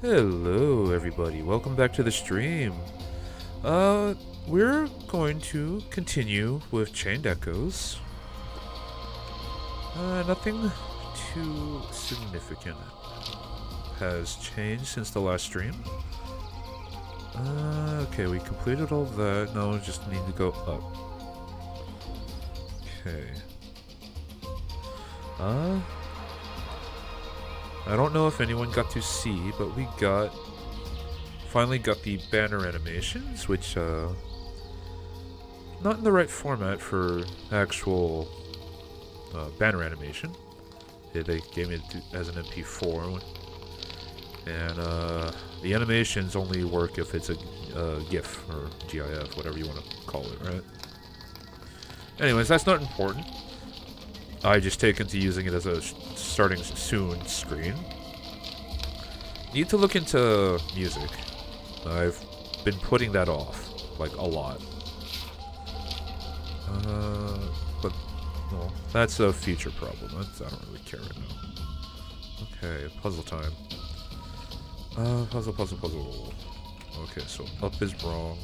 Hello, everybody. Welcome back to the stream. We're going to continue with Chained Echoes. Nothing too significant has changed since the last stream. Okay, we completed all that. Now we just need to go up. Okay. I don't know if anyone got to see, but we finally got the banner animations, which, not in the right format for actual banner animation. They gave me it as an MP4, and the animations only work if it's a GIF or GIF, whatever you want to call it, right? Anyways, that's not important. I just taken to using it as a starting soon screen. Need to look into music. I've been putting that off, like, a lot. But, well, that's a future problem. I don't really care right now. Okay, puzzle time. Puzzle. Okay, so up is wrong.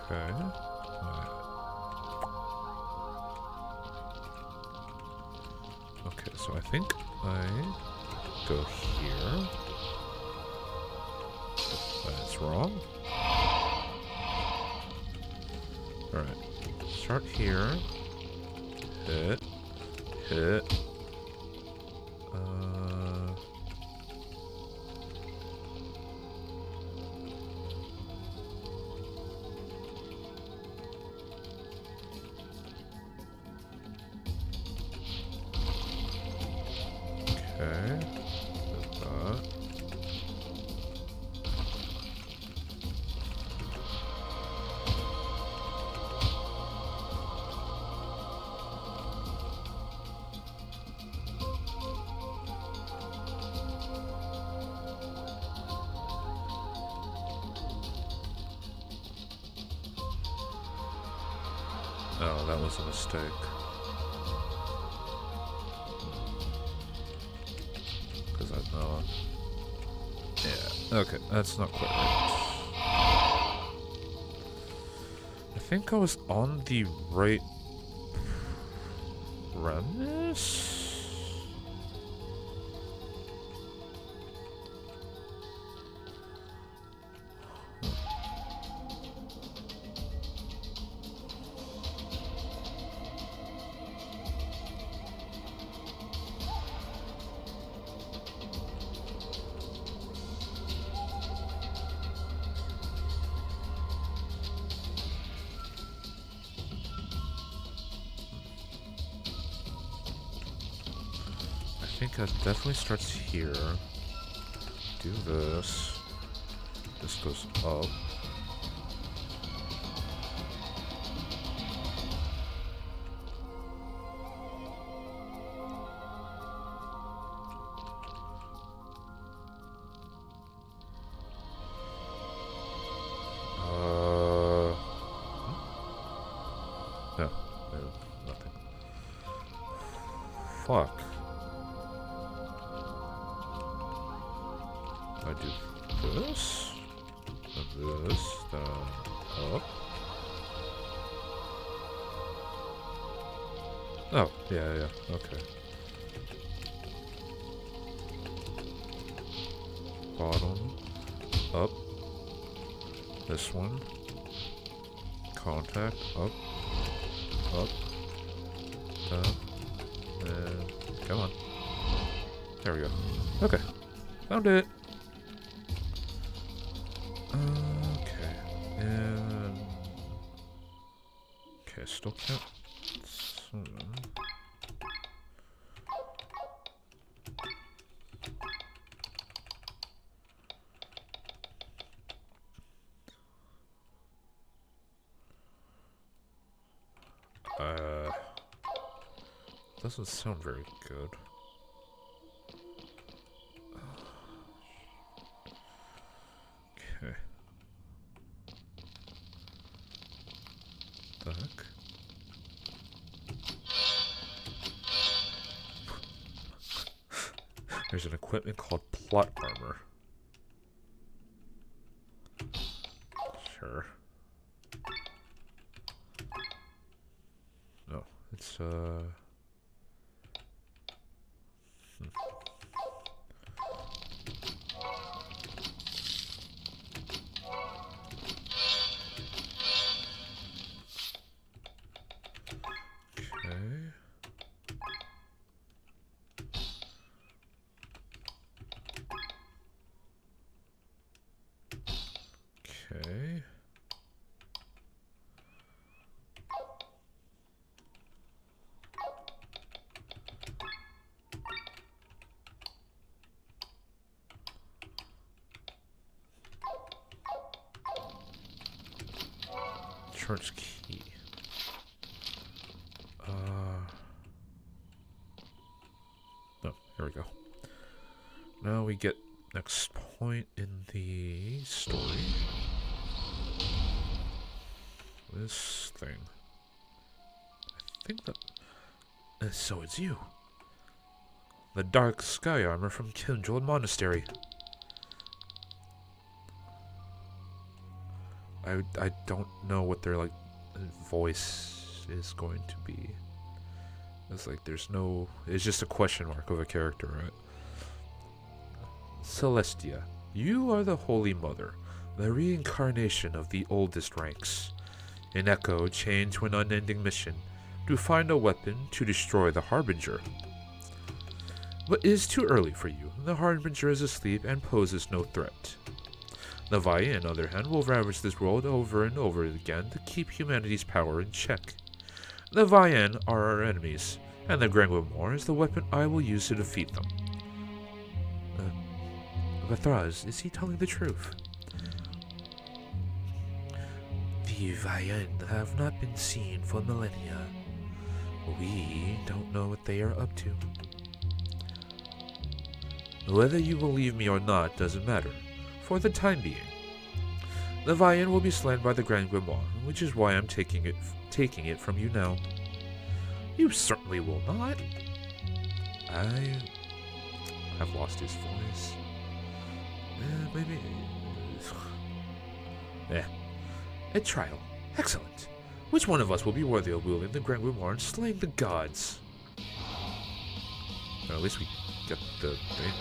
Okay. Okay, so I think I go here. That's wrong. Alright. Start here. Hit. Okay. Did that. Oh, that was a mistake. Because I know. Yeah. Okay, that's not quite right. I think I was on the right premise? I think that definitely starts here. Do this. This goes up. No, nothing. Fuck. I do this, and this, then up. Oh, yeah, okay. Bottom, up. This one. Contact, up, down, and come on. There we go. Okay, found it. Okay, and okay, still can't. Doesn't sound very good. Okay. The heck? There's an equipment called plot armor. Sure. No, it's Okay. Okay. Church key. No, here we go. Now we get next point in the story. This thing. I think that... so it's you. The dark sky armor from Kindred Monastery. I don't know what their, like, voice is going to be. It's like there's no... It's just a question mark of a character, right? Celestia, you are the Holy Mother, the reincarnation of the oldest ranks. An echo chained to an unending mission to find a weapon to destroy the Harbinger. But it is too early for you. The Harbinger is asleep and poses no threat. The Vayan, on the other hand, will ravage this world over and over again to keep humanity's power in check. The Vayan are our enemies, and the Grand Grimoire is the weapon I will use to defeat them. Vathraz, is he telling the truth? The Vayan have not been seen for millennia. We don't know what they are up to. Whether you believe me or not doesn't matter, for the time being. The Vayan will be slain by the Grand Grimoire, which is why I'm taking it from you now. You certainly will not. I have lost his voice. Maybe... A trial. Excellent. Which one of us will be worthy of wielding the Grand Grimoire and slaying the gods? Well, at least we get the thing.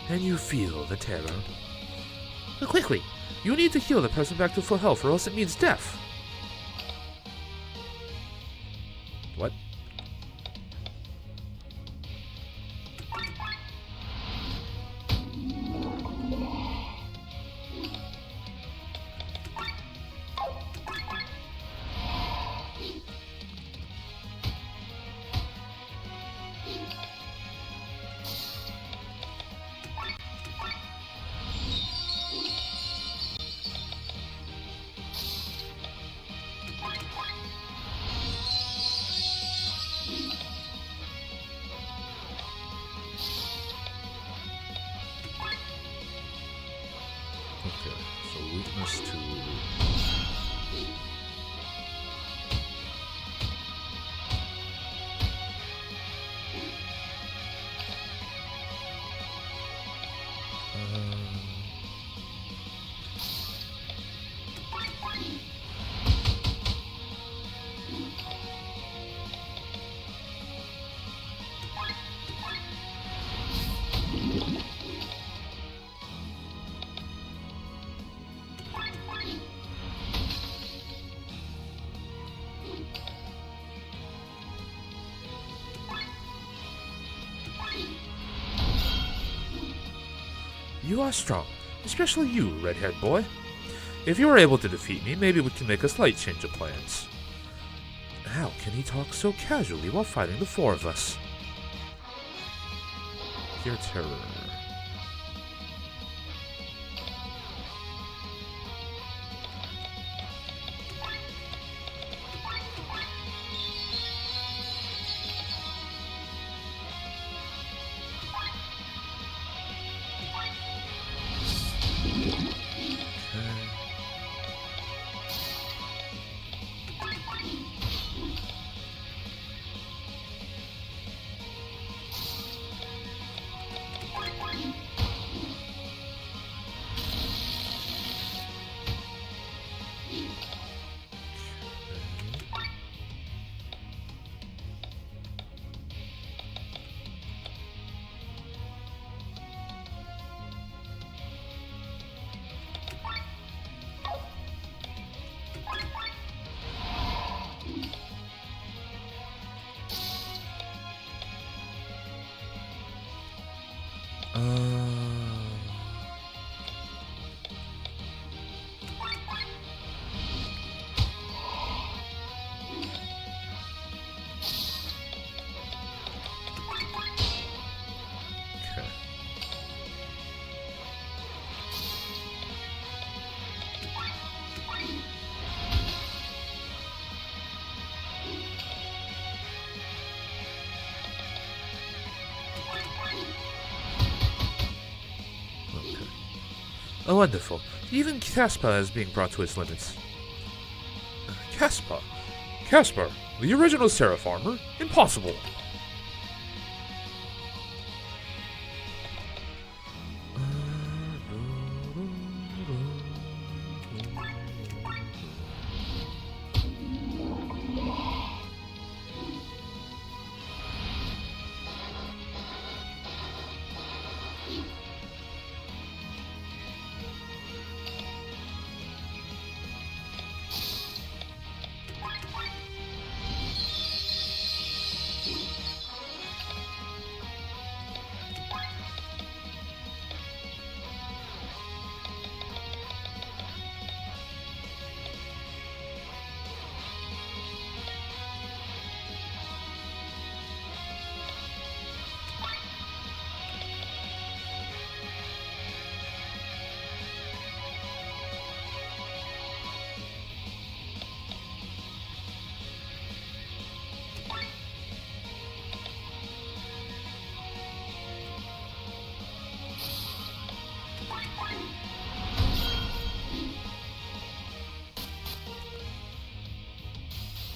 And you feel the terror. Quickly! You need to heal the person back to full health, or else it means death. What? Okay, so weakness to... You are strong, especially you, red-haired boy. If you are able to defeat me, maybe we can make a slight change of plans. How can he talk so casually while fighting the four of us? Pure terror. Oh, wonderful. Even Caspar is being brought to its limits. Caspar? Caspar, the original Seraph armor? Impossible!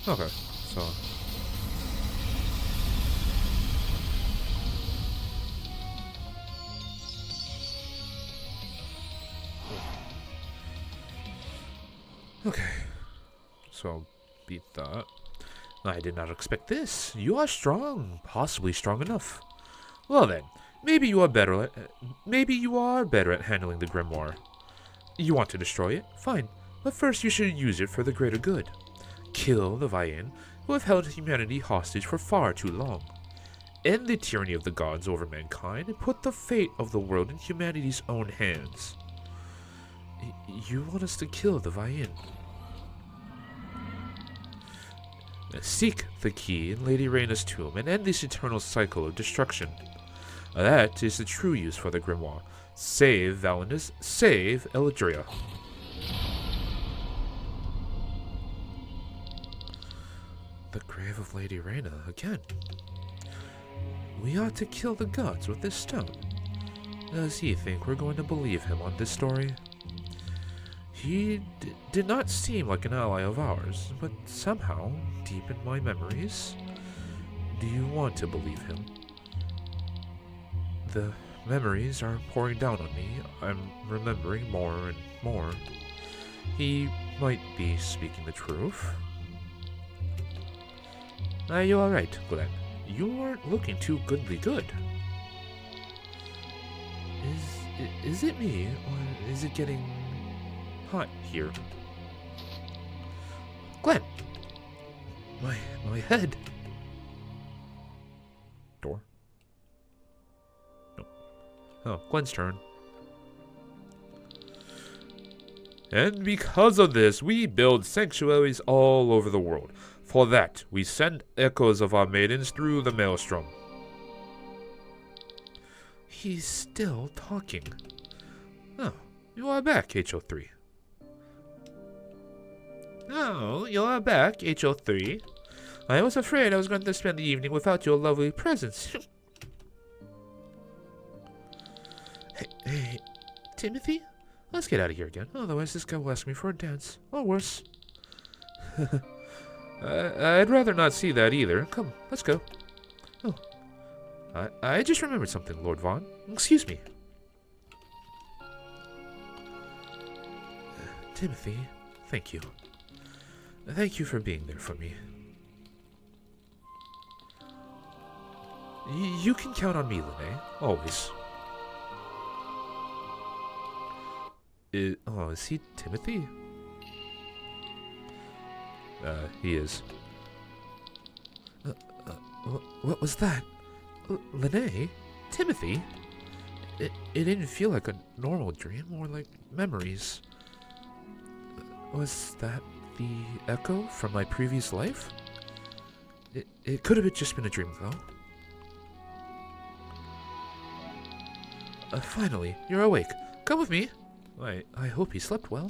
Okay, so... Okay, so I'll beat that. I did not expect this. You are strong, possibly strong enough. Well then, maybe you are better at handling the grimoire. You want to destroy it? Fine, but first you should use it for the greater good. Kill the Vayen, who have held humanity hostage for far too long. End the tyranny of the gods over mankind and put the fate of the world in humanity's own hands. You want us to kill the Vayen? Seek the key in Lady Reyna's tomb and end this eternal cycle of destruction. That is the true use for the grimoire. Save Valinus, save Eladria. The grave of Lady Reyna again. We ought to kill the gods with this stone. Does he think we're going to believe him on this story? He did not seem like an ally of ours, but somehow, deep in my memories, do you want to believe him? The memories are pouring down on me. I'm remembering more and more. He might be speaking the truth. Are you alright, Glenn? You aren't looking too goodly good. Is it me, or is it getting hot here? Glenn! My head! Door? No. Oh, Glenn's turn. And because of this, we build sanctuaries all over the world. For that, we send echoes of our maidens through the maelstrom. He's still talking. Oh, you are back, HO3. Oh, you are back, HO3. I was afraid I was going to spend the evening without your lovely presence. Hey, Timothy? Let's get out of here again. Otherwise, this guy will ask me for a dance. Or worse. I'd rather not see that either. Come, let's go. Oh, I just remembered something, Lord Vaughn. Excuse me. Timothy, thank you. Thank you for being there for me. You can count on me, Lene. Always. Is he Timothy? He is. What was that? Lene? Timothy? It didn't feel like a normal dream, more like memories. Was that the echo from my previous life? It could have just been a dream, though. Finally, you're awake. Come with me. I hope he slept well.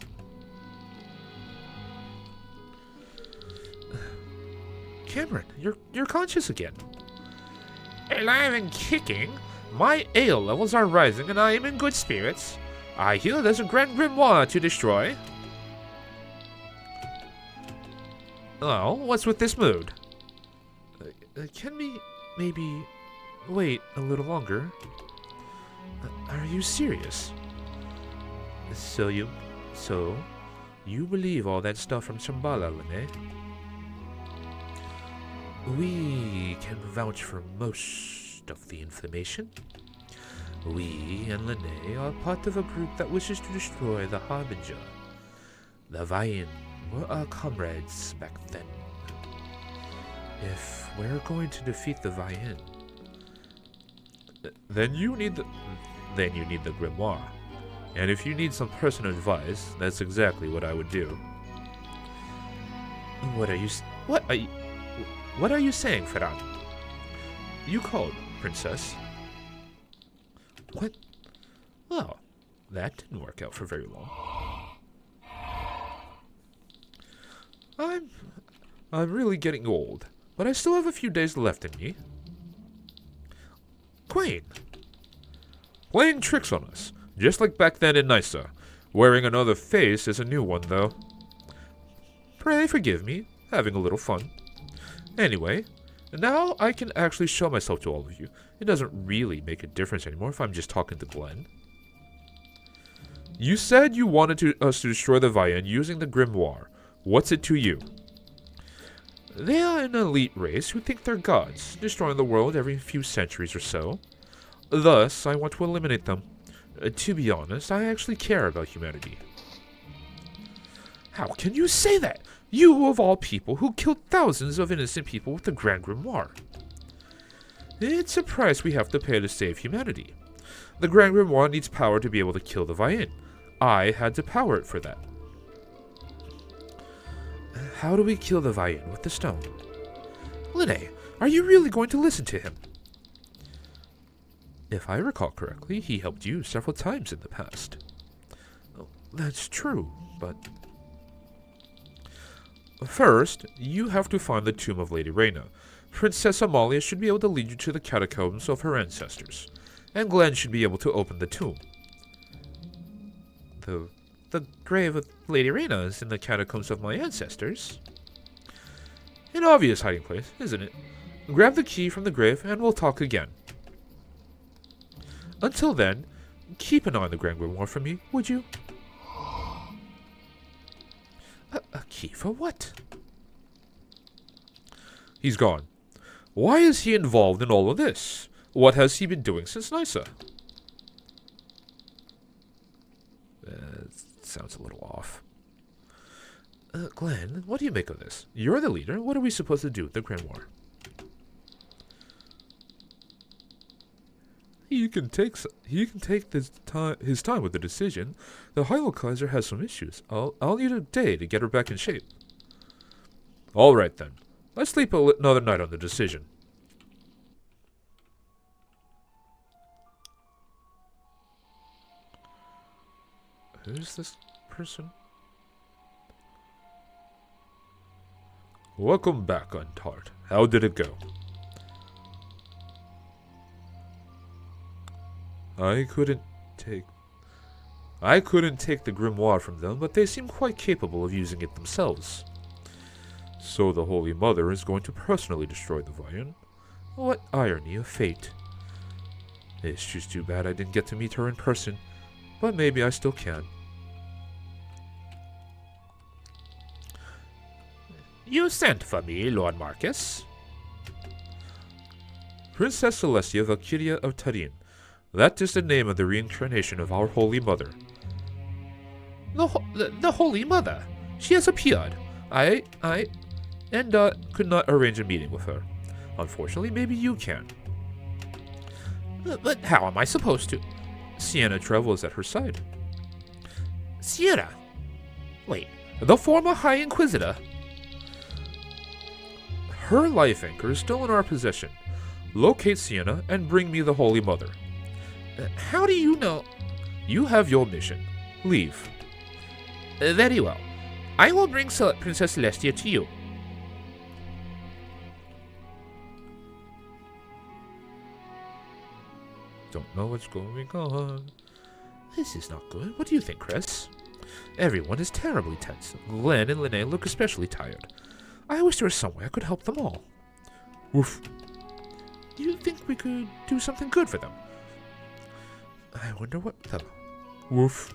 Cameron, you're conscious again. Alive and kicking? My ale levels are rising and I am in good spirits. I hear there's a Grand Grimoire to destroy. Oh, what's with this mood? Can we maybe wait a little longer? Are you serious? So you believe all that stuff from Shambhala, Lene? We can vouch for most of the information. We and Lene are part of a group that wishes to destroy the Harbinger. The Vayin were our comrades back then. If we're going to defeat the Vayin, then you need the grimoire. And if you need some personal advice, that's exactly what I would do. What are you saying, Ferran? You called, Princess. What? Well, that didn't work out for very long. I'm really getting old, but I still have a few days left in me. Quain! Playing tricks on us, just like back then in Nysa. Wearing another face is a new one, though. Pray forgive me, having a little fun. Anyway, now I can actually show myself to all of you. It doesn't really make a difference anymore if I'm just talking to Glenn. You said you wanted us to destroy the Vayin using the Grimoire. What's it to you? They are an elite race who think they're gods, destroying the world every few centuries or so. Thus, I want to eliminate them. To be honest, I actually care about humanity. How can you say that? You, of all people, who killed thousands of innocent people with the Grand Grimoire. It's a price we have to pay to save humanity. The Grand Grimoire needs power to be able to kill the Vayin. I had to power it for that. How do we kill the Vayin with the stone? Lene, are you really going to listen to him? If I recall correctly, he helped you several times in the past. Oh, that's true, but... First, you have to find the tomb of Lady Reyna. Princess Amalia should be able to lead you to the catacombs of her ancestors, and Glenn should be able to open the tomb. The grave of Lady Reyna is in the catacombs of my ancestors. An obvious hiding place, isn't it? Grab the key from the grave and we'll talk again. Until then, keep an eye on the Grand Grimoire for me, would you? A key for what? He's gone. Why is he involved in all of this? What has he been doing since Nysa? Sounds a little off. Glenn, what do you make of this? You're the leader. What are we supposed to do with the Grimoire? He can take his time with the decision. The Hylo Kaiser has some issues. I'll need a day to get her back in shape. All right then. Let's sleep another night on the decision. Who's this person? Welcome back, Untard. How did it go? I couldn't take the grimoire from them, but they seem quite capable of using it themselves. So the Holy Mother is going to personally destroy the Vayin. What irony of fate. It's just too bad I didn't get to meet her in person, but maybe I still can. You sent for me, Lord Marcus. Princess Celestia Valkyria of Tarin. That is the name of the reincarnation of our Holy Mother. The Holy Mother? She has appeared. I could not arrange a meeting with her. Unfortunately, maybe you can. But how am I supposed to? Sienna Trevel is at her side. Sienna? Wait, the former High Inquisitor? Her life anchor is still in our possession. Locate Sienna and bring me the Holy Mother. How do you know? You have your mission. Leave. Very well. I will bring Princess Celestia to you. Don't know what's going on. This is not good. What do you think, Chris? Everyone is terribly tense. Glenn and Linnea look especially tired. I wish there was some way I could help them all. Woof. Do you think we could do something good for them? I wonder what the... Woof.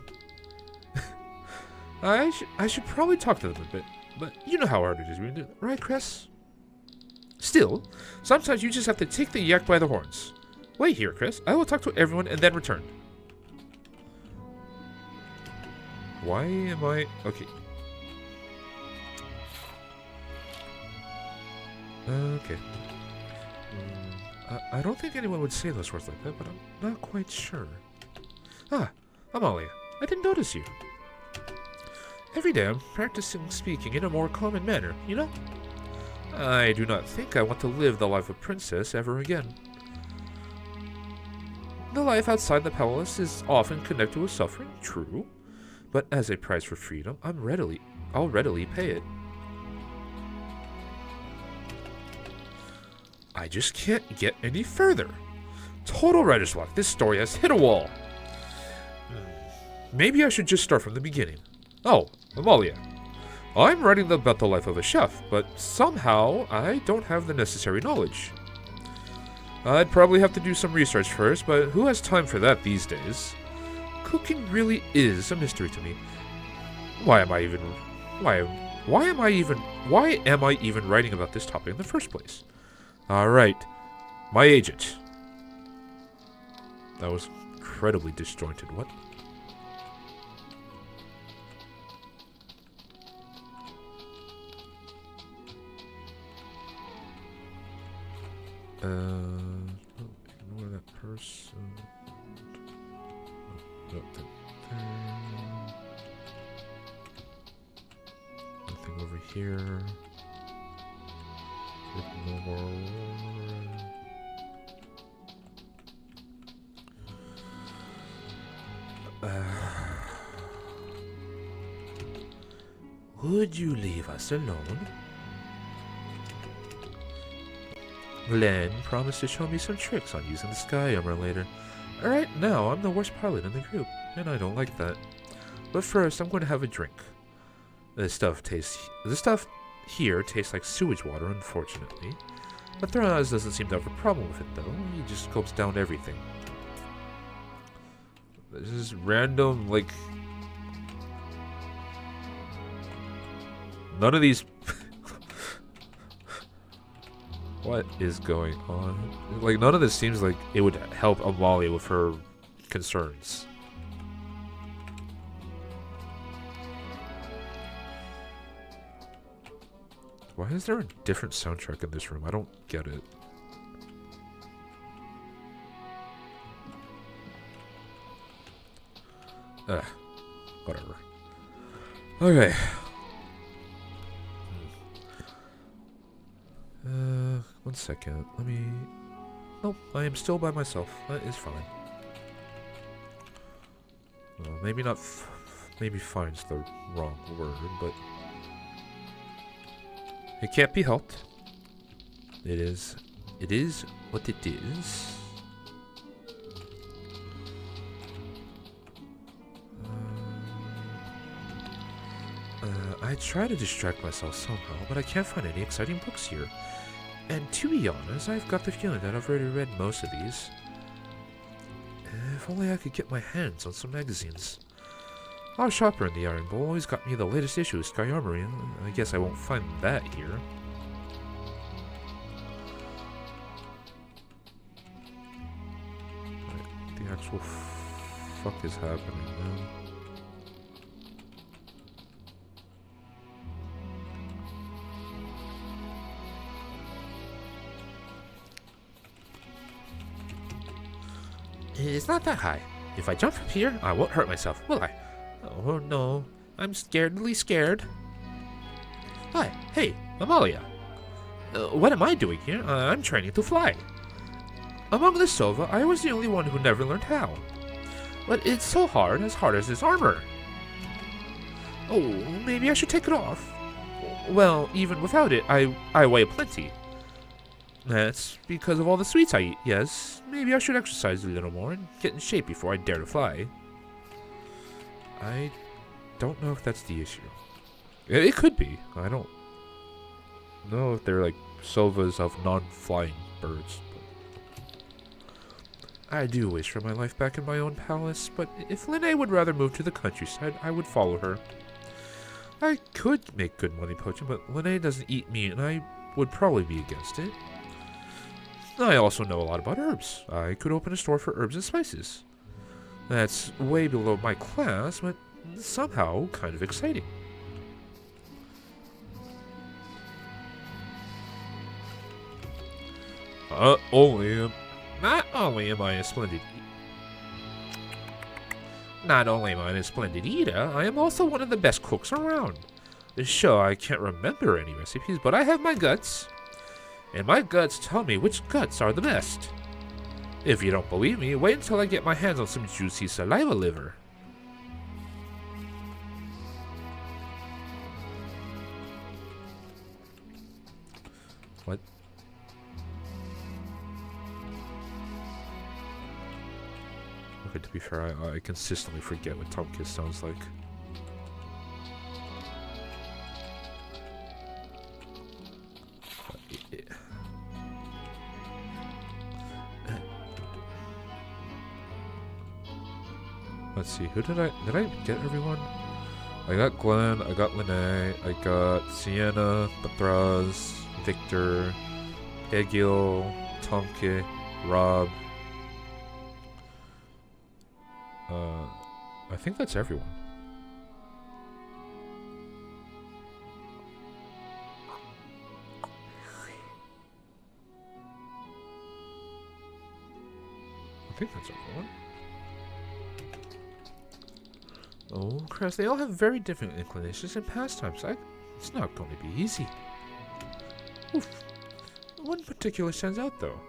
I should probably talk to them a bit, but you know how hard it is, right, Chris? Still, sometimes you just have to take the yak by the horns. Wait here, Chris. I will talk to everyone and then return. Why am I... Okay. Okay. I don't think anyone would say those words like that, but I'm not quite sure. Ah, Amalia. I didn't notice you. Every day I'm practicing speaking in a more common manner, you know? I do not think I want to live the life of a princess ever again. The life outside the palace is often connected with suffering, true. But as a price for freedom, I'll readily pay it. I just can't get any further. Total writer's block. This story has hit a wall. Maybe I should just start from the beginning. Oh, Amalia. I'm writing about the life of a chef, but somehow I don't have the necessary knowledge. I'd probably have to do some research first, but who has time for that these days? Cooking really is a mystery to me. Why am I even writing about this topic in the first place? Alright. My agent. That was incredibly disjointed. What? Ignore that person. Nothing there. Nothing over here. Ignore. Would you leave us alone? Glenn promised to show me some tricks on using the sky armor later. Right now, I'm the worst pilot in the group, and I don't like that. But first, I'm going to have a drink. This stuff here tastes like sewage water, unfortunately. But Thraz doesn't seem to have a problem with it, though. He just gulps down everything. This is random, like... None of these... What is going on? Like, none of this seems like it would help Amalia with her concerns. Why is there a different soundtrack in this room? I don't get it. Whatever. Okay. One second. Let me... Nope, I am still by myself. That is fine. Well, maybe not... maybe fine's the wrong word, but... It can't be helped. It is what it is. I try to distract myself somehow, but I can't find any exciting books here. And to be honest, I've got the feeling that I've already read most of these. If only I could get my hands on some magazines. Our shopper in the Iron Bowl always got me the latest issue of Sky Armory. I guess I won't find that here. What the actual fuck is happening now? It's not that high. If I jump from here, I won't hurt myself, will I? Oh no, I'm scaredly scared. Hi, hey, Amalia. What am I doing here? I'm training to fly. Among the Sova, I was the only one who never learned how. But it's so hard as this armor. Oh, maybe I should take it off. Well, even without it, I weigh plenty. That's because of all the sweets I eat, yes. Maybe I should exercise a little more and get in shape before I dare to fly. I don't know if that's the issue. It could be. I don't know if they're like sovas of non-flying birds. I do wish for my life back in my own palace, but if Linnae would rather move to the countryside, I would follow her. I could make good money poaching, but Linnae doesn't eat meat, and I would probably be against it. I also know a lot about herbs. I could open a store for herbs and spices. That's way below my class, but somehow kind of exciting. Not only am I a splendid eater, I am also one of the best cooks around. Sure, I can't remember any recipes, but I have my guts. And my guts tell me which guts are the best. If you don't believe me, wait until I get my hands on some juicy saliva liver. What? Okay, to be fair, I consistently forget what Tom Kiss sounds like. Let's see, who did I get everyone? I got Glenn, I got Linnae, I got Sienna, Batraz, Victor, Egil, Tomke, Rob. I think that's everyone. I think that's everyone. Oh, Crest, they all have very different inclinations and pastimes. It's not going to be easy. Oof. One particular stands out, though.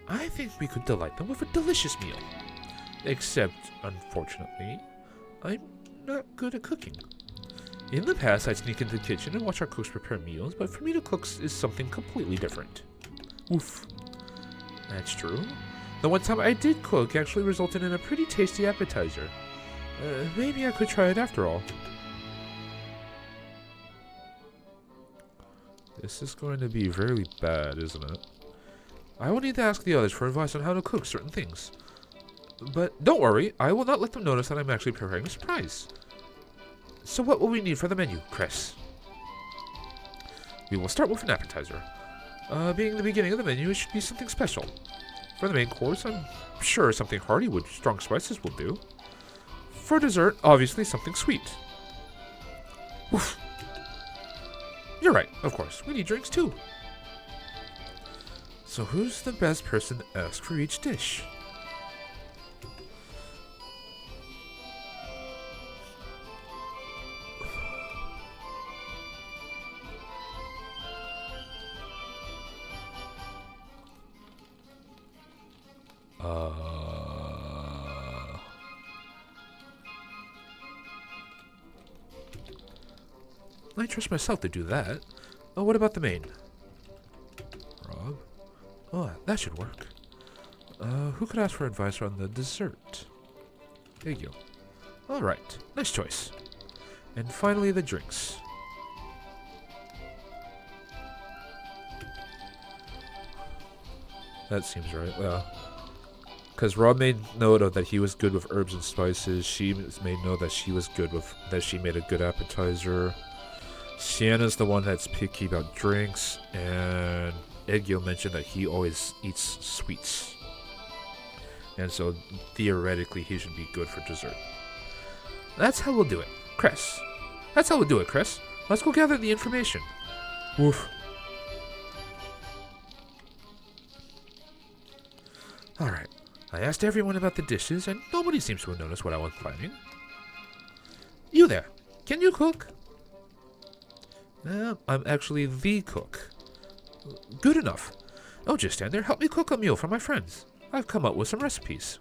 I think we could delight them with a delicious meal. Except, unfortunately, I'm not good at cooking. In the past, I'd sneak into the kitchen and watch our cooks prepare meals, but for me to cook is something completely different. Oof. That's true. The one time I did cook actually resulted in a pretty tasty appetizer. Maybe I could try it after all. This is going to be very bad, isn't it? I will need to ask the others for advice on how to cook certain things. But don't worry, I will not let them notice that I'm actually preparing a surprise. So what will we need for the menu, Chris? We will start with an appetizer. Being the beginning of the menu, it should be something special. For the main course, I'm sure something hearty with strong spices will do. For dessert, obviously something sweet. Oof. You're right, of course. We need drinks too. So who's the best person to ask for each dish? I trust myself to do that. Oh, what about the main? Rob? Oh, that should work. Who could ask for advice on the dessert? Egil. Alright, nice choice. And finally, the drinks. That seems right, because Rob made note of that he was good with herbs and spices. She made note that she was good with, that she made a good appetizer. Sienna's the one that's picky about drinks, and Egil mentioned that he always eats sweets. And so, theoretically, he should be good for dessert. That's how we'll do it, Chris. That's how we'll do it, Chris. Let's go gather the information. Woof. Alright, I asked everyone about the dishes, and nobody seems to have noticed what I was planning. You there, can you cook? I'm actually the cook. Good enough. Oh, just stand there, help me cook a meal for my friends. I've come up with some recipes.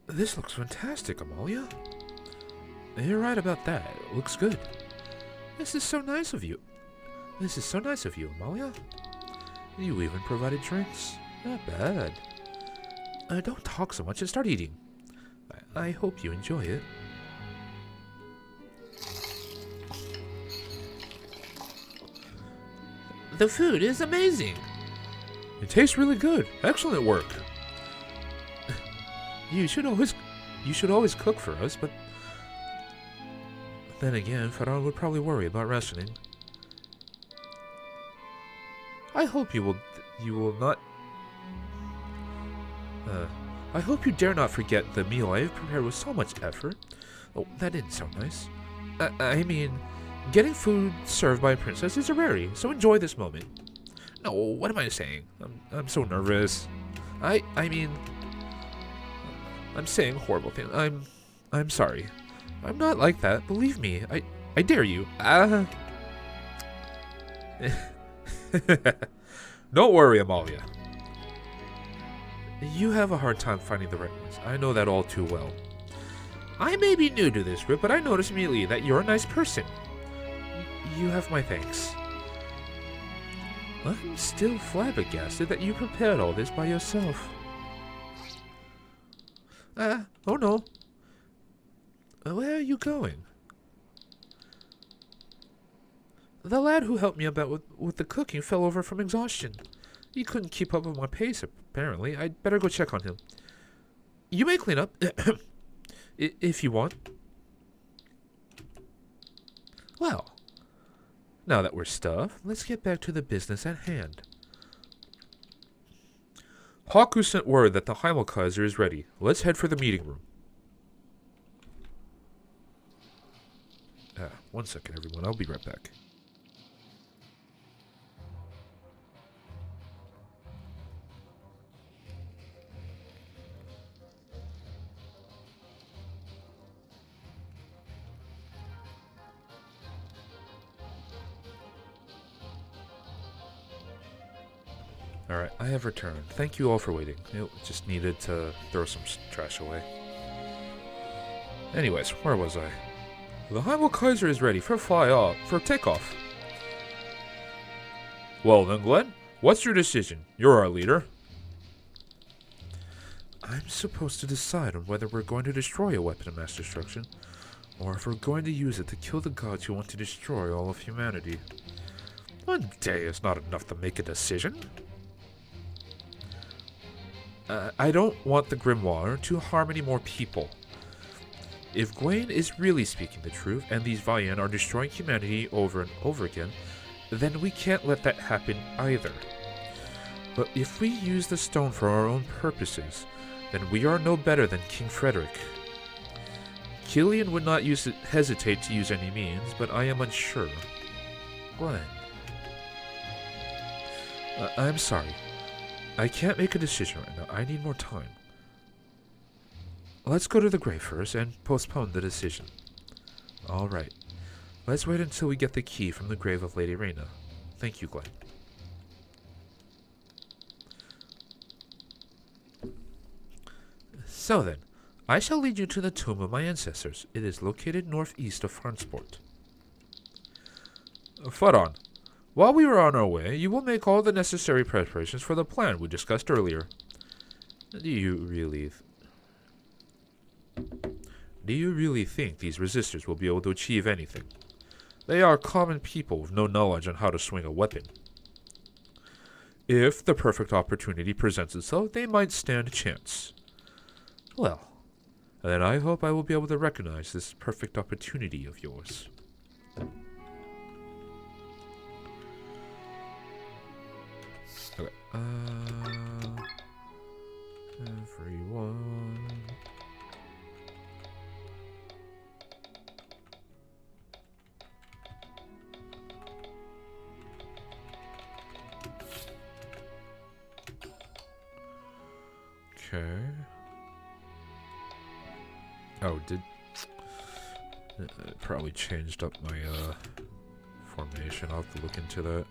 This looks fantastic, Amalia. You're right about that. It looks good. This is so nice of you. This is so nice of you, Amalia. You even provided drinks. Not bad. Don't talk so much and start eating. I hope you enjoy it. The food is amazing. It tastes really good. Excellent work. You should always cook for us, but then again, Farah would probably worry about rationing. I hope you will not. I hope you dare not forget the meal I have prepared with so much effort. Oh, that didn't sound nice. I mean, getting food served by a princess is a rarity, so enjoy this moment. No, what am I saying? I'm so nervous. I mean, I'm saying horrible things. I'm sorry. I'm not like that. Believe me. I dare you. Don't worry, Amalia. You have a hard time finding the right words. I know that all too well. I may be new to this group, but I noticed immediately that you're a nice person. You have my thanks. I'm still flabbergasted that you prepared all this by yourself. Oh no. Where are you going? The lad who helped me about with the cooking fell over from exhaustion. He couldn't keep up with my pace, apparently. I'd better go check on him. You may clean up, if you want. Well, now that we're stuffed, let's get back to the business at hand. Haku sent word that the Heimelkaiser is ready. Let's head for the meeting room. One second, everyone. I'll be right back. Alright, I have returned. Thank you all for waiting. It just needed to throw some trash away. Anyways, where was I? The Heimelkaiser is ready for takeoff. Well then, Glenn, what's your decision? You're our leader. I'm supposed to decide on whether we're going to destroy a weapon of mass destruction, or if we're going to use it to kill the gods who want to destroy all of humanity. One day is not enough to make a decision. I don't want the Grimoire to harm any more people. If Gwaine is really speaking the truth, and these Vayan are destroying humanity over and over again, then we can't let that happen either. But if we use the stone for our own purposes, then we are no better than King Frederick. Killian would not hesitate to use any means, but I am unsure. Glenn. I'm sorry. I can't make a decision right now. I need more time. Let's go to the grave first and postpone the decision. Alright. Let's wait until we get the key from the grave of Lady Reyna. Thank you, Glenn. So then, I shall lead you to the tomb of my ancestors. It is located northeast of Farnsport. Faran, while we are on our way, you will make all the necessary preparations for the plan we discussed earlier. Do you really think these resistors will be able to achieve anything? They are common people with no knowledge on how to swing a weapon. If the perfect opportunity presents itself, they might stand a chance. Well, then I hope I will be able to recognize this perfect opportunity of yours. Okay. Everyone. Okay. Oh, it probably changed up my formation. I'll have to look into that.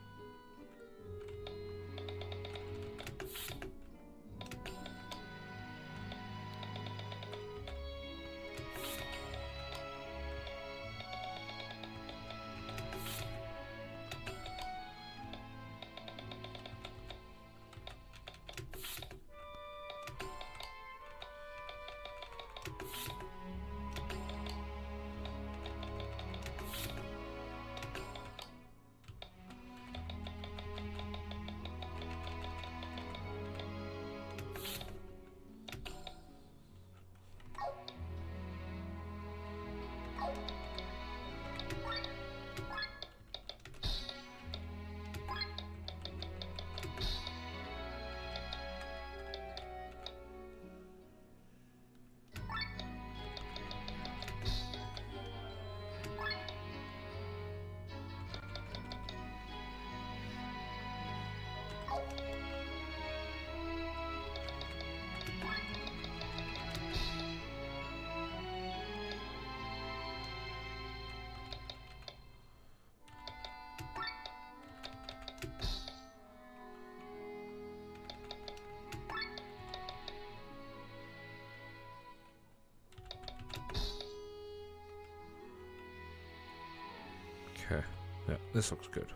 Okay. Yeah, this looks good.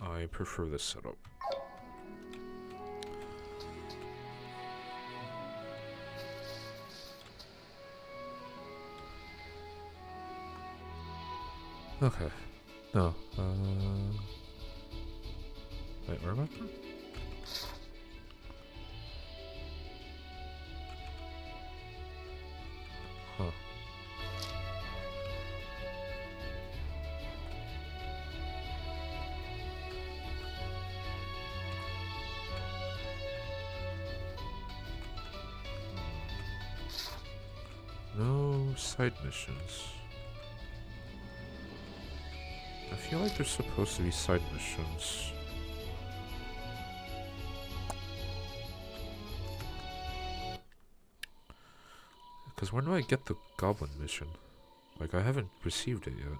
I prefer this setup. Okay. No. Wait, where am I? Huh. No side missions. I feel like there's supposed to be side missions. Because when do I get the goblin mission? Like, I haven't received it yet.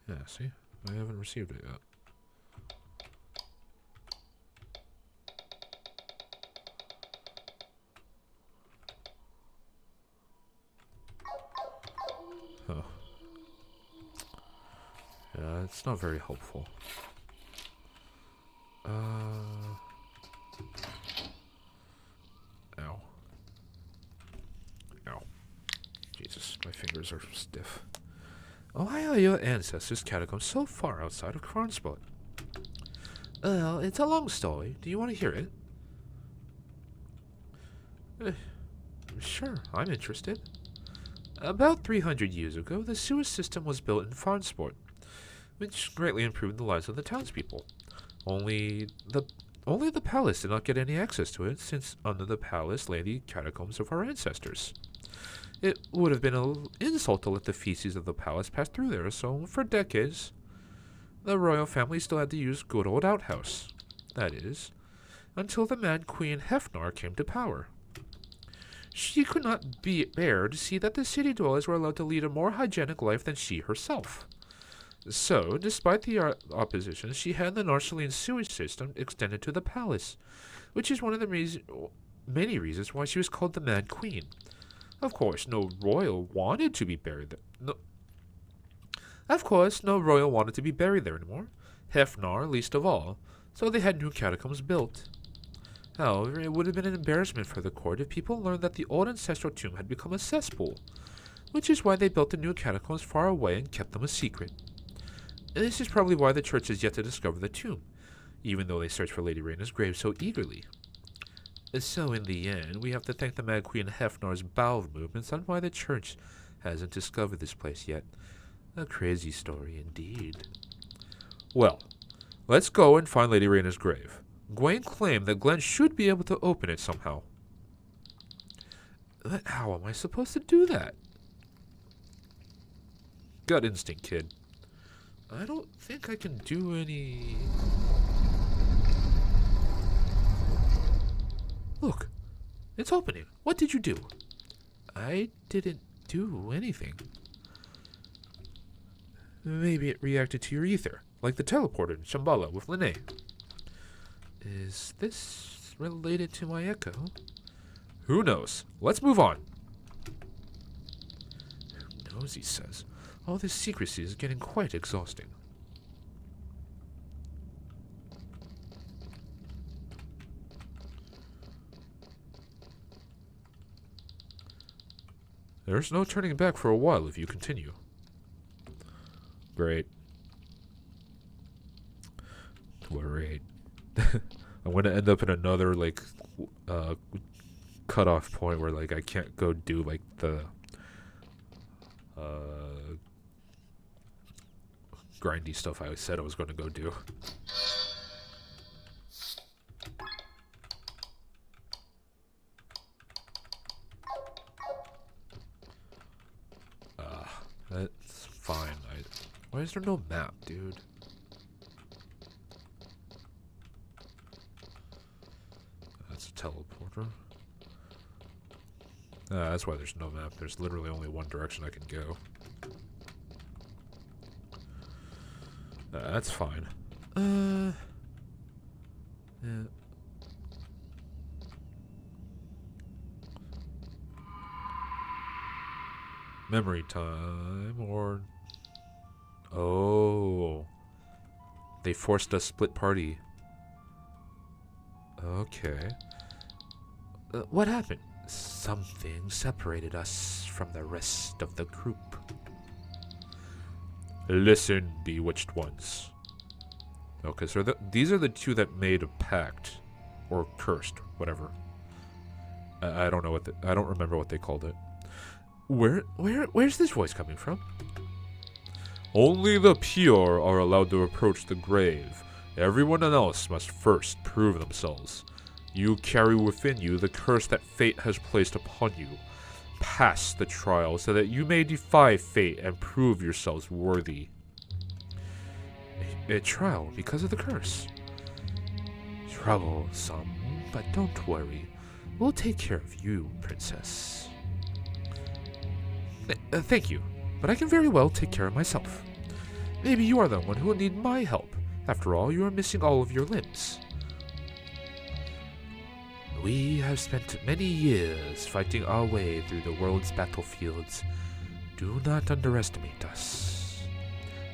Yeah, see? I haven't received it yet. Huh. Yeah, it's not very helpful. Ow. Ow. Jesus, my fingers are stiff. Why are your ancestors' catacombs so far outside of Kronspot? Well, it's a long story. Do you want to hear it? Sure, I'm interested. About 300 years ago, the sewer system was built in Farnsport, which greatly improved the lives of the townspeople. Only the palace did not get any access to it, since under the palace lay the catacombs of our ancestors. It would have been an insult to let the feces of the palace pass through there, so for decades, the royal family still had to use good old outhouse. That is, until the Mad Queen Hefnar came to power. She could not bear to see that the city dwellers were allowed to lead a more hygienic life than she herself. So, despite the opposition, she had the Narsaline sewage system extended to the palace, which is one of the many reasons why she was called the Mad Queen. Of course, no royal wanted to be buried there. Of course, no royal wanted to be buried there anymore. Hefnar, least of all, so they had new catacombs built. However, it would have been an embarrassment for the court if people learned that the old ancestral tomb had become a cesspool, which is why they built the new catacombs far away and kept them a secret. And this is probably why the church has yet to discover the tomb, even though they searched for Lady Rhaena's grave so eagerly. So in the end, we have to thank the Mad Queen Hefnar's bowel movements on why the church hasn't discovered this place yet. A crazy story indeed. Well, let's go and find Lady Rhaena's grave. Gwaine claimed that Glenn should be able to open it somehow. But how am I supposed to do that? Gut instinct, kid. I don't think I can do any... Look, it's opening. What did you do? I didn't do anything. Maybe it reacted to your ether, like the teleporter in Shambhala with Lene. Is this related to my echo? Who knows? Let's move on. Who knows, he says. All this secrecy is getting quite exhausting. There's no turning back for a while if you continue. Great. Great. I'm gonna end up in another, like, cutoff point where, like, I can't go do, like, the, grindy stuff I said I was gonna go do. That's fine. Why is there no map, dude? That's a teleporter. That's why there's no map. There's literally only one direction I can go. That's fine. Yeah. Memory time, or... Oh. They forced a split party. Okay. What happened? Something separated us from the rest of the group. Listen, bewitched ones. Okay, so these are the two that made a pact. Or cursed, whatever. I don't know what I don't remember what they called it. Where's this voice coming from? Only the pure are allowed to approach the grave. Everyone else must first prove themselves. You carry within you the curse that fate has placed upon you. Pass the trial so that you may defy fate and prove yourselves worthy. A trial because of the curse. Troublesome, but don't worry. We'll take care of you, princess. Thank you, but I can very well take care of myself. Maybe you are the one who will need my help. After all, you are missing all of your limbs. We have spent many years fighting our way through the world's battlefields. Do not underestimate us.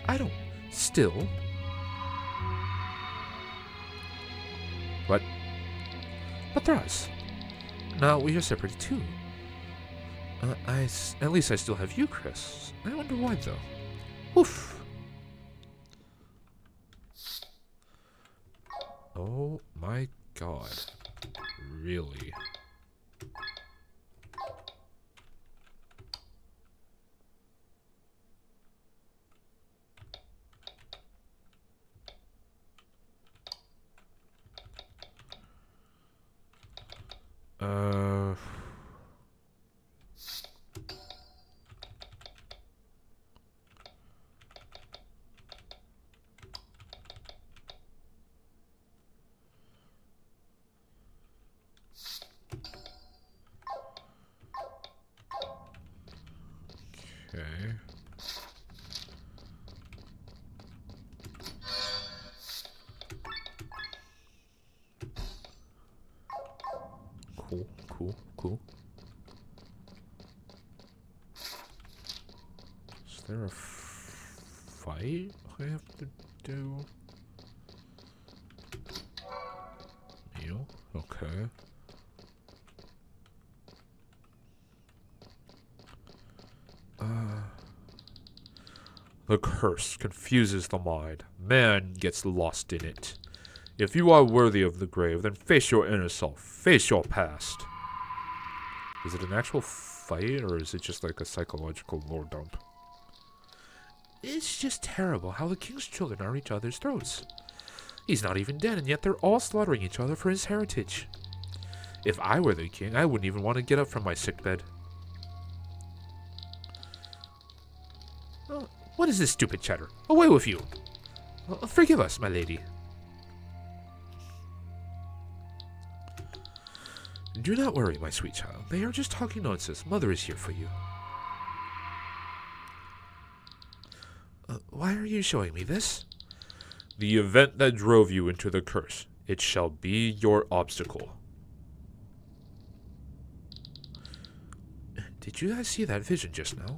I don't. Still. What? But Thras. Now we are separated too. At least I still have you, Chris. I wonder why, though. Oof. Oh my god. Really? Okay. Cool. Is there a fight I have to do? Meal? Okay. The curse confuses the mind. Man gets lost in it. If you are worthy of the grave, then face your inner self. Face your past. Is it an actual fight, or is it just like a psychological lore dump? It's just terrible how the king's children are each other's throats. He's not even dead, and yet they're all slaughtering each other for his heritage. If I were the king, I wouldn't even want to get up from my sickbed. What is this stupid chatter? Away with you! Forgive us, my lady. Do not worry, my sweet child. They are just talking nonsense. Mother is here for you. Why are you showing me this? The event that drove you into the curse. It shall be your obstacle. Did you guys see that vision just now?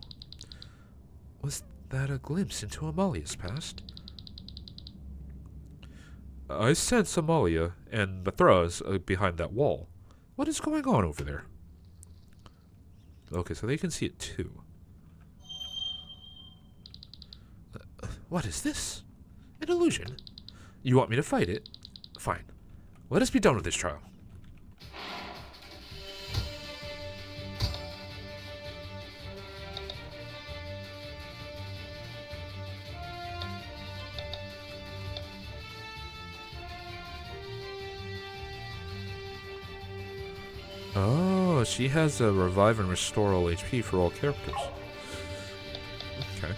Was that a glimpse into Amalia's past? I sense Amalia and the Thras behind that wall. What is going on over there? Okay, so they can see it too. What is this? An illusion? You want me to fight it? Fine. Let us be done with this trial. Oh, she has a revive and restore all HP for all characters. Okay.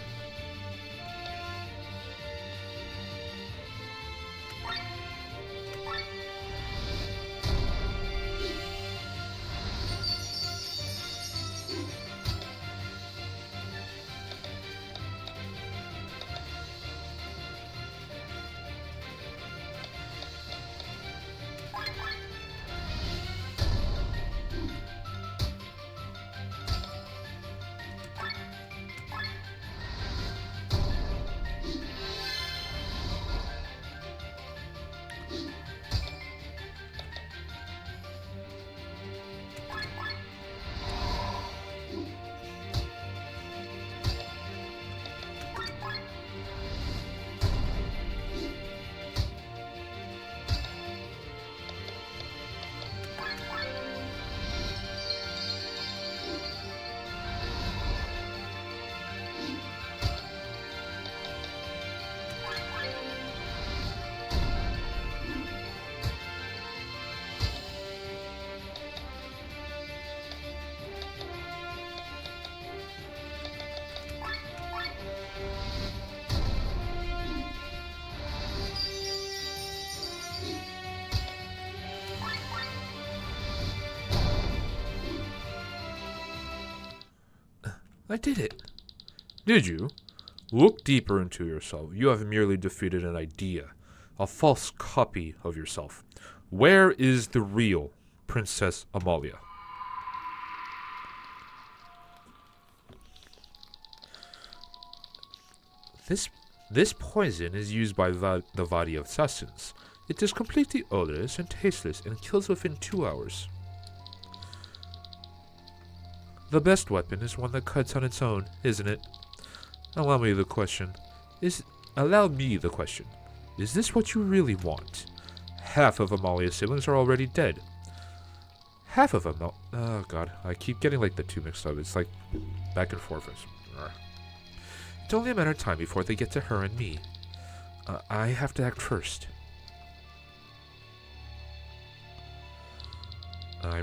I did it. Did you? Look deeper into yourself. You have merely defeated an idea, a false copy of yourself. Where is the real Princess Amalia? This poison is used by the Vadi assassins. It is completely odorless and tasteless and kills within 2 hours. The best weapon is one that cuts on its own, isn't it? Allow me the question. Is this what you really want? Half of Amalia's siblings are already dead. Half of them, no. Oh god, I keep getting like the two mixed up. It's like back and forth. It's only a matter of time before they get to her and me. I have to act first. I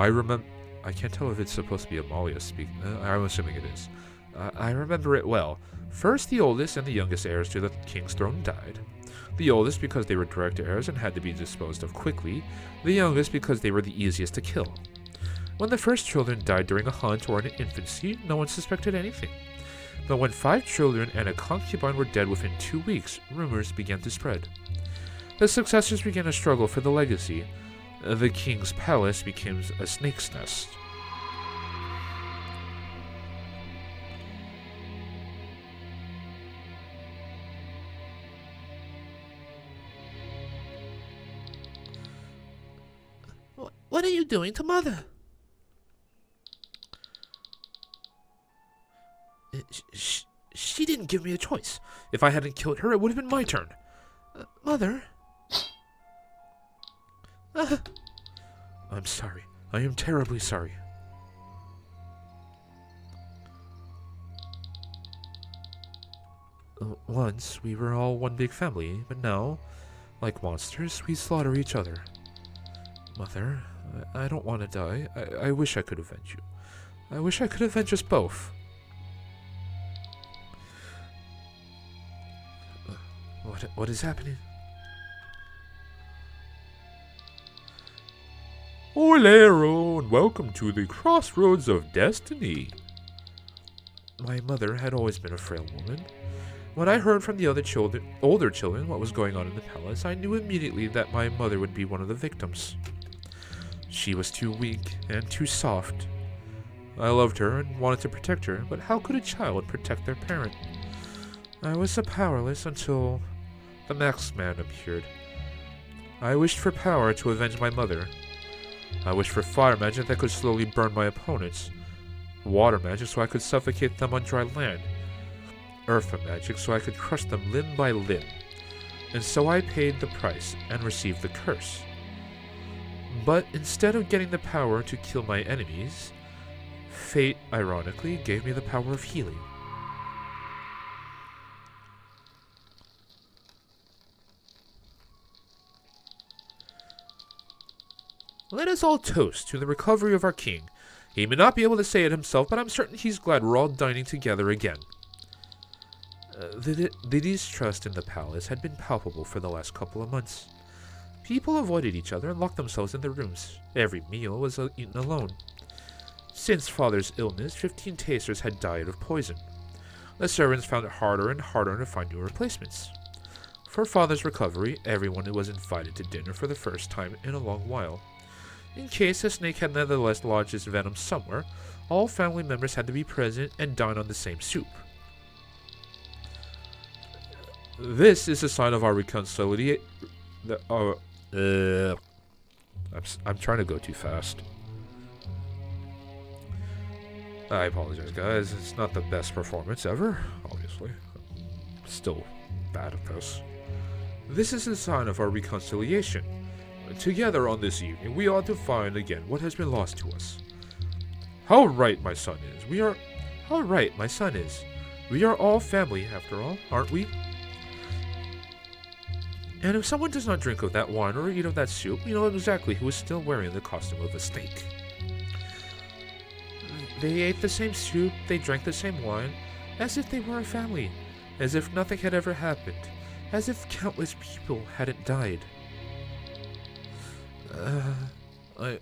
remember. I can't tell if it's supposed to be Amalia speaking. I'm assuming it is. I remember it well. First, the oldest and the youngest heirs to the king's throne died. The oldest because they were direct heirs and had to be disposed of quickly. The youngest because they were the easiest to kill. When the first children died during a hunt or in infancy, no one suspected anything. But when 5 children and a concubine were dead within 2 weeks, rumors began to spread. The successors began a struggle for the legacy. The king's palace became a snake's nest. What are you doing to Mother? She didn't give me a choice. If I hadn't killed her, it would have been my turn. Mother? I'm sorry. I am terribly sorry. Once, we were all one big family, but now, like monsters, we slaughter each other. Mother, I don't want to die. I wish I could avenge you. I wish I could avenge us both. What is happening? Olero, and welcome to the crossroads of destiny. My mother had always been a frail woman. When I heard from the older children what was going on in the palace, I knew immediately that my mother would be one of the victims. She was too weak and too soft. I loved her and wanted to protect her, but how could a child protect their parent? I was so powerless until the next man appeared. I wished for power to avenge my mother. I wished for fire magic that could slowly burn my opponents, water magic so I could suffocate them on dry land, earth magic so I could crush them limb by limb, and so I paid the price and received the curse. But instead of getting the power to kill my enemies, fate, ironically, gave me the power of healing. Let us all toast to the recovery of our king. He may not be able to say it himself, but I'm certain he's glad we're all dining together again. The distrust in the palace had been palpable for the last couple of months. People avoided each other and locked themselves in their rooms. Every meal was eaten alone. Since Father's illness, 15 tasters had died of poison. The servants found it harder and harder to find new replacements. For Father's recovery, everyone was invited to dinner for the first time in a long while. In case the snake had nevertheless lodged its venom somewhere, all family members had to be present and dine on the same soup. This is a sign of our reconciliation. I'm trying to go too fast. I apologize, guys. It's not the best performance ever, obviously. Still bad at this. This is a sign of our reconciliation. Together on this evening, we ought to find again what has been lost to us. How right my son is. We are all family, after all, aren't we? And if someone does not drink of that wine or eat of that soup, we know exactly who is still wearing the costume of a snake. They ate the same soup, they drank the same wine, as if they were a family, as if nothing had ever happened, as if countless people hadn't died.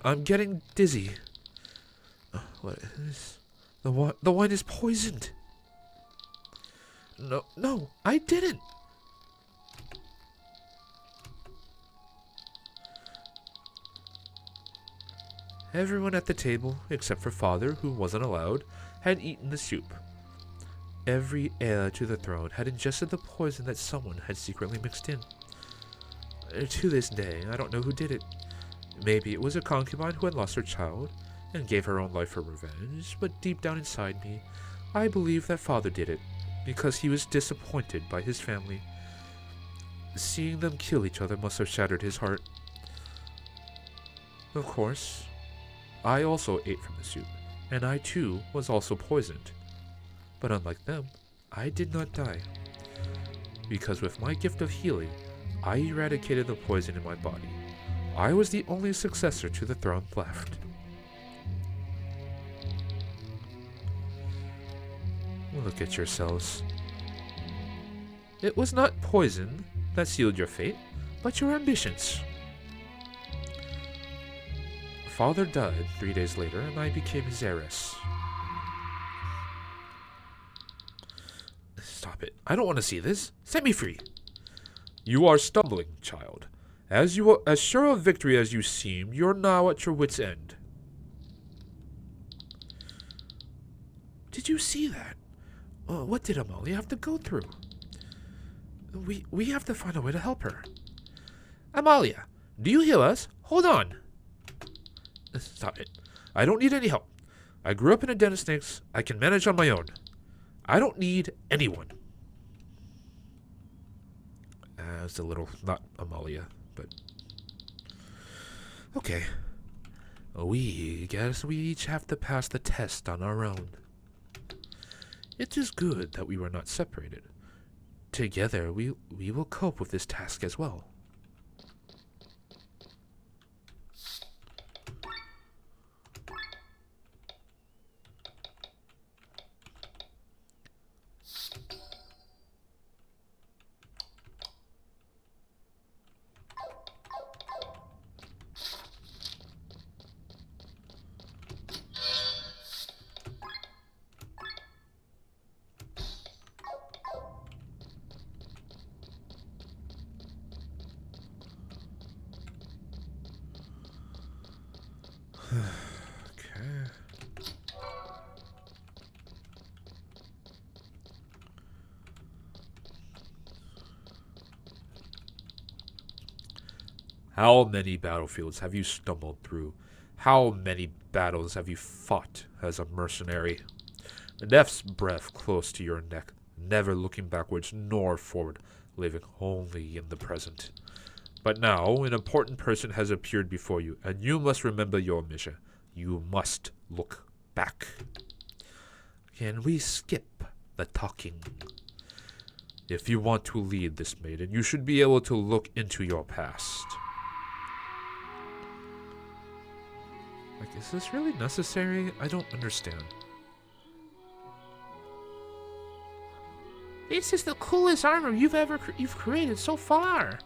I'm getting dizzy. What is... The wine is poisoned. No, I didn't. Everyone at the table, except for Father, who wasn't allowed, had eaten the soup. Every heir to the throne had ingested the poison that someone had secretly mixed in. To this day, I don't know who did it. Maybe it was a concubine who had lost her child and gave her own life for revenge, but deep down inside me, I believe that Father did it because he was disappointed by his family. Seeing them kill each other must have shattered his heart. Of course, I also ate from the soup, and I too was also poisoned. But unlike them, I did not die. Because with my gift of healing, I eradicated the poison in my body. I was the only successor to the throne left. Look at yourselves. It was not poison that sealed your fate, but your ambitions. Father died 3 days later, and I became his heiress. Stop it. I don't want to see this. Set me free. You are stumbling, child. As sure of victory as you seem, you're now at your wit's end. Did you see that? What did Amalia have to go through? We have to find a way to help her. Amalia, do you hear us? Hold on. Stop it. I don't need any help. I grew up in a den of snakes. I can manage on my own. I don't need anyone. It's a little, not Amalia, but... Okay. We guess we each have to pass the test on our own. It is good that we were not separated. Together, we will cope with this task as well. Okay. How many battlefields have you stumbled through? How many battles have you fought as a mercenary? Death's breath close to your neck, never looking backwards nor forward, living only in the present. But now, an important person has appeared before you, and you must remember your mission. You must look back. Can we skip the talking? If you want to lead this maiden, you should be able to look into your past. Like, is this really necessary? I don't understand. This is the coolest armor you've created so far.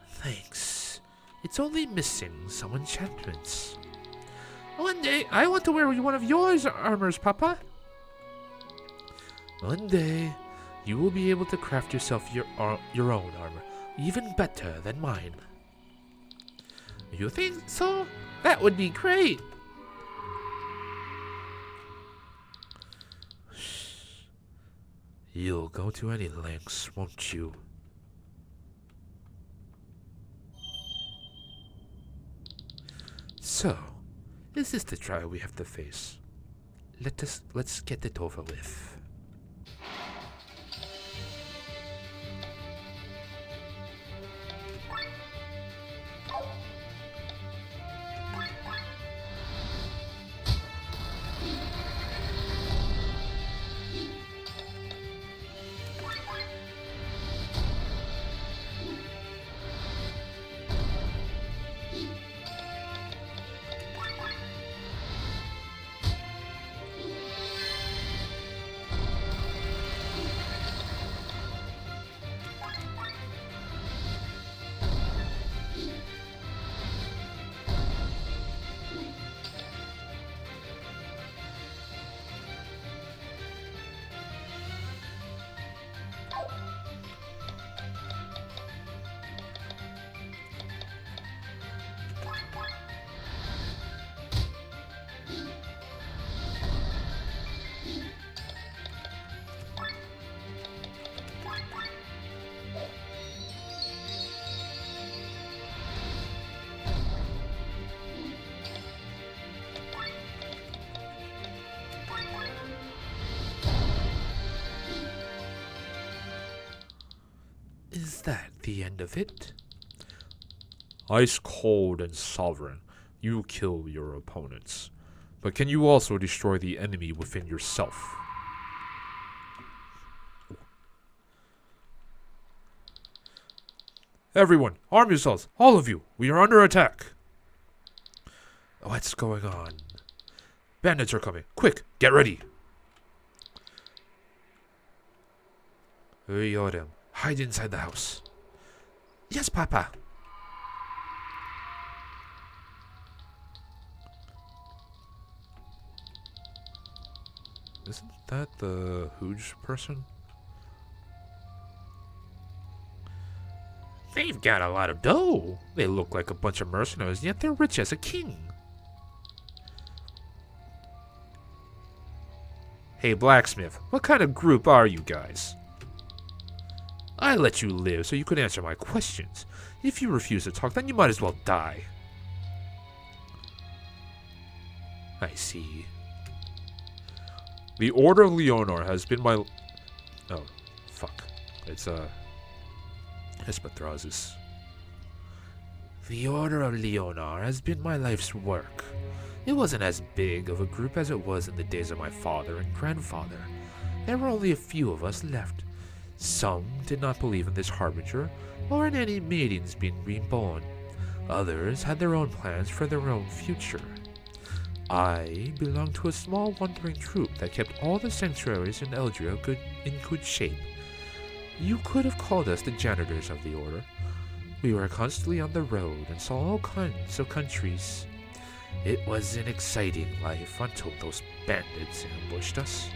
Thanks. It's only missing some enchantments. One day, I want to wear one of yours armors, Papa. One day, you will be able to craft yourself your own armor, even better than mine. You think so? That would be great. You'll go to any lengths, won't you? So, this is the trial we have to face. Let's get it over with. Is that the end of it? Ice cold and sovereign, you kill your opponents. But can you also destroy the enemy within yourself? Everyone, arm yourselves! All of you! We are under attack! What's going on? Bandits are coming. Quick, get ready! Ryorim, hide inside the house. Yes, Papa. Isn't that the Hooge person? They've got a lot of dough. They look like a bunch of mercenaries, yet they're rich as a king. Hey, blacksmith, what kind of group are you guys? I let you live so you could answer my questions. If you refuse to talk, then you might as well die. I see. The Order of Leonar has been my... Oh, fuck. It's Hespethrazes. The Order of Leonar has been my life's work. It wasn't as big of a group as it was in the days of my father and grandfather. There were only a few of us left. Some did not believe in this harbinger, or in any maidens being reborn. Others had their own plans for their own future. I belonged to a small wandering troop that kept all the sanctuaries in Eldria in good shape. You could have called us the janitors of the Order. We were constantly on the road and saw all kinds of countries. It was an exciting life until those bandits ambushed us.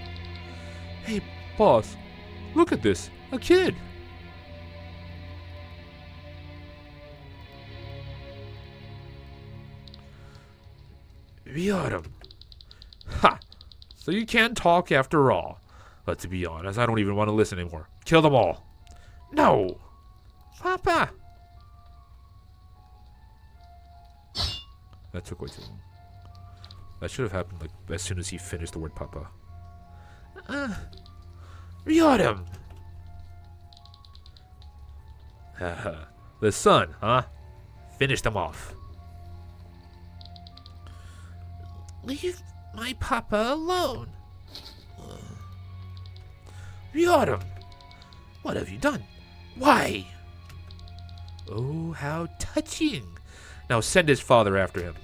Hey, boss, look at this. A kid. Ryorim. Ha! So you can't talk after all. But to be honest, I don't even want to listen anymore. Kill them all. No! Papa! That took way too long. That should have happened like as soon as he finished the word Papa. Ryorim! The son, huh? Finish them off. Leave my papa alone. Ryorim! What have you done? Why? Oh, how touching. Now send his father after him.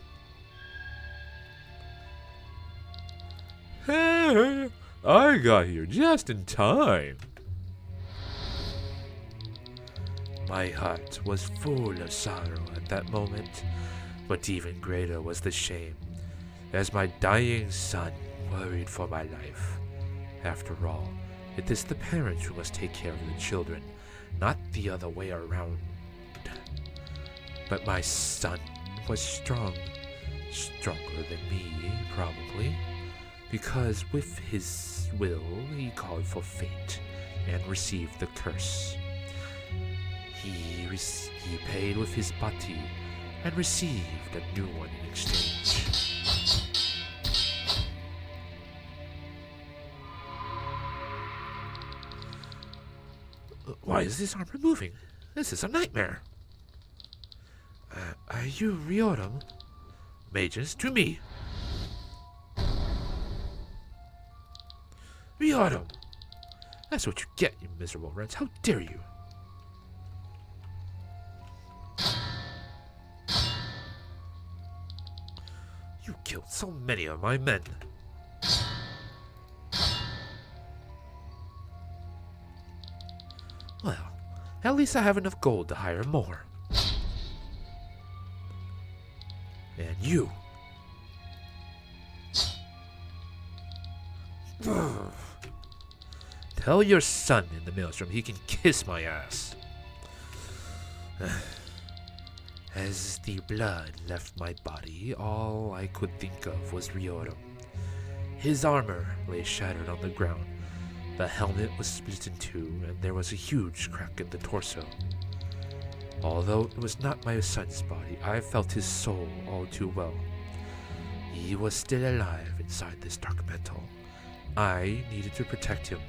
Hey, I got here just in time. My heart was full of sorrow at that moment, but even greater was the shame, as my dying son worried for my life. After all, it is the parents who must take care of the children, not the other way around. But my son was strong, stronger than me, probably, because with his will he called for fate and received the curse. He paid with his body and received a new one in exchange. Why is this armor moving? This is a nightmare. Are you Ryorim? Mages, to me. Ryorim! That's what you get, you miserable rats. How dare you? You killed so many of my men. Well, at least I have enough gold to hire more. And you. Tell your son in the maelstrom he can kiss my ass. As the blood left my body, all I could think of was Ryorim. His armor lay shattered on the ground. The helmet was split in two, and there was a huge crack in the torso. Although it was not my son's body, I felt his soul all too well. He was still alive inside this dark metal. I needed to protect him.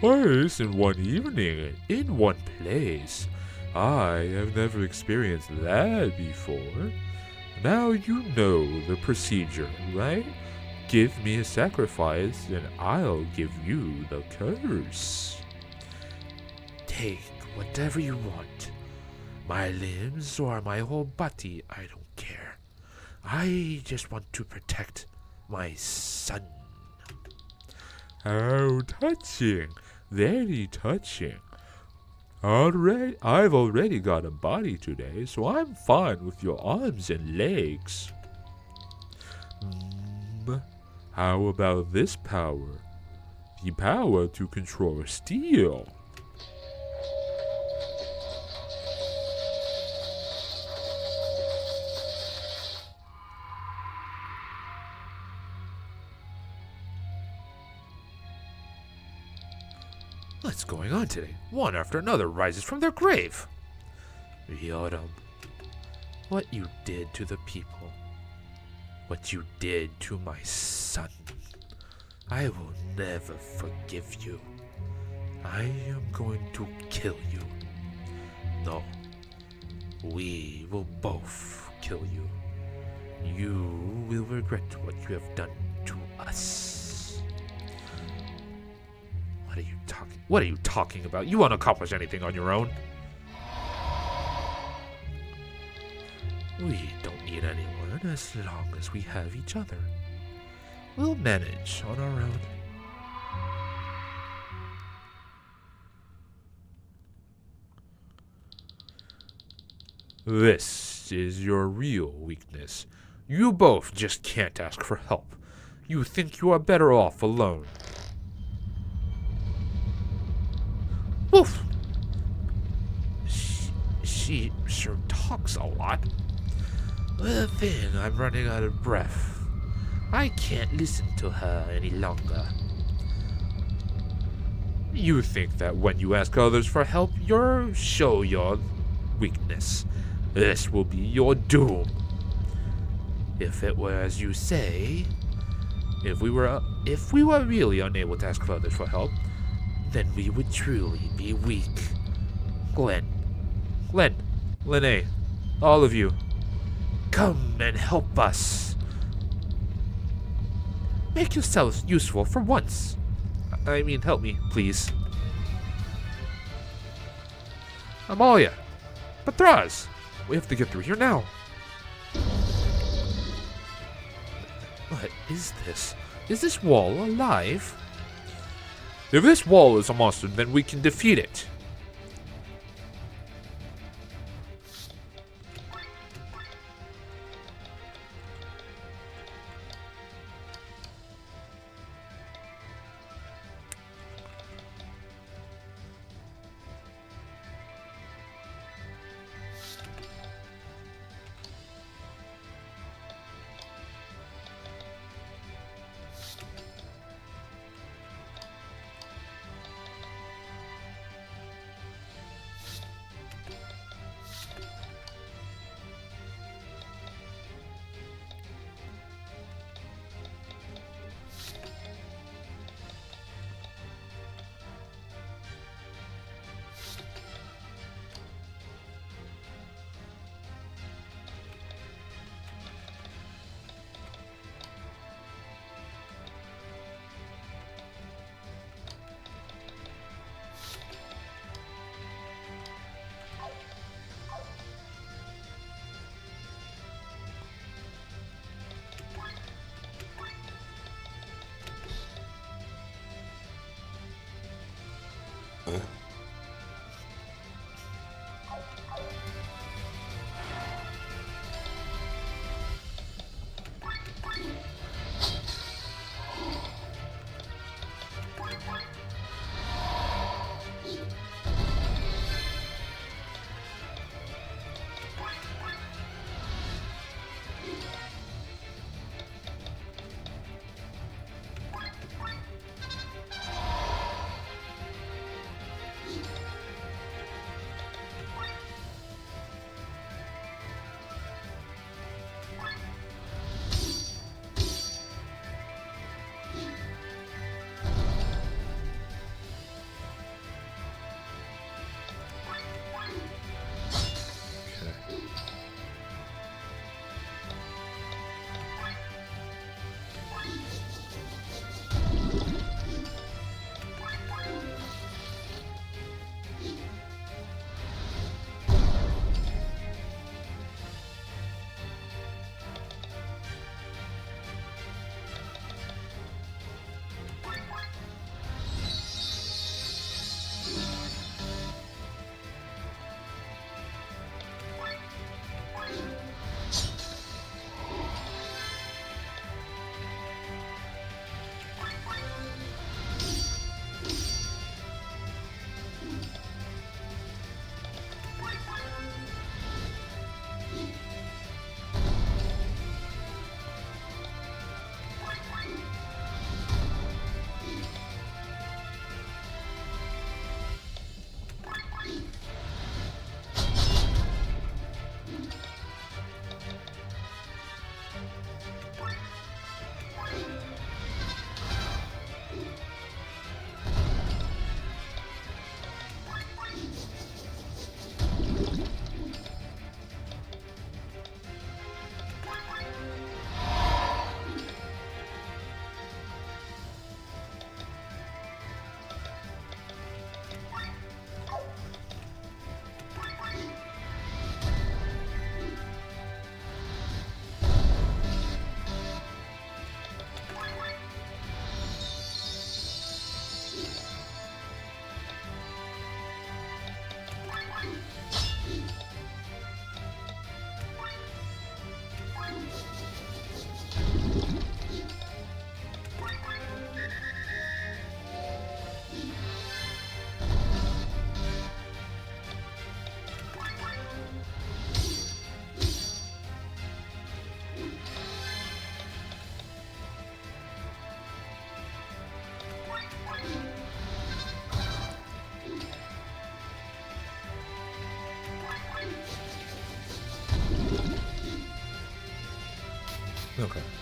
twice in one evening, in one place. I have never experienced that before. Now you know the procedure, right? Give me a sacrifice, and I'll give you the curse. Take whatever you want. My limbs or my whole body, I don't care. I just want to protect my son. How touching. Very touching. I've already got a body today, so I'm fine with your arms and legs. How about this power? The power to control steel. What's going on today? One after another rises from their grave. Ryoram, what you did to the people, what you did to my son, I will never forgive you. I am going to kill you. No, we will both kill you. You will regret what you have done to us. What are you talking about? You won't accomplish anything on your own. We don't need anyone as long as we have each other. We'll manage on our own. This is your real weakness. You both just can't ask for help. You think you are better off alone. Woof! She sure talks a lot. The thing, I'm running out of breath. I can't listen to her any longer. You think that when you ask others for help, you'll show your weakness. This will be your doom. If it were as you say, if we were really unable to ask others for help, then we would truly be weak. Glenn, Lene, all of you, come and help us. Make yourselves useful for once. I mean, help me, please. Amalia, Patraz, we have to get through here now. What is this? Is this wall alive? If this wall is a monster, then we can defeat it.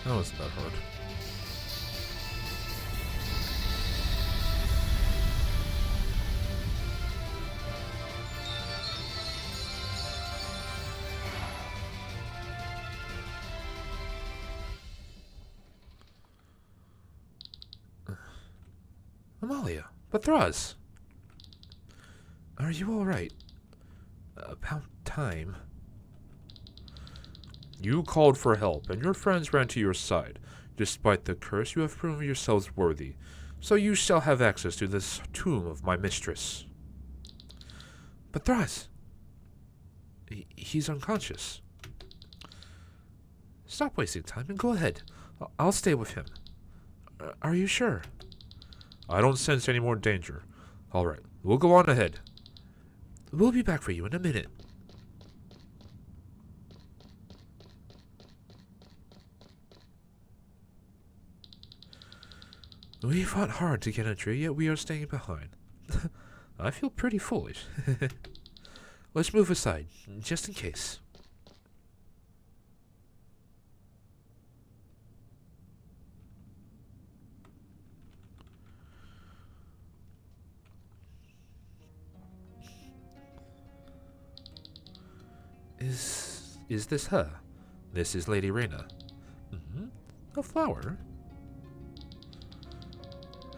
That wasn't that hard. Amalia, Bathraz, are you all right? About time. You called for help, and your friends ran to your side. Despite the curse, you have proven yourselves worthy, so you shall have access to this tomb of my mistress. Bathraz, he's unconscious. Stop wasting time and go ahead. I'll stay with him. Are you sure? I don't sense any more danger. All right, we'll go on ahead. We'll be back for you in a minute. We fought hard to get entry, yet we are staying behind. I feel pretty foolish. Let's move aside, just in case. Is this her? This is Lady Reyna. A flower?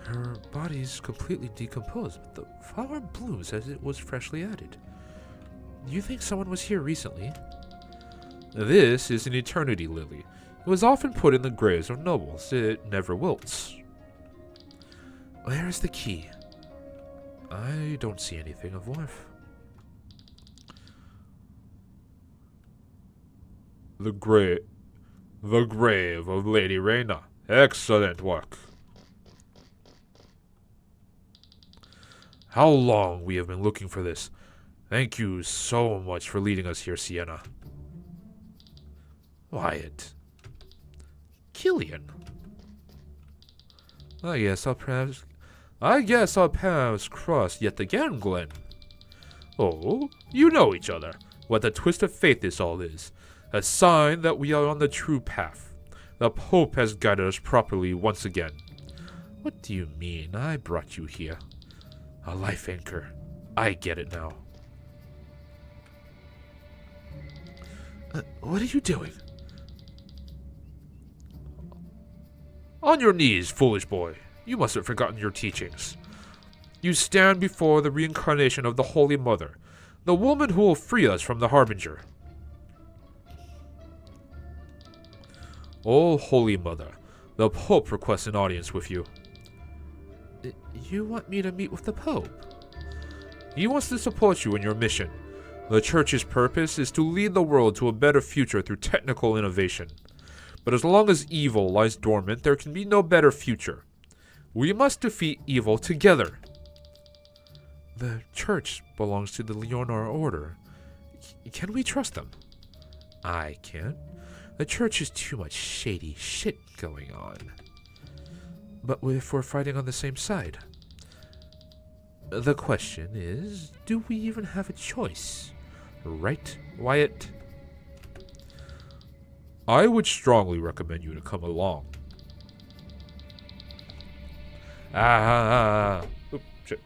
Her body's completely decomposed, but the flower blooms as it was freshly added. You think someone was here recently? This is an eternity lily. It was often put in the graves of nobles. It never wilts. Where is the key? I don't see anything of worth. The grave of Lady Reyna. Excellent work. How long we have been looking for this. Thank you so much for leading us here, Sienna. Wyatt. Killian. I guess our paths cross yet again, Glenn. Oh, you know each other. What a twist of fate this all is. A sign that we are on the true path. The Pope has guided us properly once again. What do you mean? I brought you here. A life anchor. I get it now. What are you doing? On your knees, foolish boy. You must have forgotten your teachings. You stand before the reincarnation of the Holy Mother, the woman who will free us from the Harbinger. Oh, Holy Mother, the Pope requests an audience with you. You want me to meet with the Pope? He wants to support you in your mission. The Church's purpose is to lead the world to a better future through technical innovation. But as long as evil lies dormant, there can be no better future. We must defeat evil together. The Church belongs to the Leonor Order. Can we trust them? I can't. The Church has too much shady shit going on. But if we're fighting on the same side, the question is, do we even have a choice? Right, Wyatt? I would strongly recommend you to come along. Oops, shit.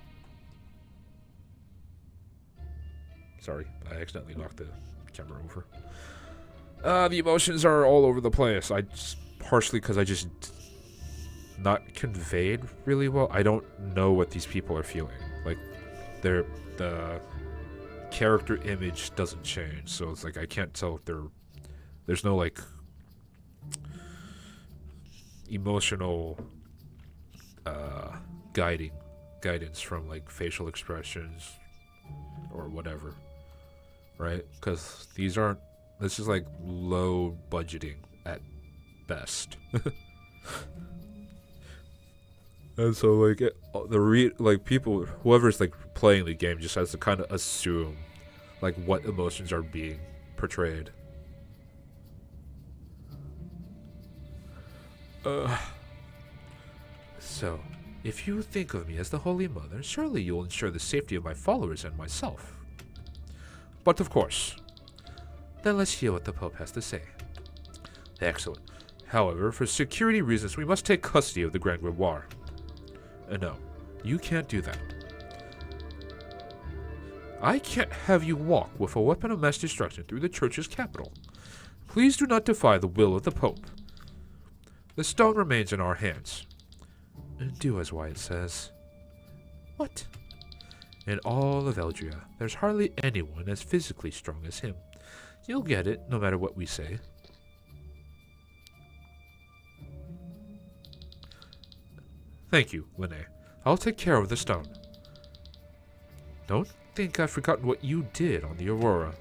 Sorry, I accidentally knocked the camera over. The emotions are all over the place. Partially because I just not conveyed really well. I don't know what these people are feeling. Like, the character image doesn't change, so it's like I can't tell if there's no like emotional guidance from like facial expressions or whatever, right? Because this is like low budgeting at best. And so like people, whoever's like playing the game just has to kind of assume like what emotions are being portrayed. So, if you think of me as the Holy Mother, surely you'll ensure the safety of my followers and myself. But of course. Then let's hear what the Pope has to say. Excellent. However, for security reasons, we must take custody of the Grand Grimoire. No, you can't do that. I can't have you walk with a weapon of mass destruction through the church's capital. Please do not defy the will of the Pope. The stone remains in our hands. Do as Wyatt says. What? In all of Eldria, there's hardly anyone as physically strong as him. You'll get it, no matter what we say. Thank you, Linné. I'll take care of the stone. Don't think I've forgotten what you did on the Aurora.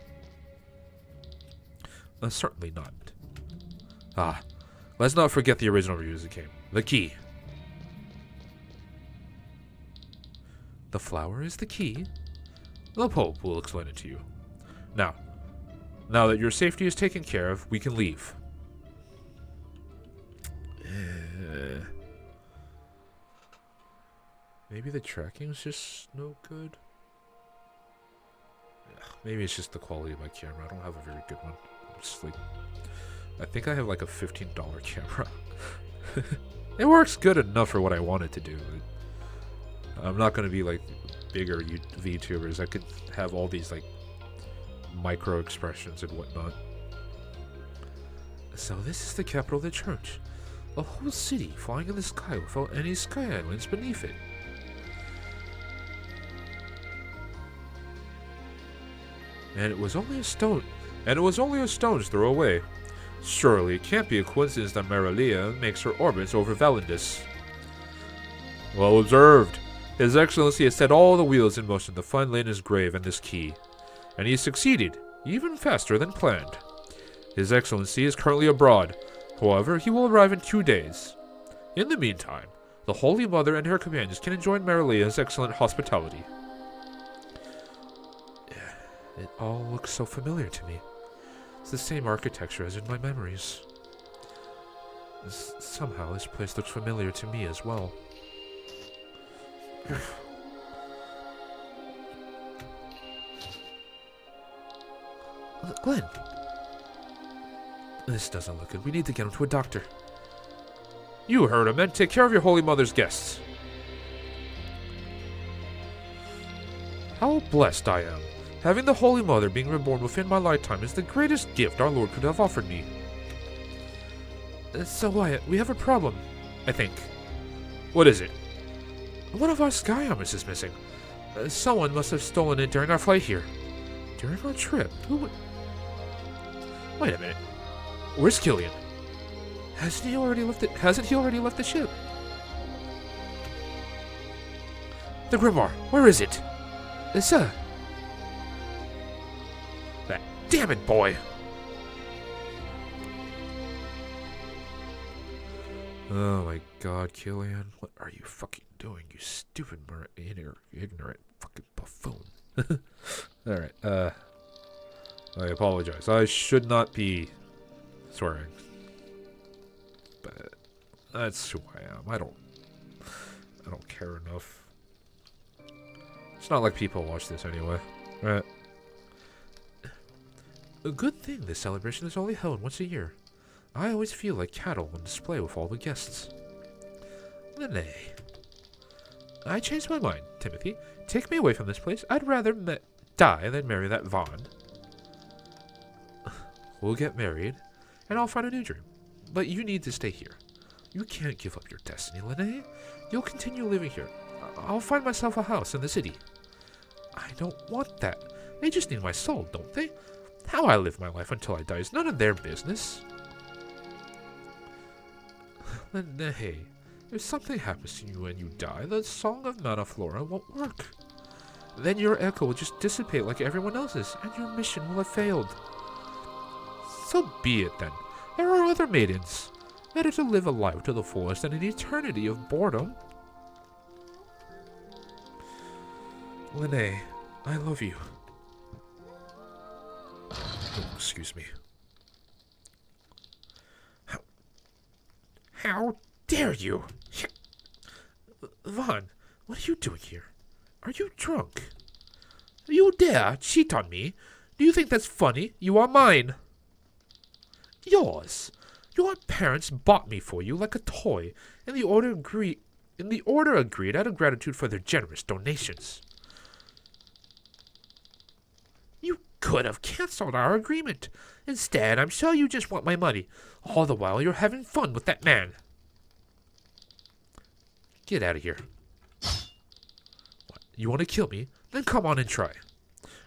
Certainly not. Let's not forget the original reason it came. The key. The flower is the key? The Pope will explain it to you. Now that your safety is taken care of, we can leave. Maybe the tracking's just no good? Maybe it's just the quality of my camera. I don't have a very good one. Just like, I think I have like a $15 camera. It works good enough for what I want it to do. I'm not going to be like bigger VTubers. I could have all these like micro expressions and whatnot. So this is the capital of the church. A whole city flying in the sky without any sky islands beneath it. And it was only a stone's throw away. Surely it can't be a coincidence that Marilia makes her orbits over Valendis. Well observed. His Excellency has set all the wheels in motion to find Lena's grave and this key. And he succeeded, even faster than planned. His Excellency is currently abroad. However, he will arrive in 2 days. In the meantime, the Holy Mother and her companions can enjoy Marilia's excellent hospitality. It all looks so familiar to me. It's the same architecture as in my memories. Somehow this place looks familiar to me as well. Glenn! This doesn't look good. We need to get him to a doctor. You heard him, and take care of your Holy Mother's guests. How blessed I am. Having the Holy Mother being reborn within my lifetime is the greatest gift our Lord could have offered me. So Wyatt, we have a problem, I think. What is it? One of our sky armors is missing. Someone must have stolen it during our flight here. During our trip? Who would... Wait a minute. Where's Killian? Hasn't he already left the ship? The Grimoire, where is it? Sir. That damn it, boy! Oh my god, Killian. What are you fucking doing, you stupid, ignorant fucking buffoon? Alright, I apologize. I should not be swearing. But that's who I am. I don't care enough. It's not like people watch this anyway. Right. A good thing this celebration is only held once a year. I always feel like cattle on display with all the guests. Linné. I changed my mind, Timothy. Take me away from this place. I'd rather die than marry that Vaughn. We'll get married, and I'll find a new dream. But you need to stay here. You can't give up your destiny, Linné. You'll continue living here. I'll find myself a house in the city. I don't want that. They just need my soul, don't they? How I live my life until I die is none of their business. Linné, if something happens to you when you die, the Song of Mana Flora won't work. Then your echo will just dissipate like everyone else's, and your mission will have failed. So be it then. There are other maidens. Better to live a life to the fullest than an eternity of boredom. Linné, I love you. Oh, excuse me. How dare you? Vaughn, what are you doing here? Are you drunk? You dare cheat on me? Do you think that's funny? You are mine. Yours. Your parents bought me for you like a toy, and the order agreed out of gratitude for their generous donations. You could have canceled our agreement. Instead, I'm sure you just want my money. All the while you're having fun with that man. Get out of here. What, you want to kill me? Then come on and try.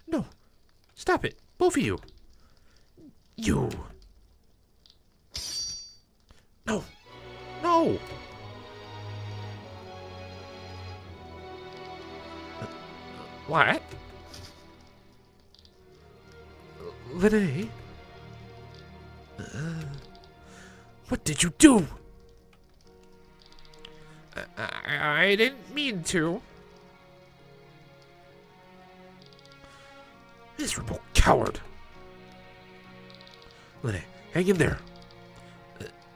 No. Stop it. Both of you. You. No. No. What? Lene? What did you do? I didn't mean to. Miserable coward. Lene, hang in there.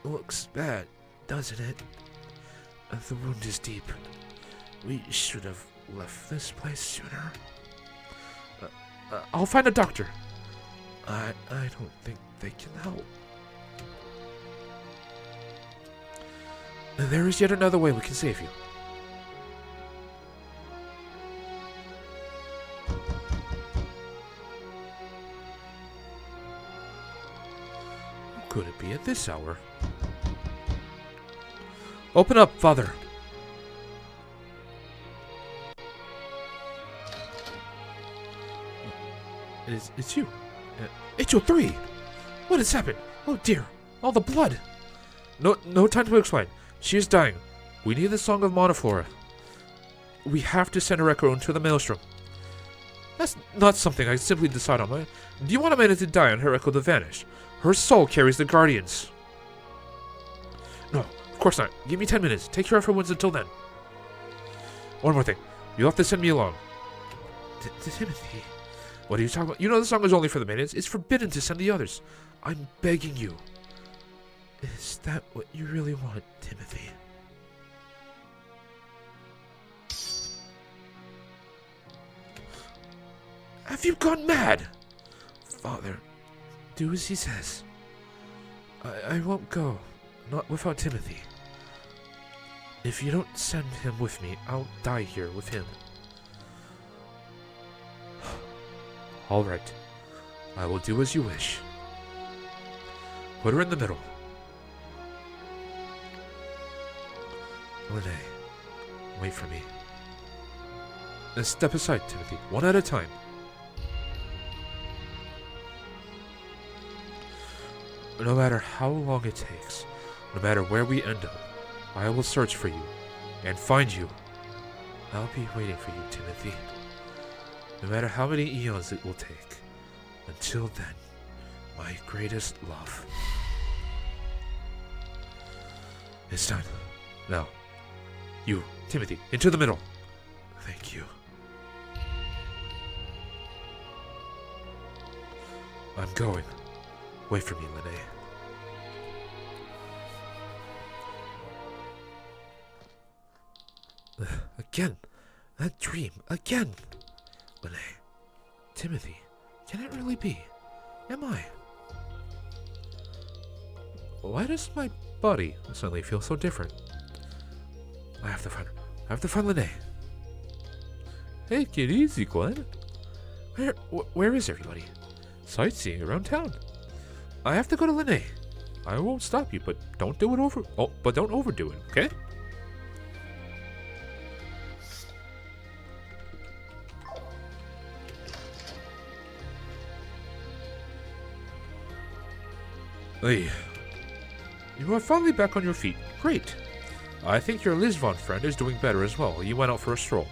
Looks bad, doesn't it? The wound is deep. We should have left this place sooner. I'll find a doctor. I don't think they can help. There is yet another way we can save you. Who could it be at this hour? Open up, Father. It's you. It's you three. What has happened? Oh dear. All the blood. No time to explain. She is dying. We need the Song of Monoflora. We have to send Ereko into the Maelstrom. That's not something I simply decide on. Do you want a minute to die and Ereko to vanish? Her soul carries the Guardians. No, of course not. Give me 10 minutes. Take care of her wounds until then. One more thing. You'll have to send me along. Timothy. What are you talking about? You know the song is only for the minutes. It's forbidden to send the others. I'm begging you. Is that what you really want, Timothy? Have you gone mad? Father, do as he says. I won't go. Not without Timothy. If you don't send him with me, I'll die here with him. All right. I will do as you wish. Put her in the middle. Lene, wait for me. Now step aside, Timothy, one at a time. No matter how long it takes, no matter where we end up, I will search for you and find you. I'll be waiting for you, Timothy. No matter how many eons it will take. Until then, my greatest love. It's done. Now, you, Timothy, into the middle. Thank you. I'm going. Wait for me, Lene. Again. That dream. Again. Lene. Timothy. Can it really be? Am I? Why does my body suddenly feel so different? I have to find her. I have to find Lene. Take it easy, Glenn. Where is everybody? Sightseeing around town. I have to go to Lene. I won't stop you, but don't do it over. Oh, but don't overdo it, okay? Hey, you are finally back on your feet. Great. I think your Lisvon friend is doing better as well. You went out for a stroll.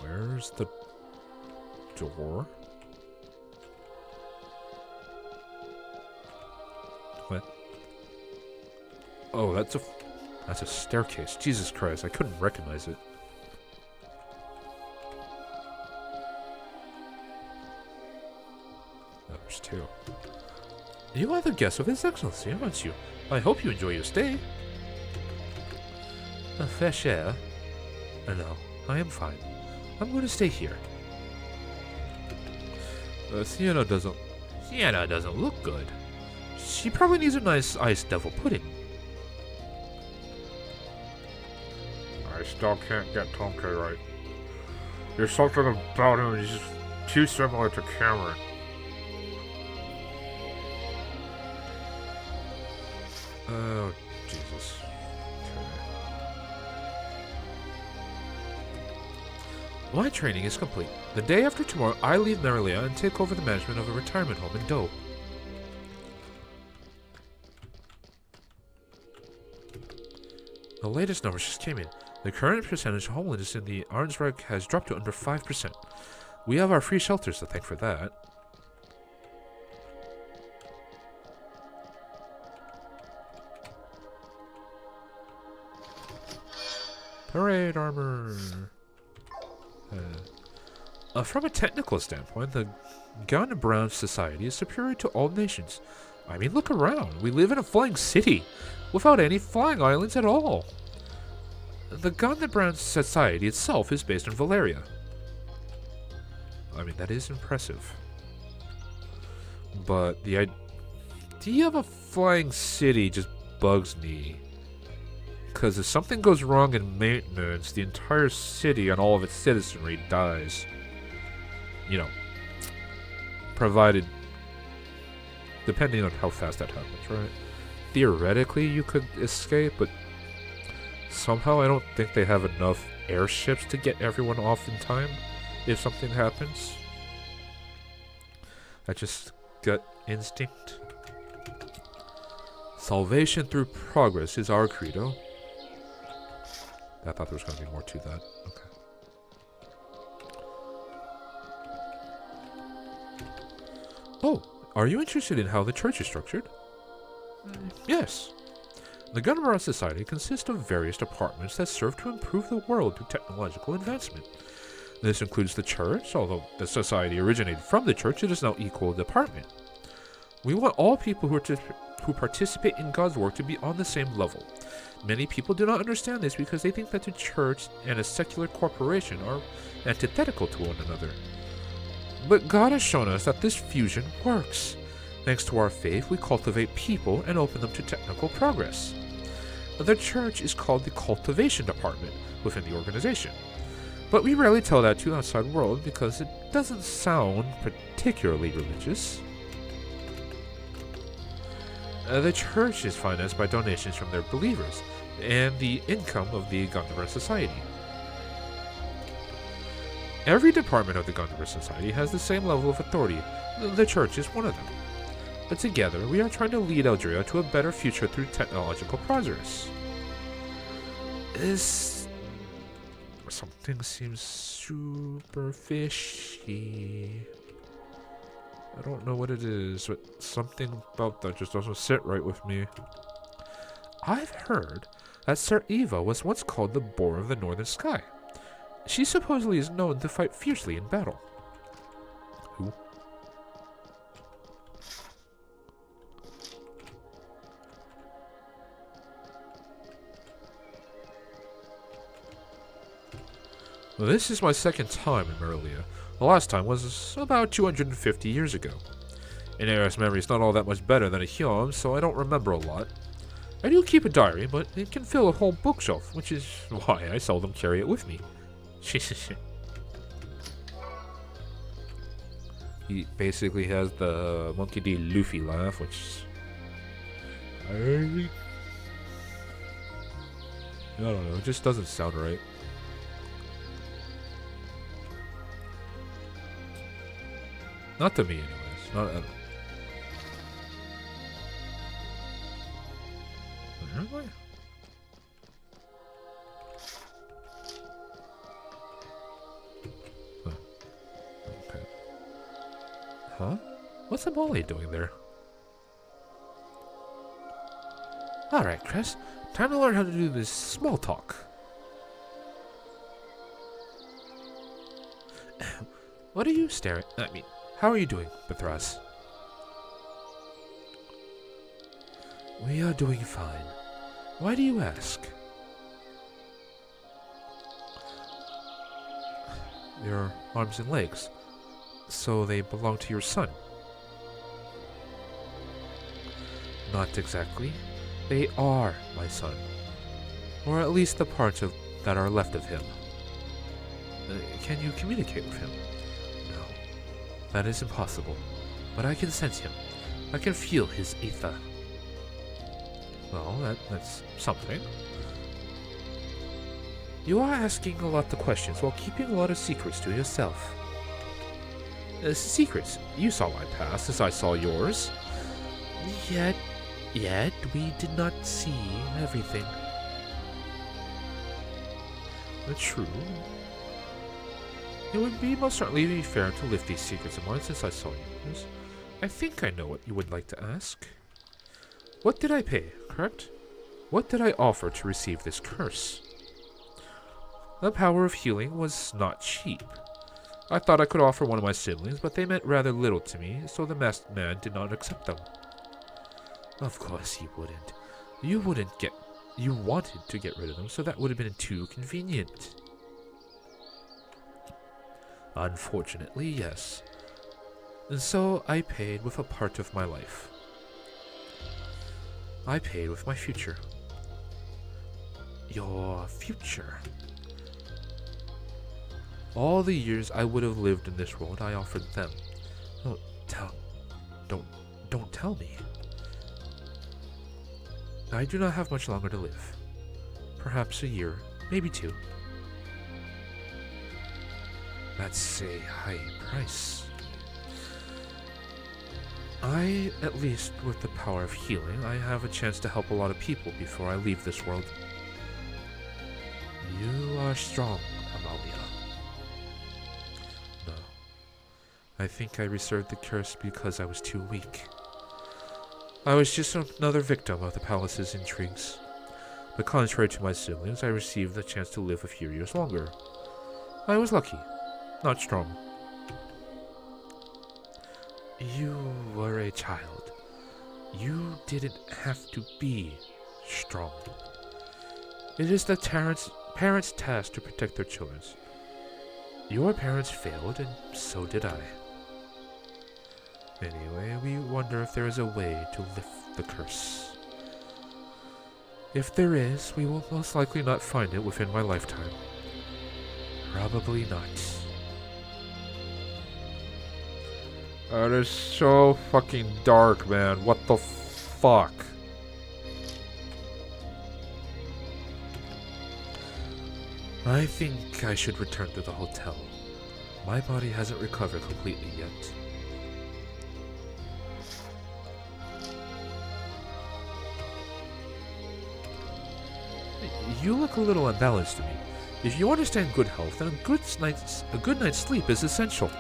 Where's the door? What? Oh, that's a staircase. Jesus Christ, I couldn't recognize it. Oh, nice too. You are the guest of His Excellency, aren't you? I hope you enjoy your stay. Fresh air? No, I am fine. I'm going to stay here. Sienna doesn't. Sienna doesn't look good. She probably needs a nice iced devil pudding. I still can't get Tomke right. There's something about him, he's just too similar to Cameron. Oh, Jesus. My training is complete. The day after tomorrow, I leave Marilia and take over the management of a retirement home in Do. The latest numbers just came in. The current percentage of homelessness in the Arnsreich has dropped to under 5%. We have our free shelters to thank for that. Parade armor. From a technical standpoint, the Gun-Brown Society is superior to all nations. I mean, look around. We live in a flying city without any flying islands at all. The Gun-Brown Society itself is based in Valeria. I mean, that is impressive. But the idea of a flying city just bugs me. Because if something goes wrong in maintenance, the entire city and all of its citizenry dies. You know, provided, depending on how fast that happens, right? Theoretically, you could escape, but somehow I don't think they have enough airships to get everyone off in time if something happens. That's just gut instinct. Salvation through progress is our credo. I thought there was going to be more to that. Okay. Oh, are you interested in how the church is structured? Yes. The Gunmara Society consists of various departments that serve to improve the world through technological advancement. This includes the church. Although the society originated from the church, it is now equal department. We want all people who participate in God's work to be on the same level. Many people do not understand this because they think that the church and a secular corporation are antithetical to one another. But God has shown us that this fusion works. Thanks to our faith, we cultivate people and open them to technical progress. The church is called the cultivation department within the organization. But we rarely tell that to the outside world because it doesn't sound particularly religious. The church is financed by donations from their believers and the income of the Gundiver Society. Every department of the Gundiver Society has the same level of authority. The church is one of them. But together, we are trying to lead Eldria to a better future through technological progress. Something seems super fishy. I don't know what it is, but something about that just doesn't sit right with me. I've heard that Sir Eva was once called the Boar of the Northern Sky. She supposedly is known to fight fiercely in battle. Who? Well, this is my second time in Marilia. The last time was about 250 years ago. An heir's memory is not all that much better than a Hyom, so I don't remember a lot. I do keep a diary, but it can fill a whole bookshelf, which is why I seldom carry it with me. He basically has the Monkey D. Luffy laugh, which I don't know, it just doesn't sound right. Not to me, anyways. Not at all. Really? Huh. Okay. Huh? What's Amali doing there? Alright, Chris. Time to learn how to do this small talk. What are you staring at? I mean, how are you doing, Bethras? We are doing fine. Why do you ask? Your arms and legs. So they belong to your son? Not exactly. They are my son. Or at least the parts that are left of him. Can you communicate with him? No. That is impossible. But I can sense him. I can feel his ether. Well, that's something. You are asking a lot of questions while keeping a lot of secrets to yourself. Secrets? You saw my past as I saw yours. Yet we did not see everything. True. It would be most certainly be fair to lift these secrets of mine since I saw yours. I think I know what you would like to ask. What did I pay, correct? What did I offer to receive this curse? The power of healing was not cheap. I thought I could offer one of my siblings, but they meant rather little to me, so the masked man did not accept them. Of course he wouldn't. You wanted to get rid of them, so that would have been too convenient. Unfortunately, yes. And so I paid with a part of my life. I paid with my future. Your future? All the years I would have lived in this world, I offered them. Don't tell me. I do not have much longer to live. Perhaps a year, maybe 2. That's a high price. At least with the power of healing, I have a chance to help a lot of people before I leave this world. You are strong, Amalia. No. I think I reserved the curse because I was too weak. I was just another victim of the palace's intrigues. But contrary to my siblings, I received the chance to live a few years longer. I was lucky, not strong. You were a child. You didn't have to be strong. It is the parents' task to protect their children. Your parents failed, and so did I. Anyway, we wonder if there is a way to lift the curse. If there is, we will most likely not find it within my lifetime. Probably not. That is so fucking dark, man. What the fuck? I think I should return to the hotel. My body hasn't recovered completely yet. You look a little unbalanced to me. If you understand good health, then a good night's sleep is essential.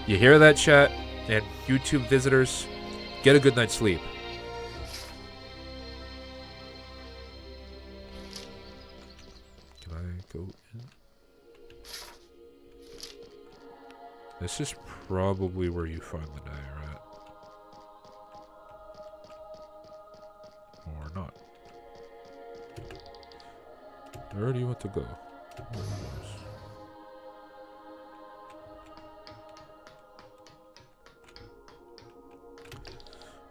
You hear that, chat? And YouTube visitors, get a good night's sleep. Can I go in? This is probably where you find the dagger at. Or not. Where do you want to go?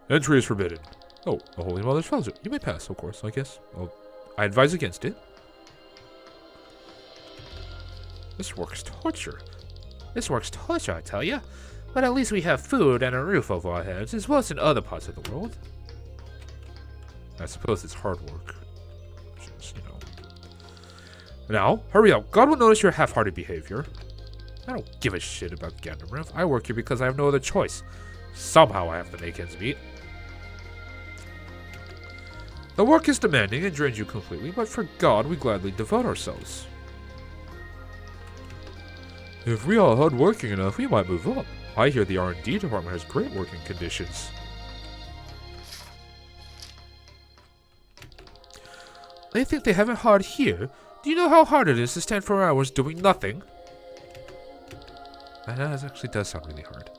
Entry is forbidden. Oh, the Holy Mother's Fellowship. You may pass, of course, I guess. I advise against it. This works torture. This works torture, I tell ya. But at least we have food and a roof over our heads. It's worse in other parts of the world. I suppose it's hard work. Just, you know. Now, hurry up. God will notice your half-hearted behavior. I don't give a shit about Ganondorf. I work here because I have no other choice. Somehow I have to make ends meet. The work is demanding and drains you completely, but for God, we gladly devote ourselves. If we are hardworking enough, we might move up. I hear the R&D department has great working conditions. They think they have it hard here. Do you know how hard it is to stand for hours doing nothing? That actually does sound really hard.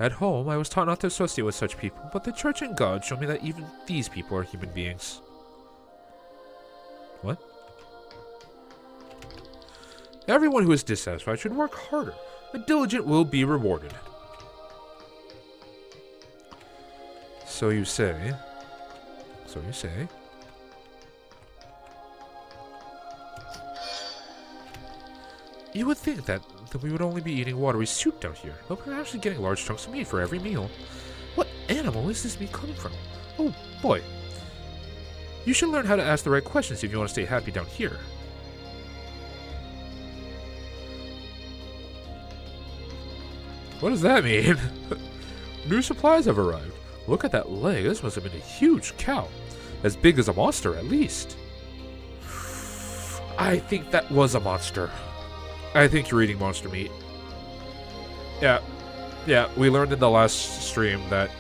At home, I was taught not to associate with such people, but the church and God show me that even these people are human beings. What? Everyone who is dissatisfied should work harder. The diligent will be rewarded. So you say. So you say. You would think that we would only be eating watery soup down here, but we're actually getting large chunks of meat for every meal. What animal is this meat coming from? Oh boy. You should learn how to ask the right questions if you want to stay happy down here. What does that mean? New supplies have arrived. Look at that leg. This must have been a huge cow. As big as a monster, at least. I think that was a monster. I think you're eating monster meat. Yeah, we learned in the last stream that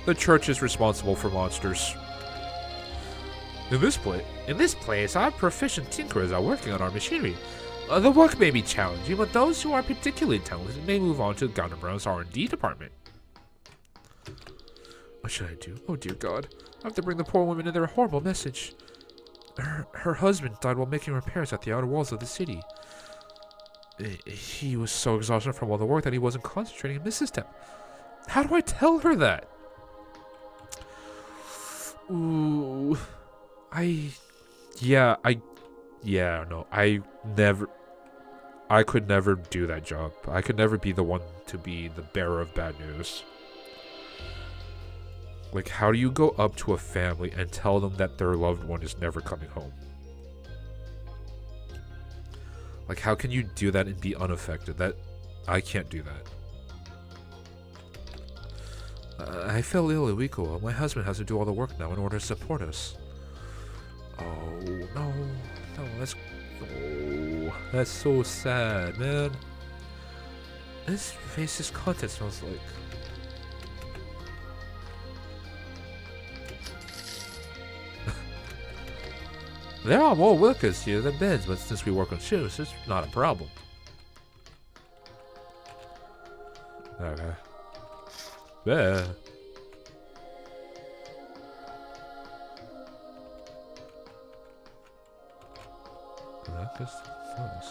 the church is responsible for monsters. In this place, our proficient tinkerers are working on our machinery. The work may be challenging, but those who are particularly talented may move on to Gundam Brown's R&D department. What should I do? Oh dear God. I have to bring the poor woman in their horrible message. Her husband died while making repairs at the outer walls of the city. He was so exhausted from all the work that he wasn't concentrating and missed his step. How do I tell her that? Ooh. I could never do that job. I could never be the one to be the bearer of bad news. Like, how do you go up to a family and tell them that their loved one is never coming home? Like, how can you do that and be unaffected? I can't do that. I fell ill a week ago. My husband has to do all the work now in order to support us. Oh, no, that's so sad, man. This face's content smells like. There are more workers here than beds, but since we work on shifts, it's not a problem. Okay. Yeah. I guess that's.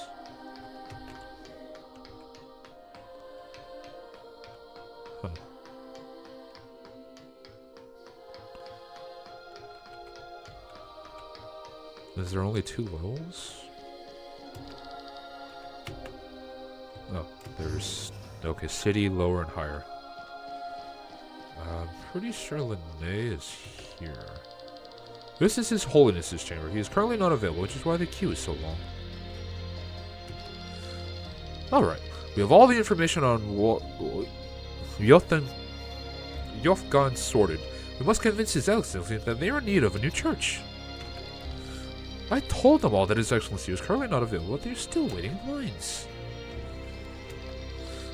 Huh. Is there only 2 levels? Oh, there's... Okay, city, lower and higher. I'm pretty sure Linné is here. This is His Holiness's chamber. He is currently not available, which is why the queue is so long. Alright, we have all the information on Yothgan sorted. We must convince His Excellency that they are in need of a new church. I told them all that His Excellency is currently not available, but they're still waiting in lines.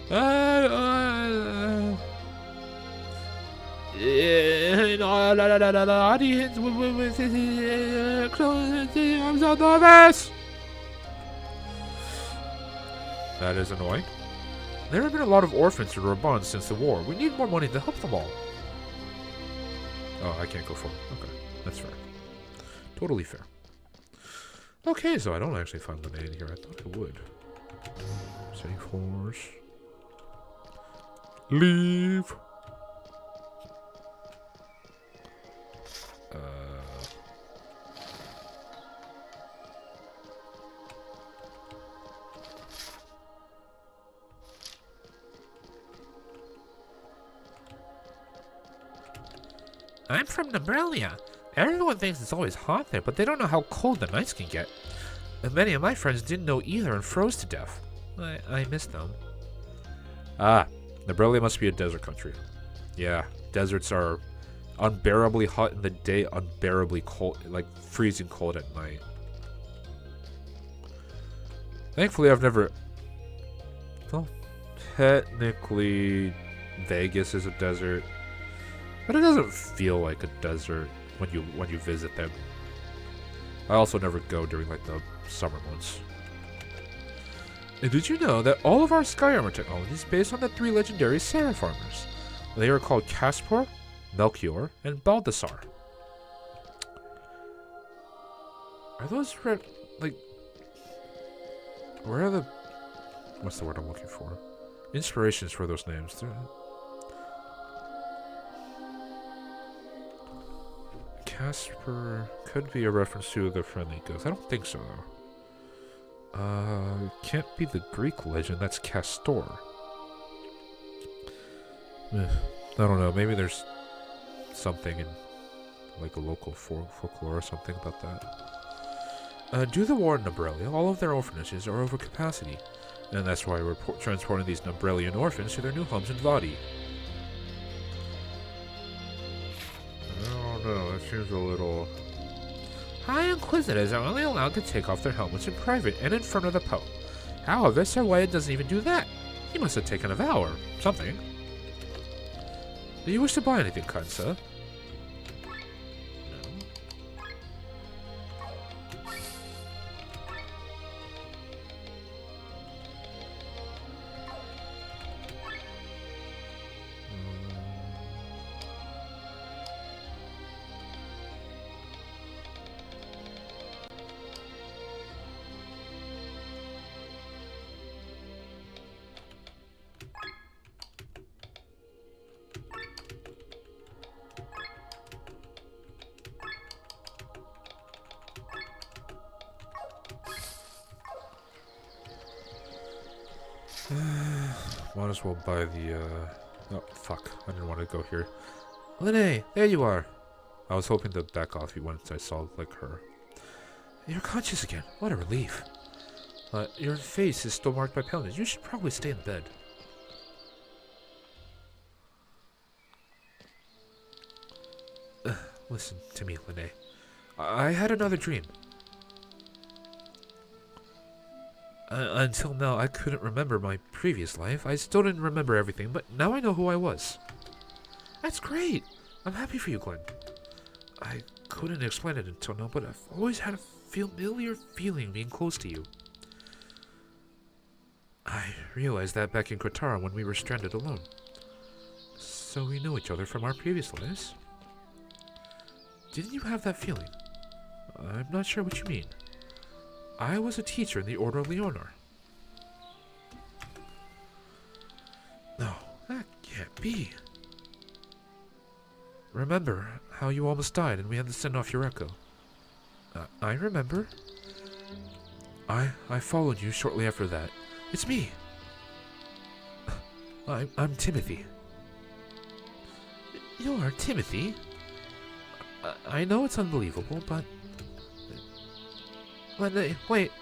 I'm so nervous! That is annoying. There have been a lot of orphans in Raban since the war. We need more money to help them all. Oh, I can't go forward. Okay, that's fair. Totally fair. Okay, so I don't actually find Linné in here. I thought I would. Setting floors. Leave. I'm from Nabrelia. Everyone thinks it's always hot there, but they don't know how cold the nights can get. And many of my friends didn't know either and froze to death. I miss them. Ah, Nabrelia must be a desert country. Yeah, deserts are unbearably hot in the day, unbearably cold, like freezing cold at night. Thankfully, I've never... Well, technically, Vegas is a desert, but it doesn't feel like a desert when you visit them. I also never go during like the summer months. And did you know that all of our sky armor technology is based on the 3 legendary Seraph armors? They are called Caspar, Melchior, and Baldassar. Are those red, like, where are the, what's the word I'm looking for? Inspirations for those names. Caspar could be a reference to the friendly ghost. I don't think so, though. Can't be the Greek legend. That's Castor. I don't know. Maybe there's something in, like, a local folklore or something about that. Due to the war in Nubrelia, all of their orphanages are over capacity, and that's why we're transporting these Nubrelian orphans to their new homes in Vadi. I don't know. That seems a little... High Inquisitors are only allowed to take off their helmets in private and in front of the Pope. However, Sir Wyatt doesn't even do that. He must have taken a vow or something. Do you wish to buy anything, kind sir? Might as well buy the, oh, fuck. I didn't want to go here. Linnae, there you are. I was hoping to back off you once I saw, like, her. You're conscious again. What a relief. Your face is still marked by paleness. You should probably stay in bed. Listen to me, Linnae. I had another dream. Until now, I couldn't remember my previous life. I still didn't remember everything, but now I know who I was. That's great! I'm happy for you, Glenn. I couldn't explain it until now, but I've always had a familiar feeling being close to you. I realized that back in Kratara when we were stranded alone. So we know each other from our previous lives. Didn't you have that feeling? I'm not sure what you mean. I was a teacher in the Order of Leonar. No, that can't be. Remember how you almost died and we had to send off your echo? I remember. I followed you shortly after that. It's me. I'm Timothy. You're Timothy? I know it's unbelievable, but... Wait.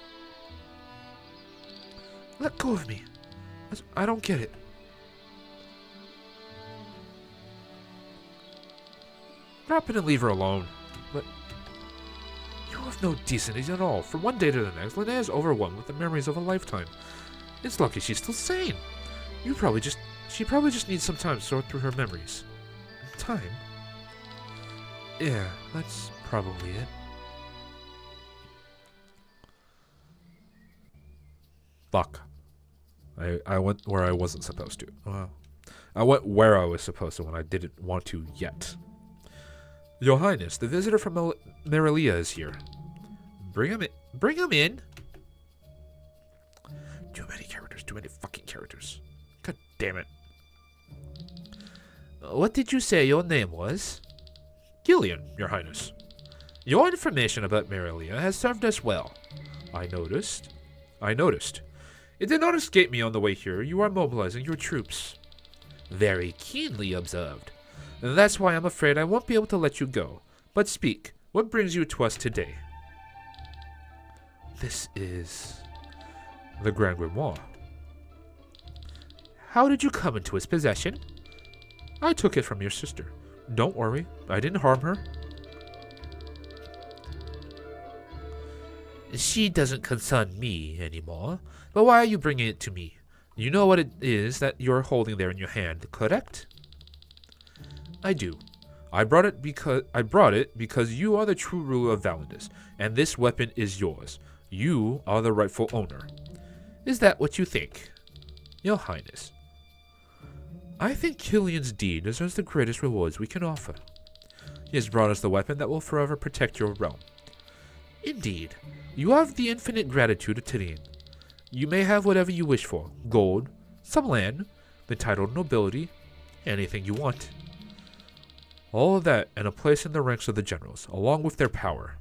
Let go of me. I don't get it. Drop it and leave her alone. But you have no decency at all. From one day to the next, Linnae is overwhelmed with the memories of a lifetime. It's lucky she's still sane. She probably just needs some time to sort through her memories. Time? Yeah, that's probably it. Fuck. I went where I wasn't supposed to. I went where I was supposed to when I didn't want to yet. Your Highness, the visitor from Meralia is here. Bring him in. Bring him in. Too many characters. Too many fucking characters. God damn it. What did you say your name was? Gillian, Your Highness. Your information about Meralia has served us well. I noticed. It did not escape me on the way here. You are mobilizing your troops. Very keenly observed. That's why I'm afraid I won't be able to let you go. But speak. What brings you to us today? This is... the Grand Grimoire. How did you come into its possession? I took it from your sister. Don't worry. I didn't harm her. She doesn't concern me anymore. But why are you bringing it to me? You know what it is that you're holding there in your hand, correct? I do. I brought it because you are the true ruler of Valendis, and this weapon is yours. You are the rightful owner. Is that what you think? Your Highness. I think Killian's deed deserves the greatest rewards we can offer. He has brought us the weapon that will forever protect your realm. Indeed, you have the infinite gratitude of Tyrion. You may have whatever you wish for, gold, some land, the title of nobility, anything you want. All of that and a place in the ranks of the generals, along with their power.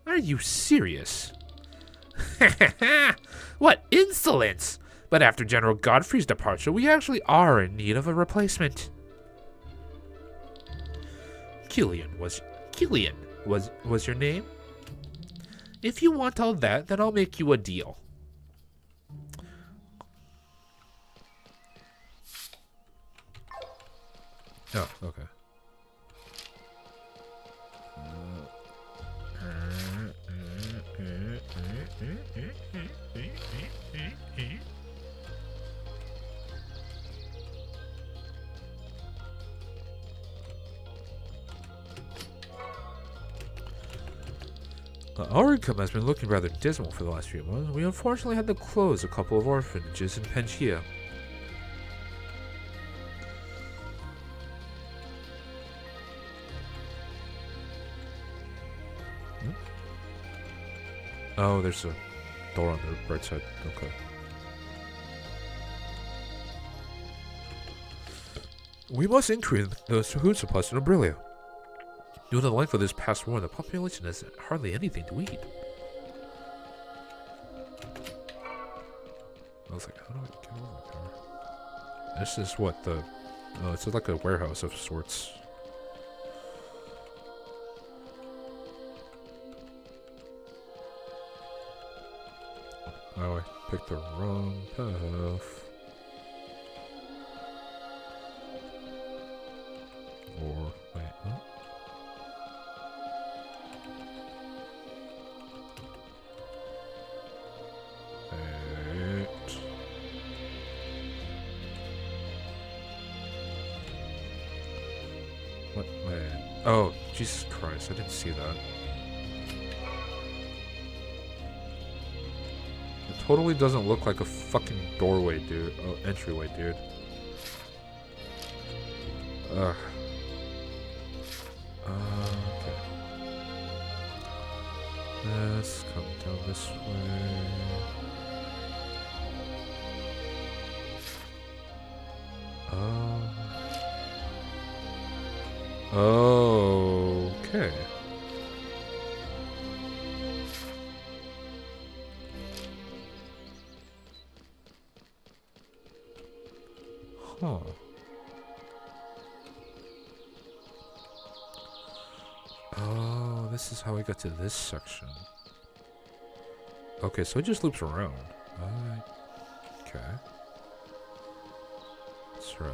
Are you serious? What insolence! But after General Godfrey's departure, we actually are in need of a replacement. Killian was your name? If you want all that, then I'll make you a deal. Oh, okay. Our income has been looking rather dismal for the last few months. We unfortunately had to close a couple of orphanages in Pangaea. Oh, there's a door on the right side. Okay. We must increase the food supplies to Nobilia. Due to the length of this past war, the population has hardly anything to eat. I was like, how do I get over there? This is what the... Oh, it's like a warehouse of sorts. Oh, I picked the wrong path. Or, wait, what? Wait. What? Wait. Oh, Jesus Christ, I didn't see that. It totally doesn't look like a fucking doorway, dude. Oh, entryway, dude. Ugh. Okay. Let's come down this way. Okay. Huh. Oh, this is how we got to this section. Okay, so it just loops around. Okay. It's rather...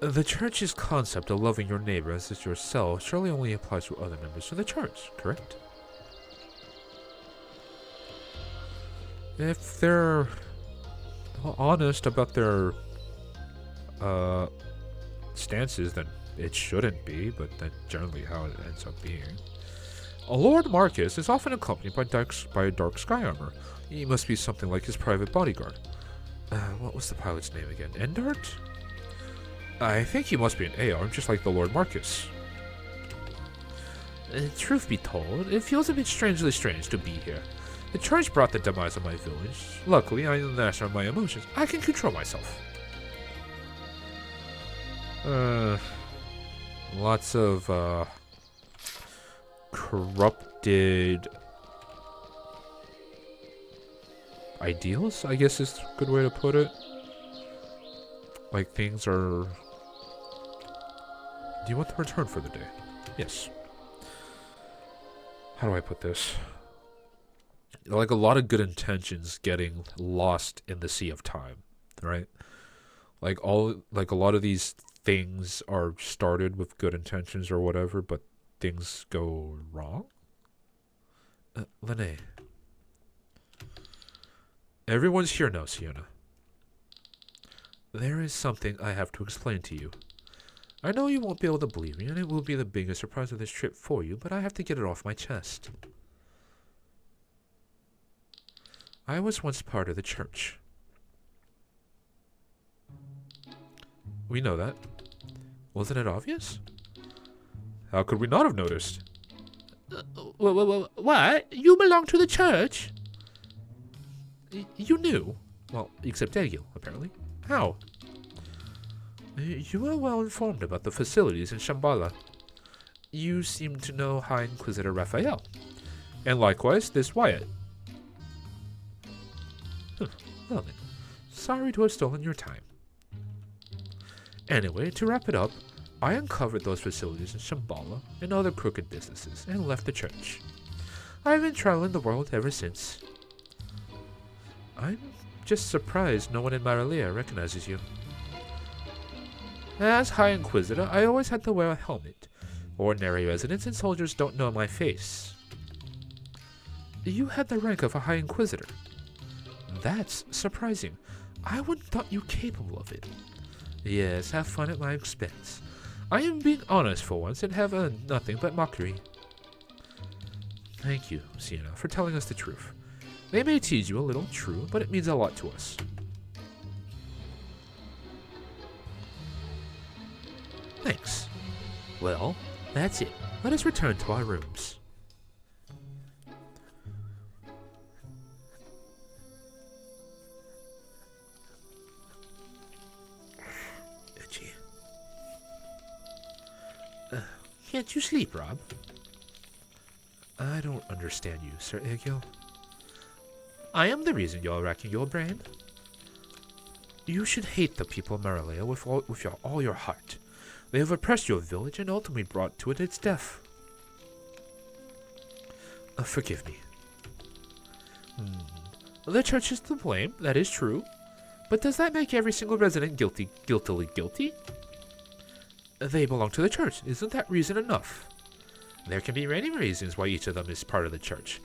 The church's concept of loving your neighbor as is yourself surely only applies to other members of the church, correct? If they're honest about their stances, then it shouldn't be, but that's generally how it ends up being. Lord Marcus is often accompanied by a dark sky armor. He must be something like his private bodyguard. What was the pilot's name again? Endart? I think he must be an A-arm, just like the Lord Marcus. Truth be told, it feels a bit strangely strange to be here. The church brought the demise of my village. Luckily, I am the master of my emotions. I can control myself. Lots of, corrupted ideals, I guess is a good way to put it. Like, things are... Do you want the return for the day? Yes. How do I put this? Like, a lot of good intentions getting lost in the sea of time, right? Like, a lot of these things are started with good intentions or whatever, but things go wrong? Lene. Everyone's here now, Sienna. There is something I have to explain to you. I know you won't be able to believe me, and it will be the biggest surprise of this trip for you, but I have to get it off my chest. I was once part of the church. We know that. Wasn't it obvious? How could we not have noticed? What? You belong to the church? You knew? Well, except Egil, apparently. How? You are well informed about the facilities in Shambhala. You seem to know High Inquisitor Raphael. And likewise, this Wyatt. Well then, sorry to have stolen your time. Anyway, to wrap it up, I uncovered those facilities in Shambhala and other crooked businesses and left the church. I've been traveling the world ever since. I'm just surprised no one in Maralia recognizes you. As High Inquisitor, I always had to wear a helmet. Ordinary residents and soldiers don't know my face. You had the rank of a High Inquisitor. That's surprising. I wouldn't thought you capable of it. Yes, have fun at my expense. I am being honest for once and have nothing but mockery. Thank you, Sienna, for telling us the truth. They may tease you a little, true, but it means a lot to us. Thanks. Well, that's it. Let us return to our rooms. Itchy. Can't you sleep, Rob? I don't understand you, Sir Egil. I am the reason you're racking your brain. You should hate the people of Maralia with all your heart. They have oppressed your village and ultimately brought to it its death. Forgive me. The church is to blame, that is true. But does that make every single resident guiltily guilty? They belong to the church. Isn't that reason enough? There can be many reasons why each of them is part of the church.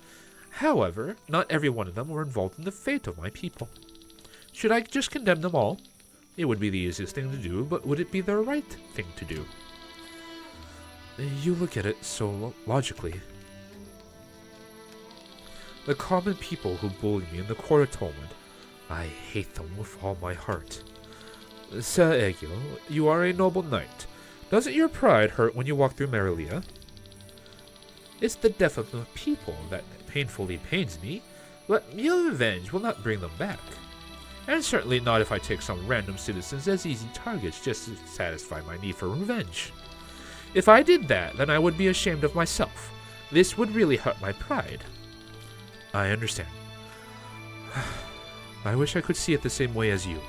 However, not every one of them were involved in the fate of my people. Should I just condemn them all? It would be the easiest thing to do, but would it be the right thing to do? You look at it so logically. The common people who bully me in the Court of Tolman, I hate them with all my heart. Sir Egil, you are a noble knight. Doesn't your pride hurt when you walk through Maralia? It's the death of the people that painfully pains me, but your revenge will not bring them back. And certainly not if I take some random citizens as easy targets just to satisfy my need for revenge. If I did that, then I would be ashamed of myself. This would really hurt my pride. I understand. I wish I could see it the same way as you.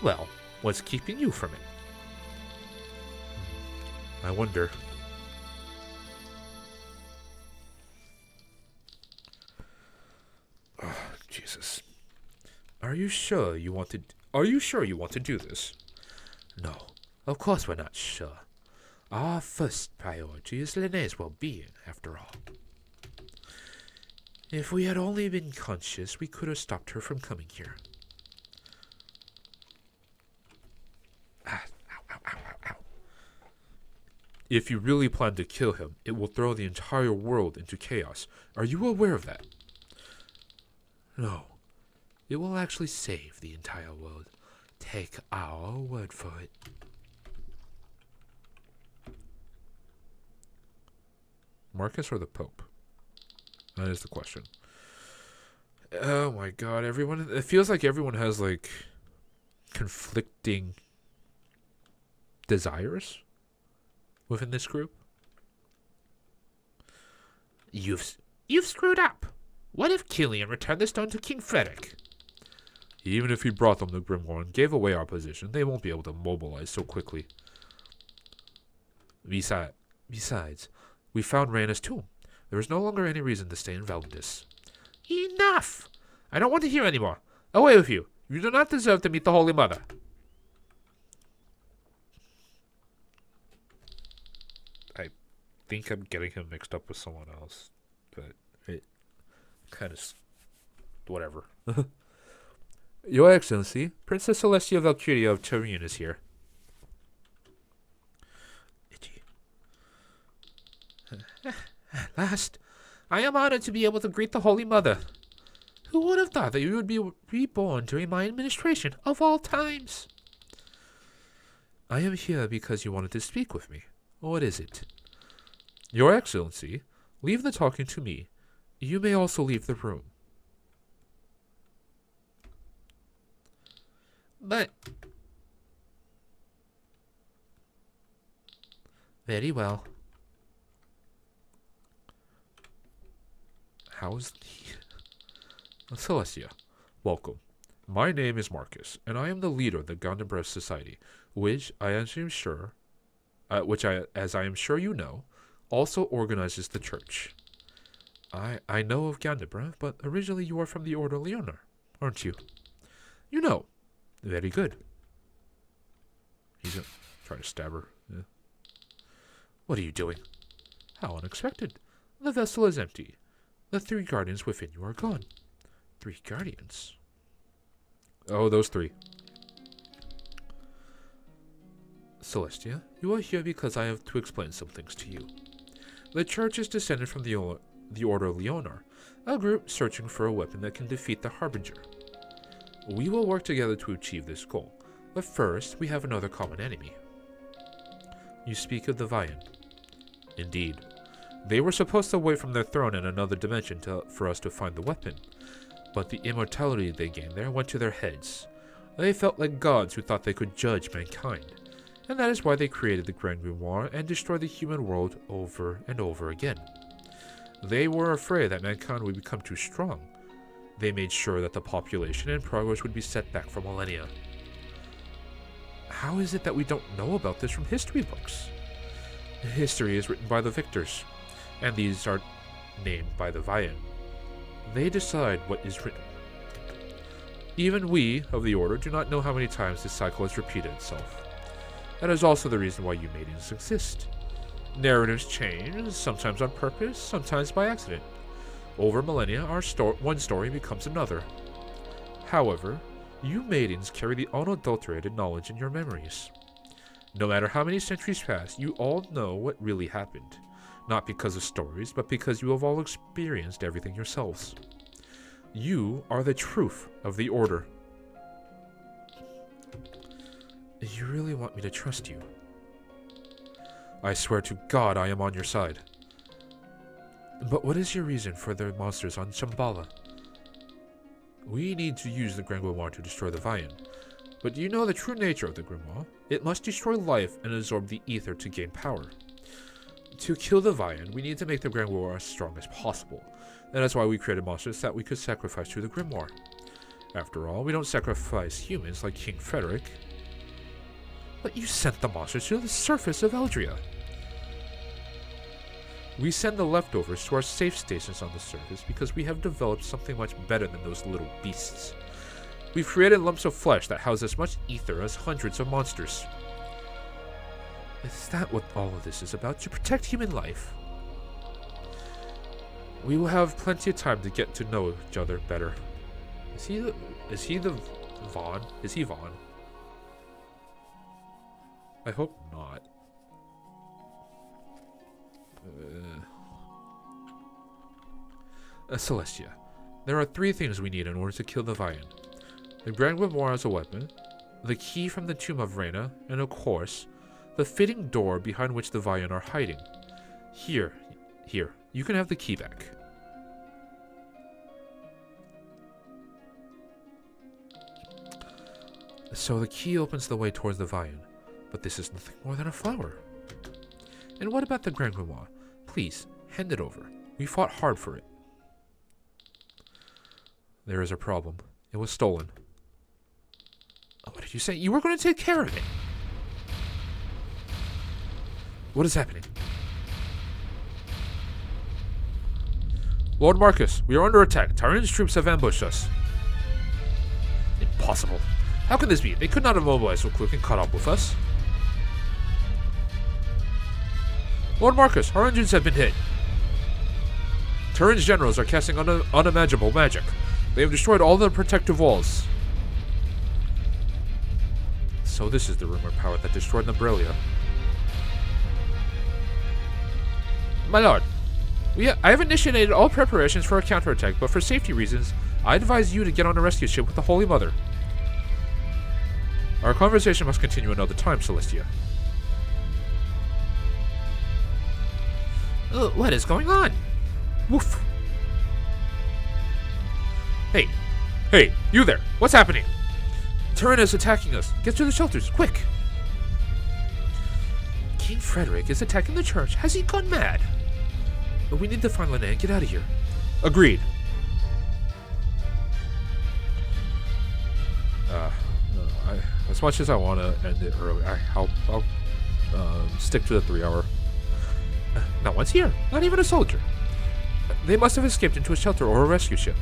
Well, what's keeping you from it? I wonder. Oh, Jesus. Are you sure you want to do this? No, of course we're not sure. Our first priority is Lene's well-being, after all. If we had only been conscious, we could have stopped her from coming here. Ow, ow, ow, ow, ow. If you really plan to kill him, it will throw the entire world into chaos. Are you aware of that? No. It will actually save the entire world. Take our word for it. Marcus or the Pope? That is the question. Oh my god, everyone... It feels like everyone has, like, conflicting desires within this group. You've screwed up. What if Killian returned the stone to King Frederick? Even if he brought them to Grimoire and gave away our position, they won't be able to mobilize so quickly. Besides, we found Reyna's tomb. There is no longer any reason to stay in Valdis. Enough! I don't want to hear any more. Away with you. You do not deserve to meet the Holy Mother. I think I'm getting him mixed up with someone else. But it kind of... whatever. Your Excellency, Princess Celestia Valkyria of Turin is here. Itchy. At last, I am honored to be able to greet the Holy Mother. Who would have thought that you would be reborn during my administration of all times? I am here because you wanted to speak with me. What is it? Your Excellency, leave the talking to me. You may also leave the room. But... Very well. How's the... Celestia, welcome. My name is Marcus, and I am the leader of the Gandabreth Society, which as I am sure you know, also organizes the church. I know of Gandabreth, but originally you are from the Order Leonar, aren't you? You know. Very good. He's gonna try to stab her. Yeah. What are you doing? How unexpected. The vessel is empty. The 3 guardians within you are gone. 3 guardians? Oh, those 3. Celestia, you are here because I have to explain some things to you. The church is descended from the Order of Leonar, a group searching for a weapon that can defeat the Harbinger. We will work together to achieve this goal, but first we have another common enemy. You speak of the Vian. Indeed. They were supposed to wait from their throne in another dimension for us to find the weapon, but the immortality they gained there went to their heads. They felt like gods who thought they could judge mankind, and that is why they created the Grand Grimoire and destroyed the human world over and over again. They were afraid that mankind would become too strong. They made sure that the population and progress would be set back for millennia. How is it that we don't know about this from history books? History is written by the victors, and these are named by the Vian. They decide what is written. Even we, of the Order, do not know how many times this cycle has repeated itself. That is also the reason why you maidens exist. Narratives change, sometimes on purpose, sometimes by accident. Over millennia, one story becomes another. However, you maidens carry the unadulterated knowledge in your memories. No matter how many centuries pass, you all know what really happened. Not because of stories, but because you have all experienced everything yourselves. You are the truth of the Order. You really want me to trust you? I swear to God I am on your side. But what is your reason for the monsters on Shambhala? We need to use the Grand Grimoire to destroy the Vian. But do you know the true nature of the Grimoire? It must destroy life and absorb the ether to gain power. To kill the Vian, we need to make the Grand Grimoire as strong as possible. That is why we created monsters that we could sacrifice to the Grimoire. After all, we don't sacrifice humans like King Frederick. But you sent the monsters to the surface of Eldria. We send the leftovers to our safe stations on the surface because we have developed something much better than those little beasts. We've created lumps of flesh that house as much ether as hundreds of monsters. Is that what all of this is about? To protect human life? We will have plenty of time to get to know each other better. Is he the Vaughn? Is he Vaughn? I hope not. Celestia, there are 3 things we need in order to kill the Vian. The Grand Grimoire as a weapon, the key from the tomb of Reyna, and of course, the fitting door behind which the Vian are hiding. Here, you can have the key back. So the key opens the way towards the Vian, but this is nothing more than a flower. And what about the Grand Grimoire? Please, hand it over. We fought hard for it. There is a problem. It was stolen. What did you say? You were going to take care of it. What is happening? Lord Marcus, we are under attack. Tyrann's troops have ambushed us. Impossible. How can this be? They could not have mobilized so quick and caught up with us. Lord Marcus, our engines have been hit. Tyrann's generals are casting unimaginable magic. They have destroyed all the protective walls. So this is the rumored power that destroyed Umbralia. My lord, I have initiated all preparations for a counterattack, but for safety reasons, I advise you to get on a rescue ship with the Holy Mother. Our conversation must continue another time, Celestia. What is going on? Woof. Hey. Hey, you there. What's happening? Turin is attacking us. Get to the shelters, quick. King Frederick is attacking the church. Has he gone mad? We need to find Lene and get out of here. Agreed. As much as I want to end it early, I'll stick to the 3 hour. Not one's here. Not even a soldier. They must have escaped into a shelter or a rescue ship.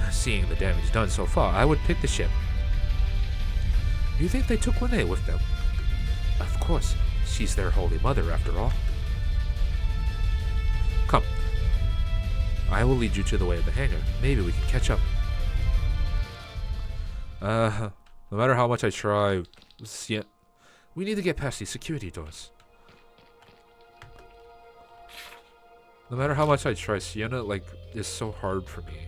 Seeing the damage done so far, I would pick the ship. You think they took Lene with them? Of course. She's their Holy Mother, after all. Come. I will lead you to the way of the hangar. Maybe we can catch up. No matter how much I try, we need to get past these security doors. No matter how much I try, Sienna, is so hard for me.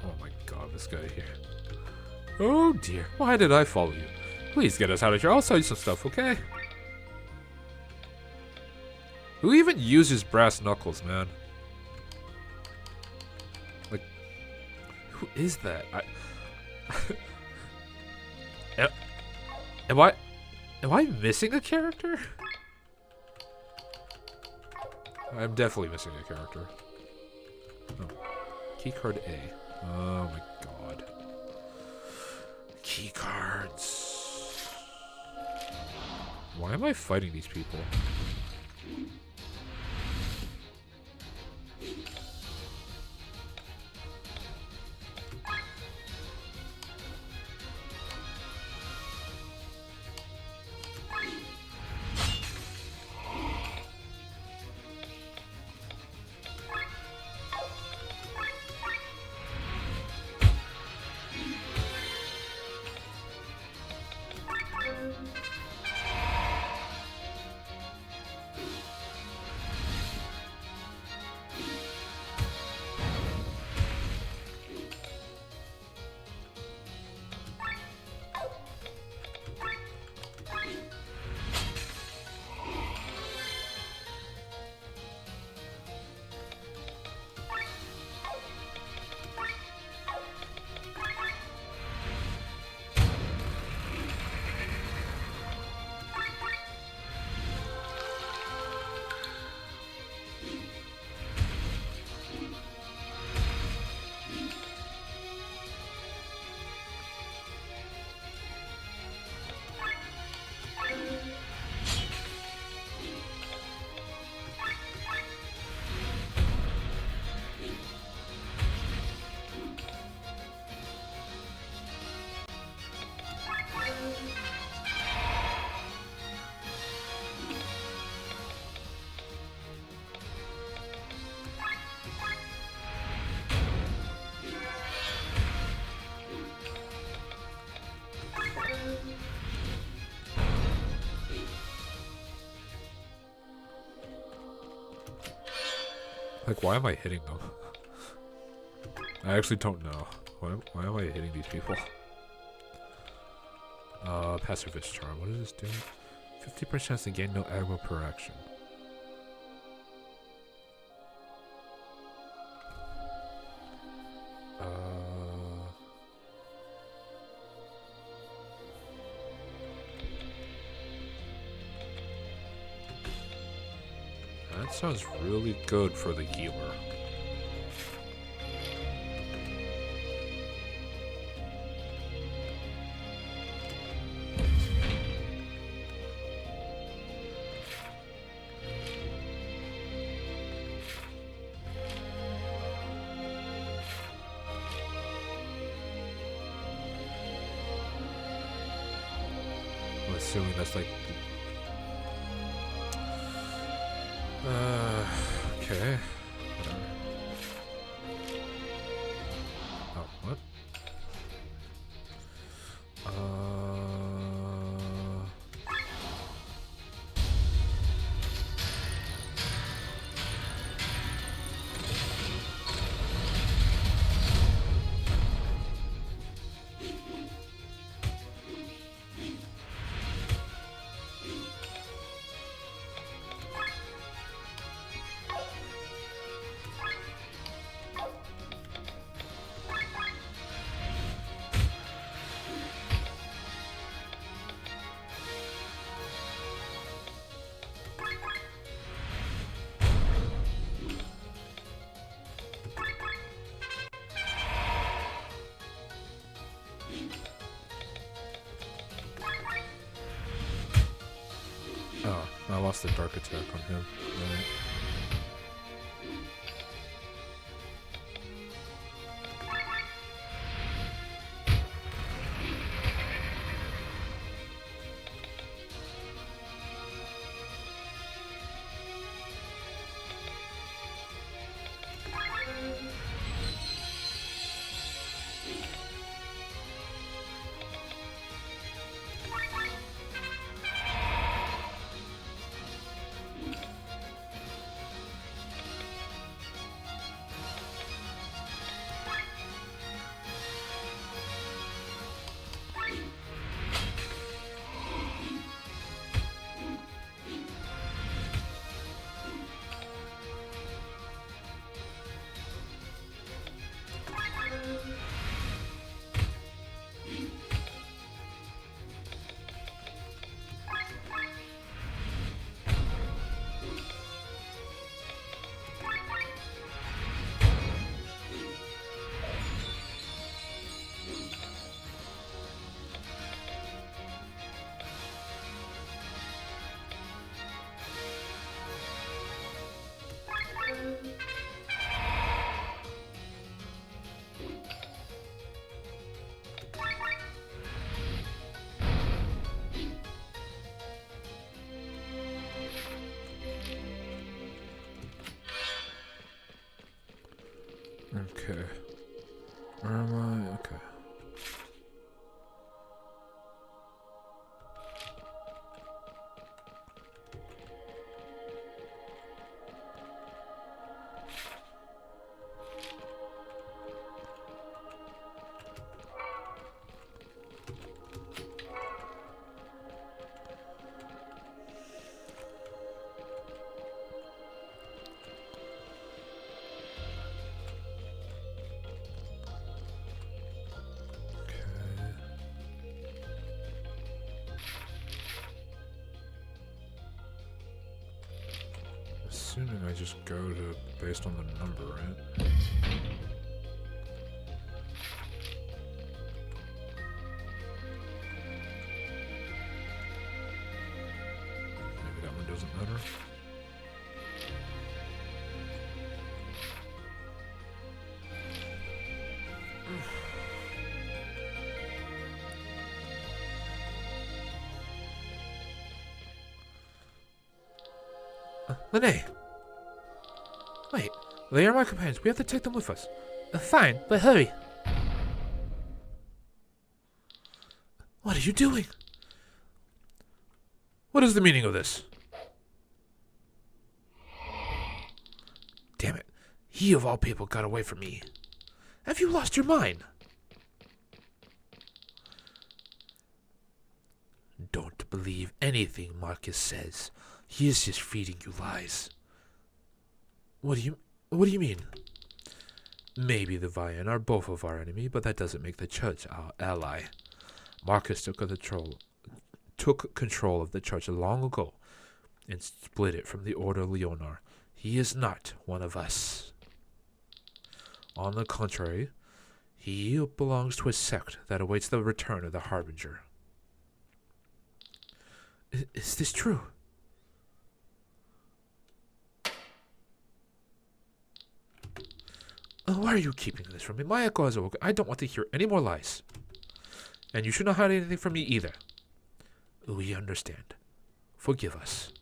Oh my god, this guy here. Oh dear, why did I follow you? Please get us out of here. I'll sell you some stuff, okay? Who even uses brass knuckles, man? Who is that? Am I missing a character? I'm definitely missing a character. Oh. Keycard A. Oh my god. Keycards. Why am I fighting these people? Why am I hitting them? I actually don't know. Why am I hitting these people? Pacifist Charm. What does this do? 50% chance to gain no aggro per action. That sounds really good for the healer. I'm assuming that's like... okay. Oh, what? I lost the dark attack on him. Right. Okay. Where am I? Okay. Assuming I just go to based on the number, right? Maybe that one doesn't matter. Lene! Wait, they are my companions. We have to take them with us. Fine, but hurry. What are you doing? What is the meaning of this? Damn it. He of all people got away from me. Have you lost your mind? Don't believe anything Marcus says. He is just feeding you lies. What do you mean? Maybe the Vian are both of our enemy, but that doesn't make the church our ally. Marcus took control of the church long ago and split it from the Order Leonar. He is not one of us. On the contrary, he belongs to a sect that awaits the return of the Harbinger. Is this true? Why are you keeping this from me? My echo has awoken. I don't want to hear any more lies. And you should not hide anything from me either. We understand. Forgive us.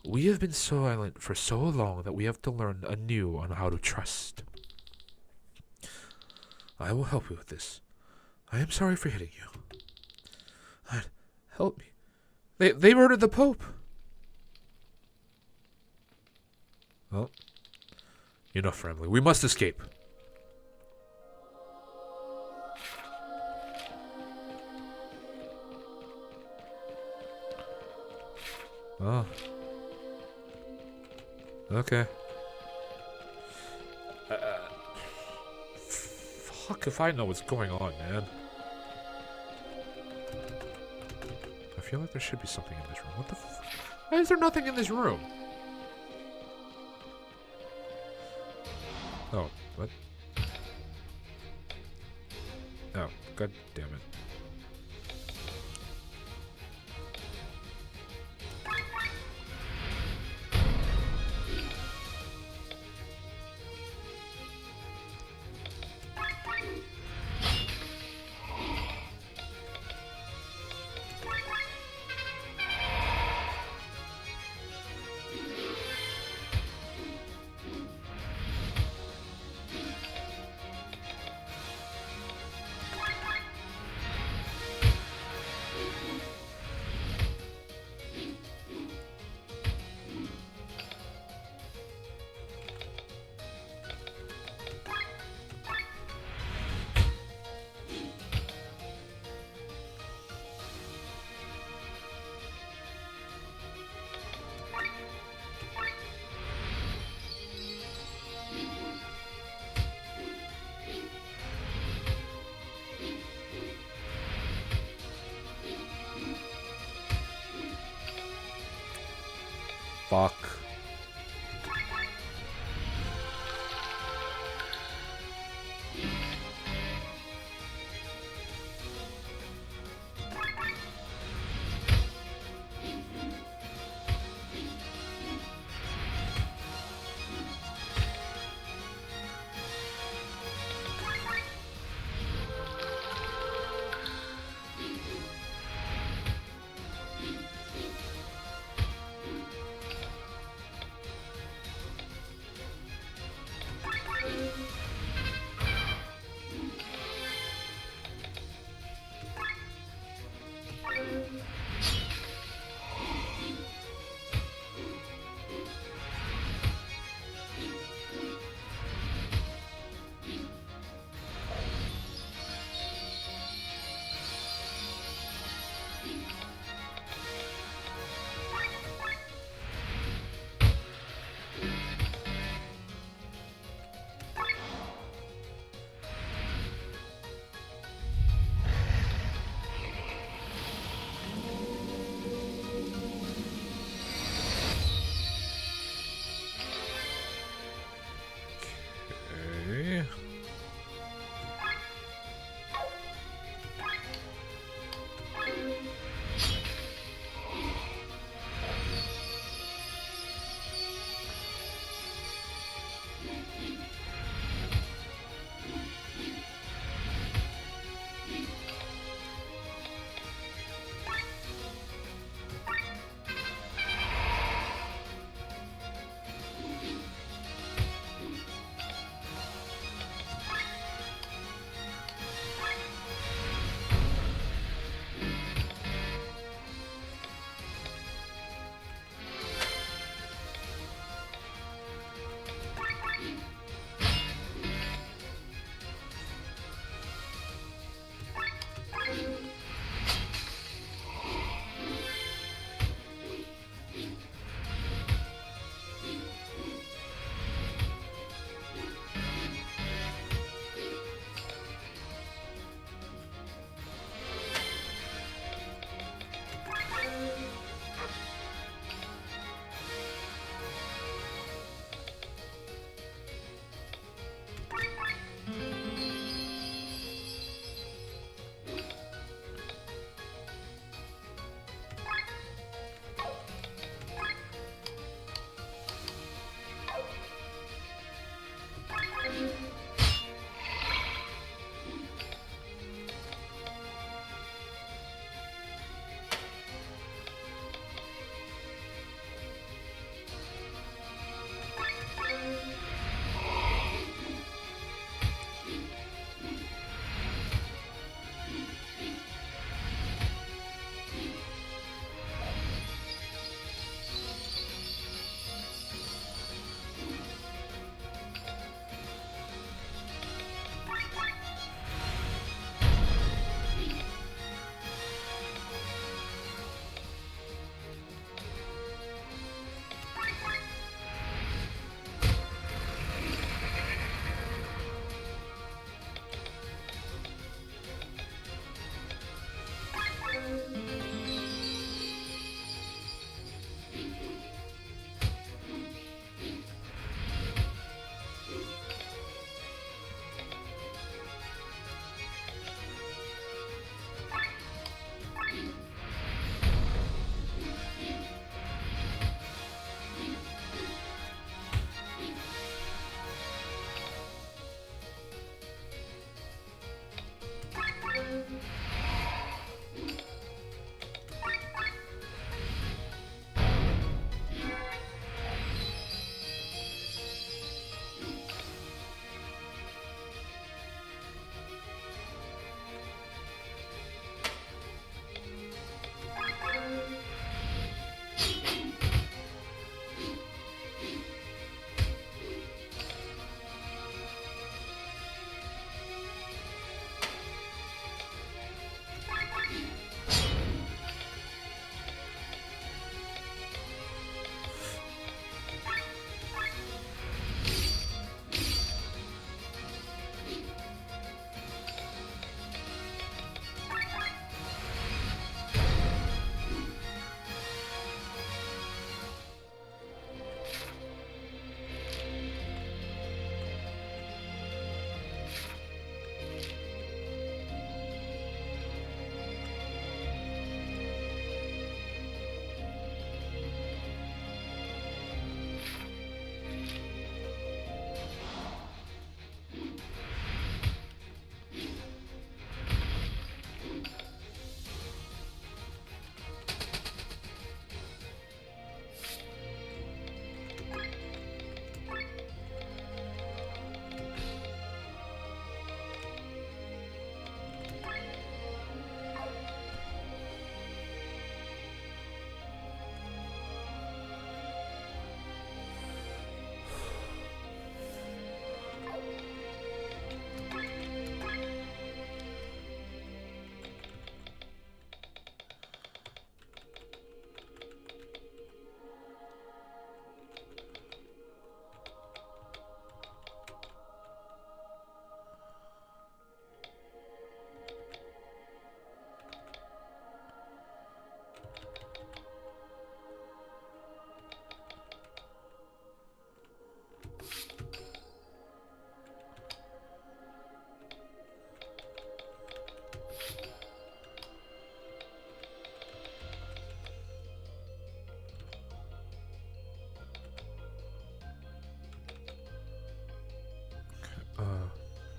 We have been silent for so long that we have to learn anew on how to trust. I will help you with this. I am sorry for hitting you. Help me. They murdered the Pope. Well, enough, family. We must escape. Oh. Okay. Fuck if I know what's going on, man. I feel like there should be something in this room. What the Why is there nothing in this room? Oh, what? Oh, god damn it. Fuck.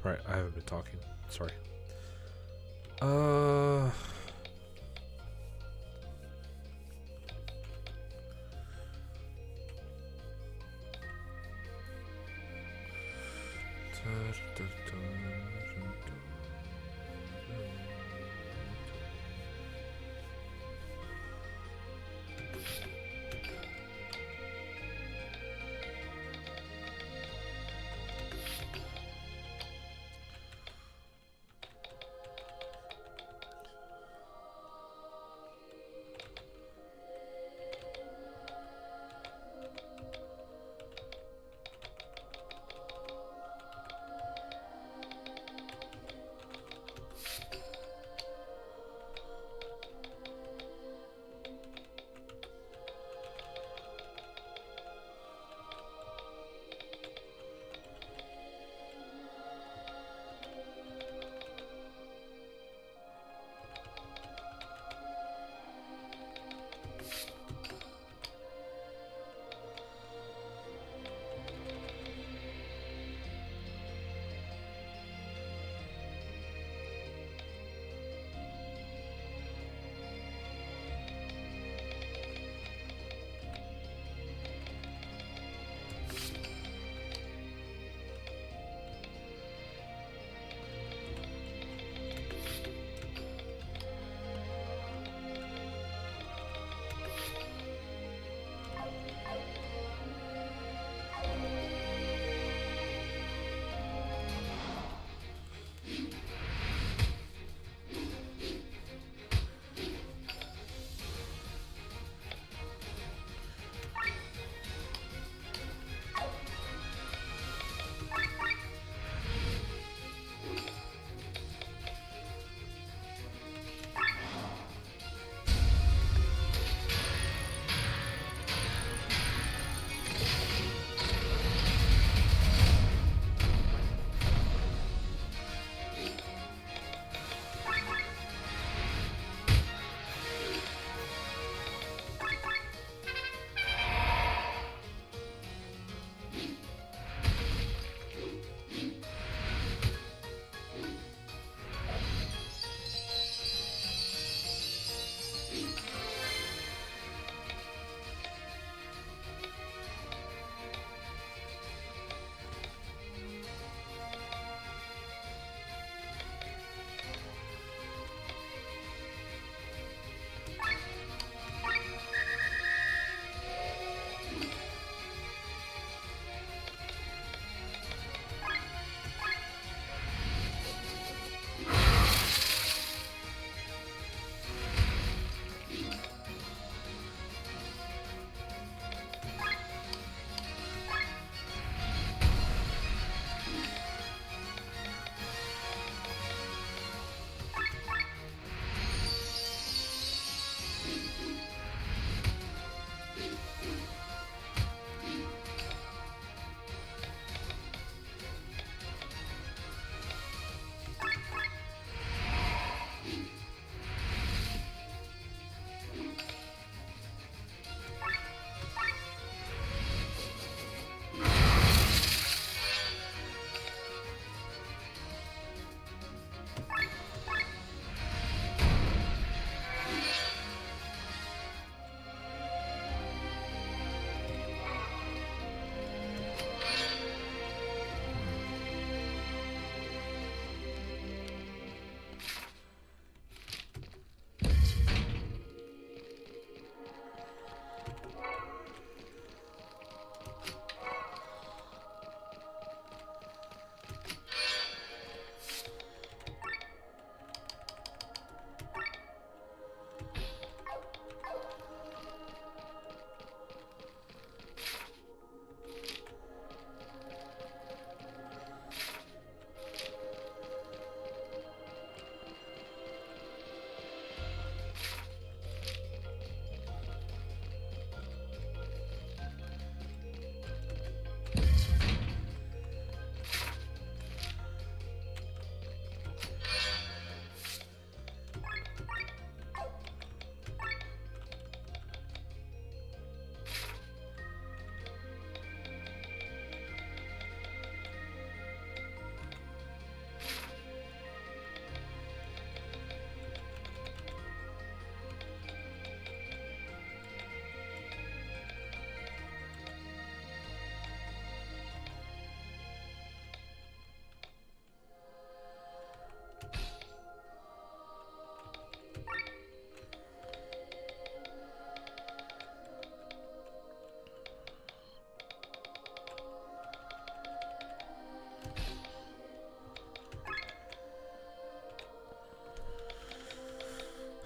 Right, I haven't been talking. Sorry. Uh.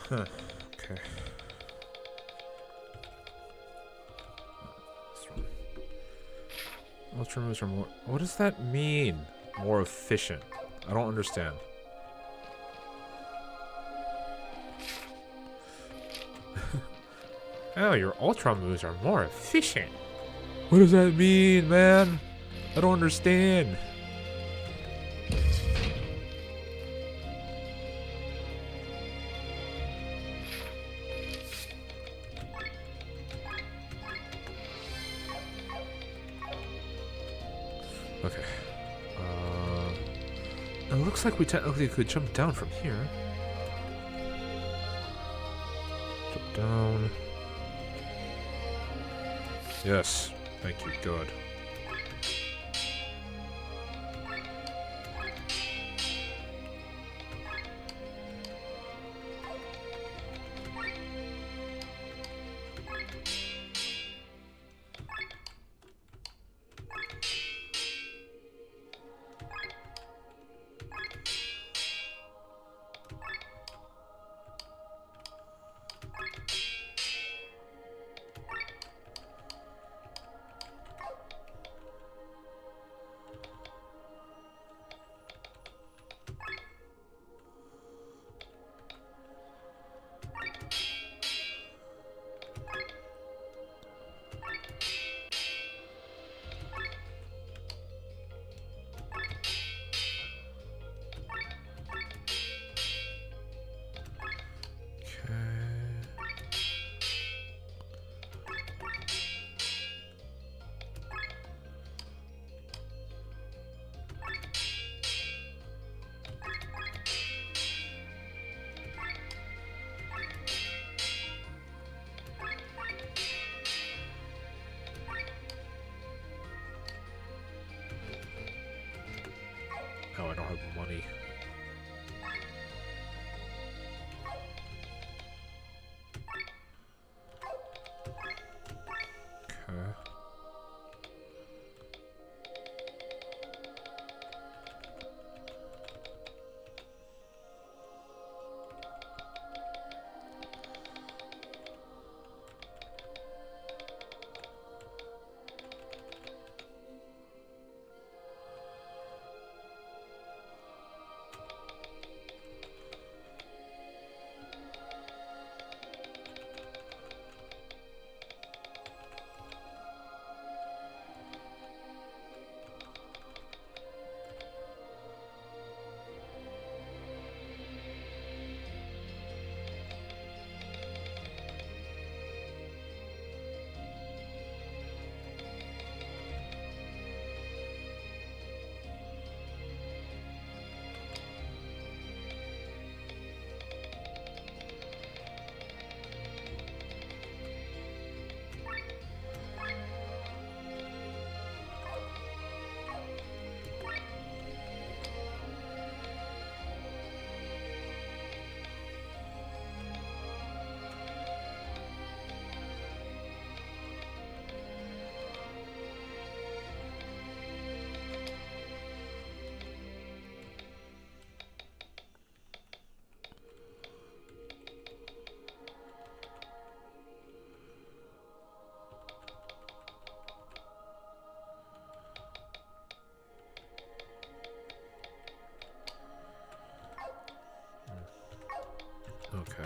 Huh. Okay. Ultra moves are more. What does that mean? More efficient. I don't understand. Oh, your ultra moves are more efficient. What does that mean, man? I don't understand. Okay. It looks like we technically could jump down from here. Jump down. Yes. Thank you. Good. Oh, I don't have money. Okay. Okay.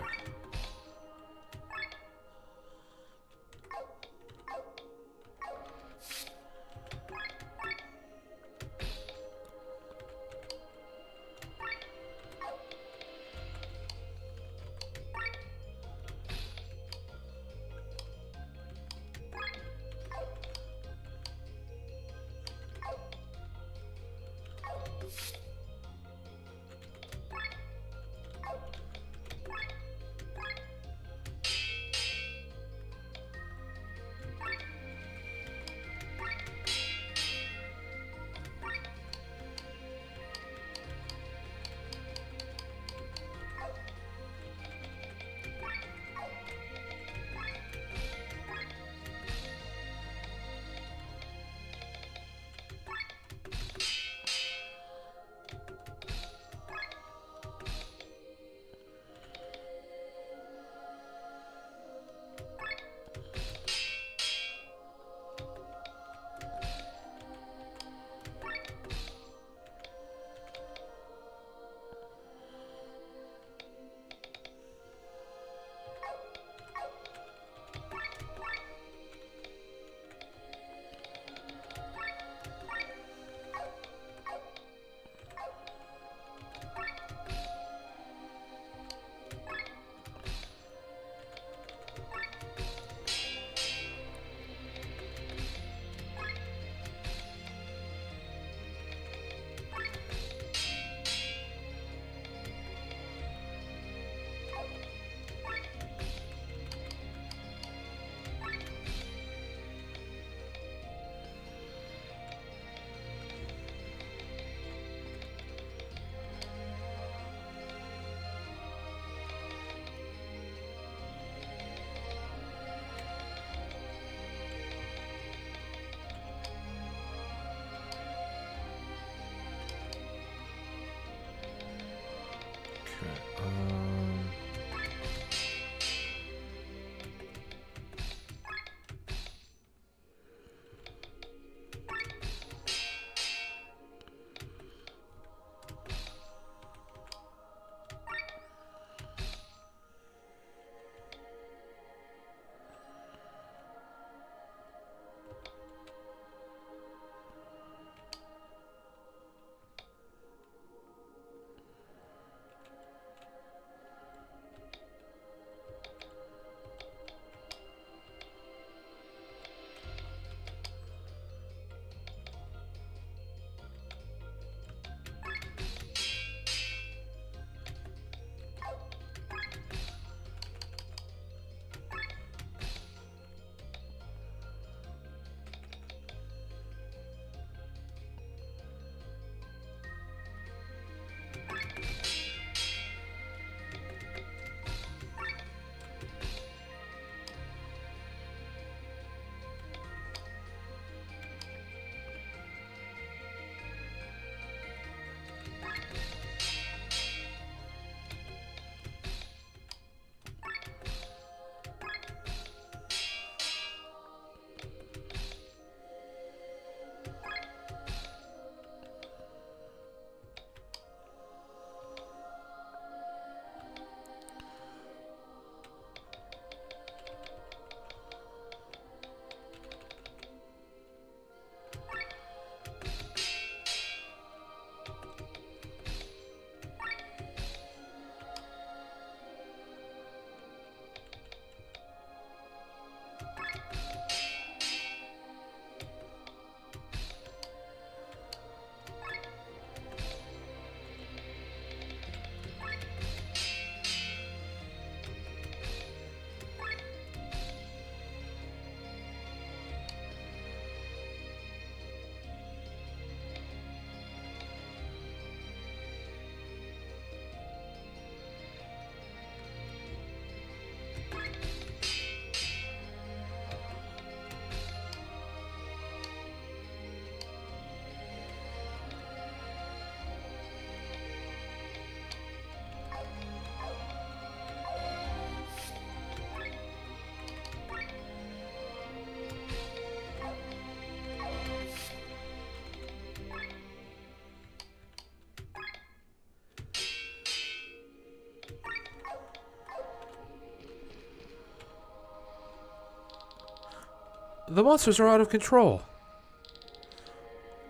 The monsters are out of control.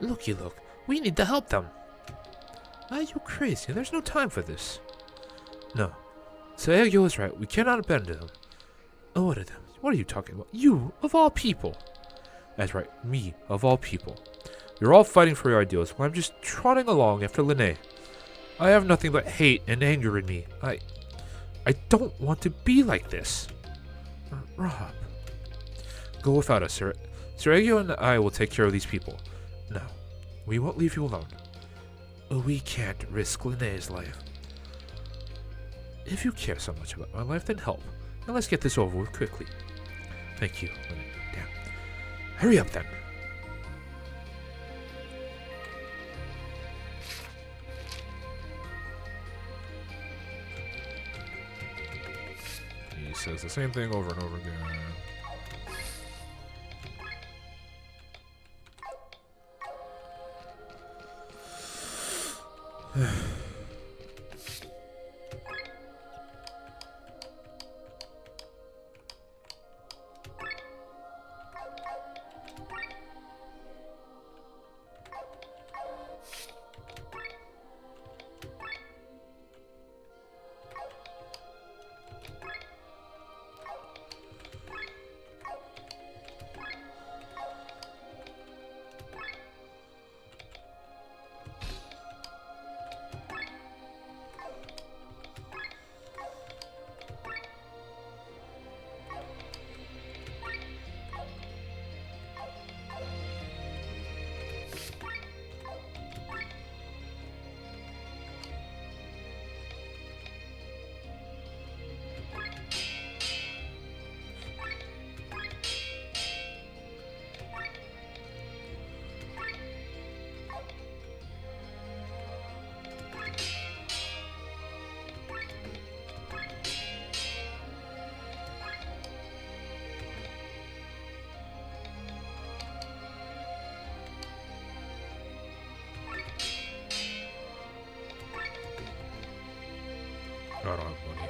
Looky look, we need to help them. Are you crazy? There's no time for this. No. Saegyo is right. We cannot abandon them. Oh, what are you talking about? You, of all people. That's right. Me, of all people. You're all fighting for your ideals while I'm just trotting along after Linné. I have nothing but hate and anger in me. I don't want to be like this. Rob. Go without us, sir. Saegyo and I will take care of these people. No, we won't leave you alone. We can't risk Linné's life. If you care so much about my life, then help. And let's get this over with quickly. Thank you, Linné. Damn. Hurry up, then. He says the same thing over and over again. I don't have money.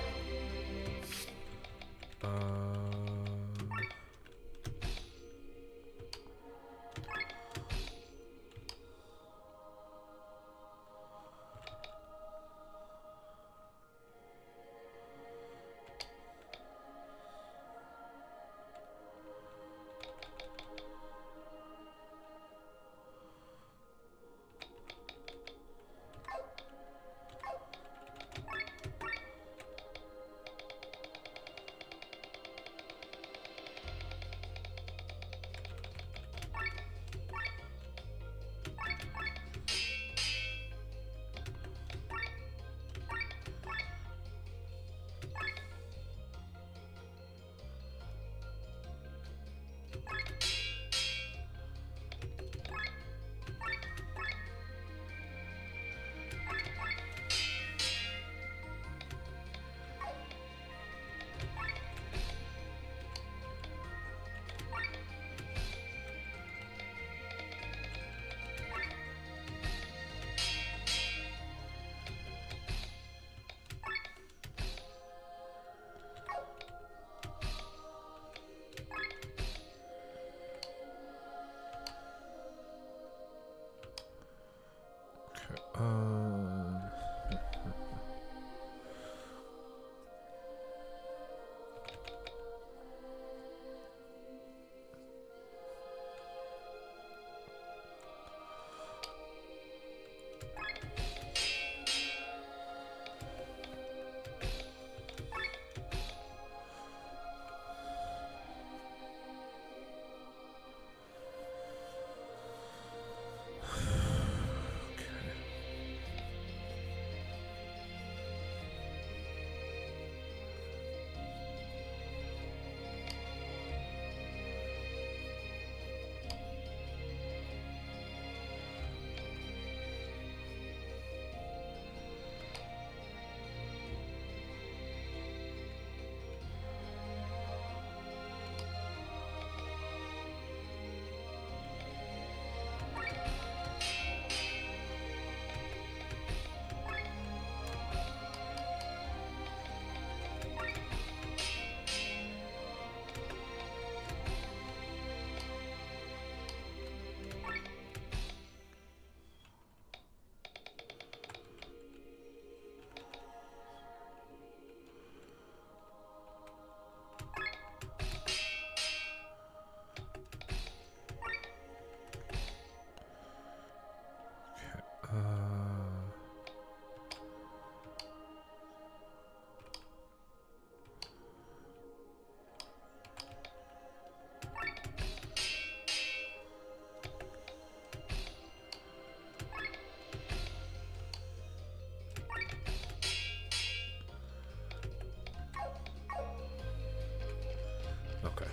Okay,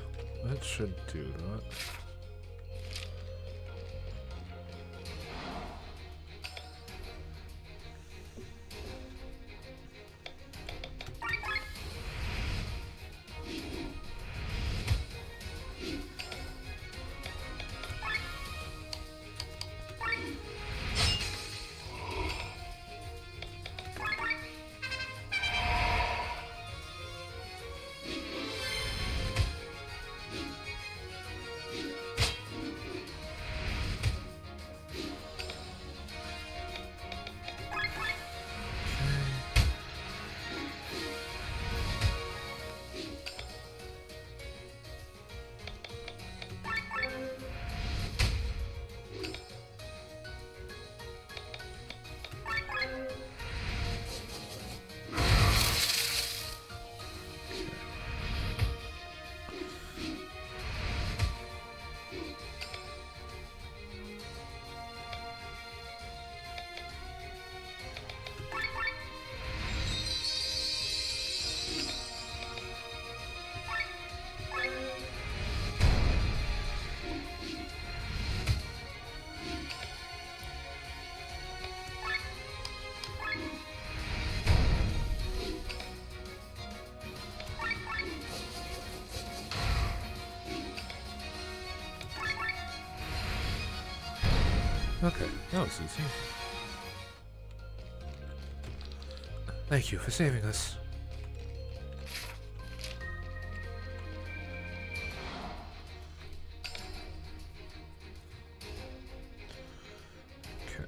that should do that. Okay, that was easy. Thank you for saving us. Okay,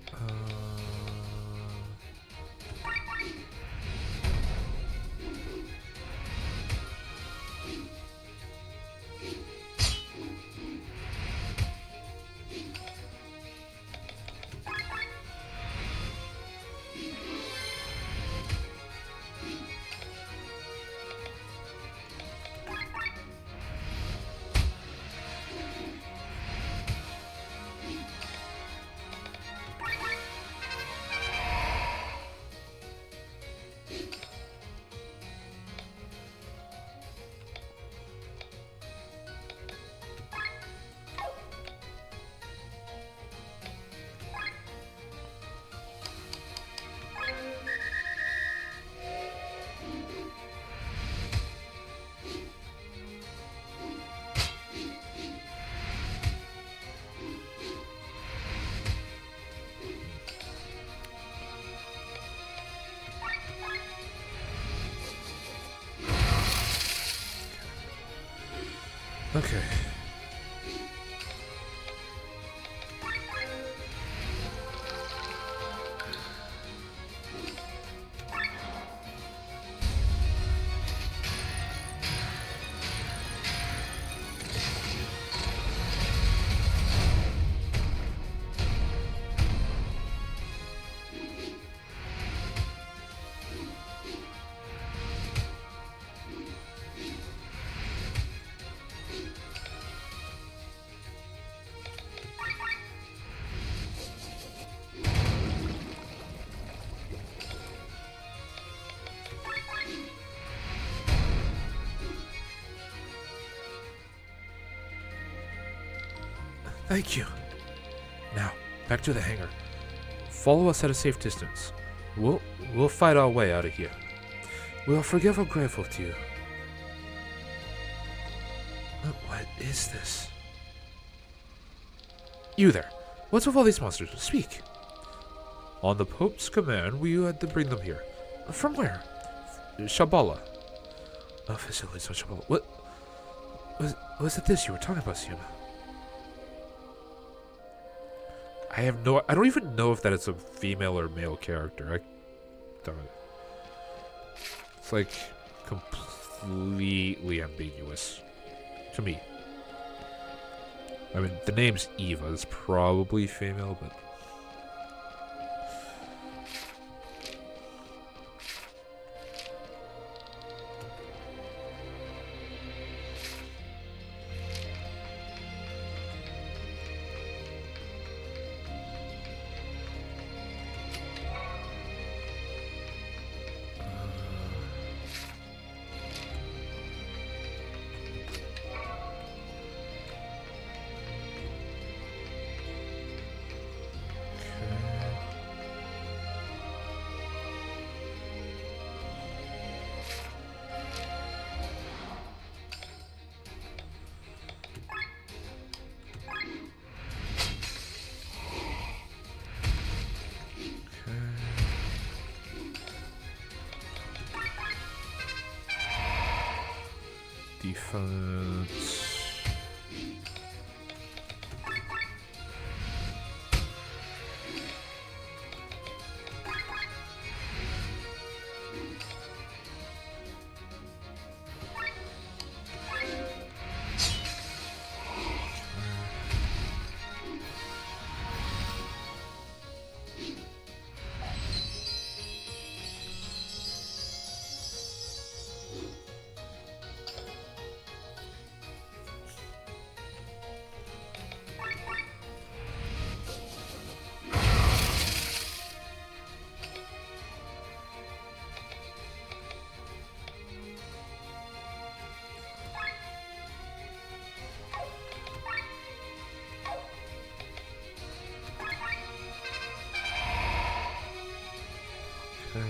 okay. Thank you. Now, back to the hangar. Follow us at a safe distance. We'll fight our way out of here. We are forever grateful to you. What is this? You there. What's with all these monsters? Speak. On the Pope's command, we had to bring them here. From where? Shambhala. Facilities on Shabbat. What? Was it this you were talking about, Sienna? I don't even know if that is a female or male character. I don't. It's like completely ambiguous to me. I mean, the name's Eva. It's probably female, but defense. Okay.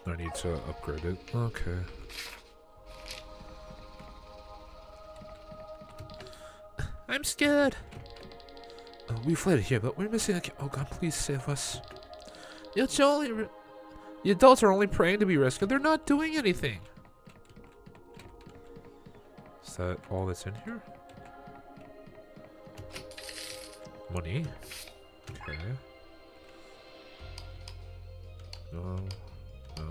I need to upgrade it. Okay. I'm scared. We fled here, but we're missing a oh god, please save us. It's only the adults are only praying to be rescued. They're not doing anything. Is that all that's in here? Money. Okay. No. No.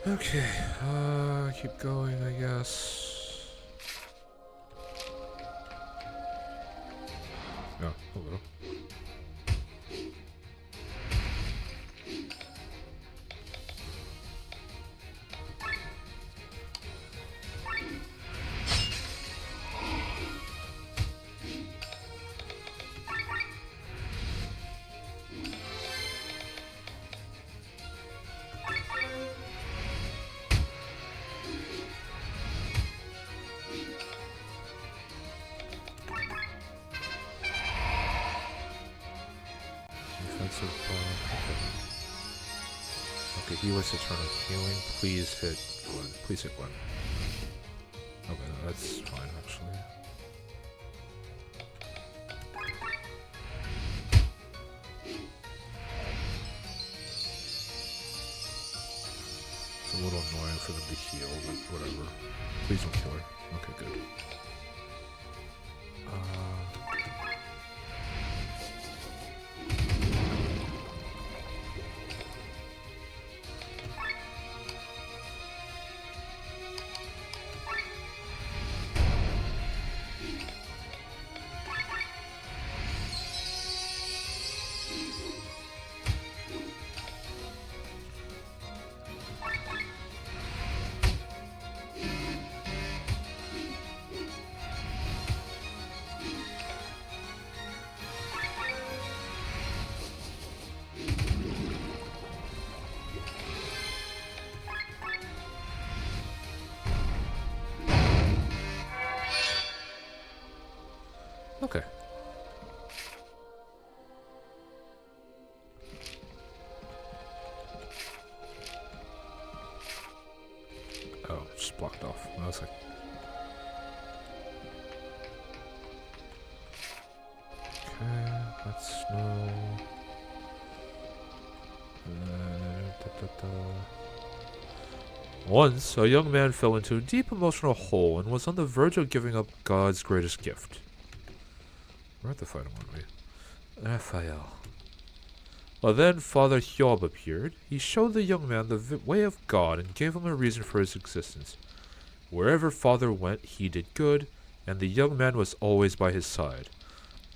Okay, keep going, I guess. Oh, hello. Defensive okay, he was a turn of healing. Please hit Gwen. Please hit Gwen. Okay, that's fine actually. It's a little annoying for them to heal, but whatever. Please don't kill her. Okay, good. Okay. Oh, just blocked off. I was like, okay, that's snow. Once, a young man fell into a deep emotional hole and was on the verge of giving up God's greatest gift. We're at the fight him, aren't we? Raphael. Well, then Father Hjob appeared. He showed the young man the way of God and gave him a reason for his existence. Wherever Father went, he did good, and the young man was always by his side.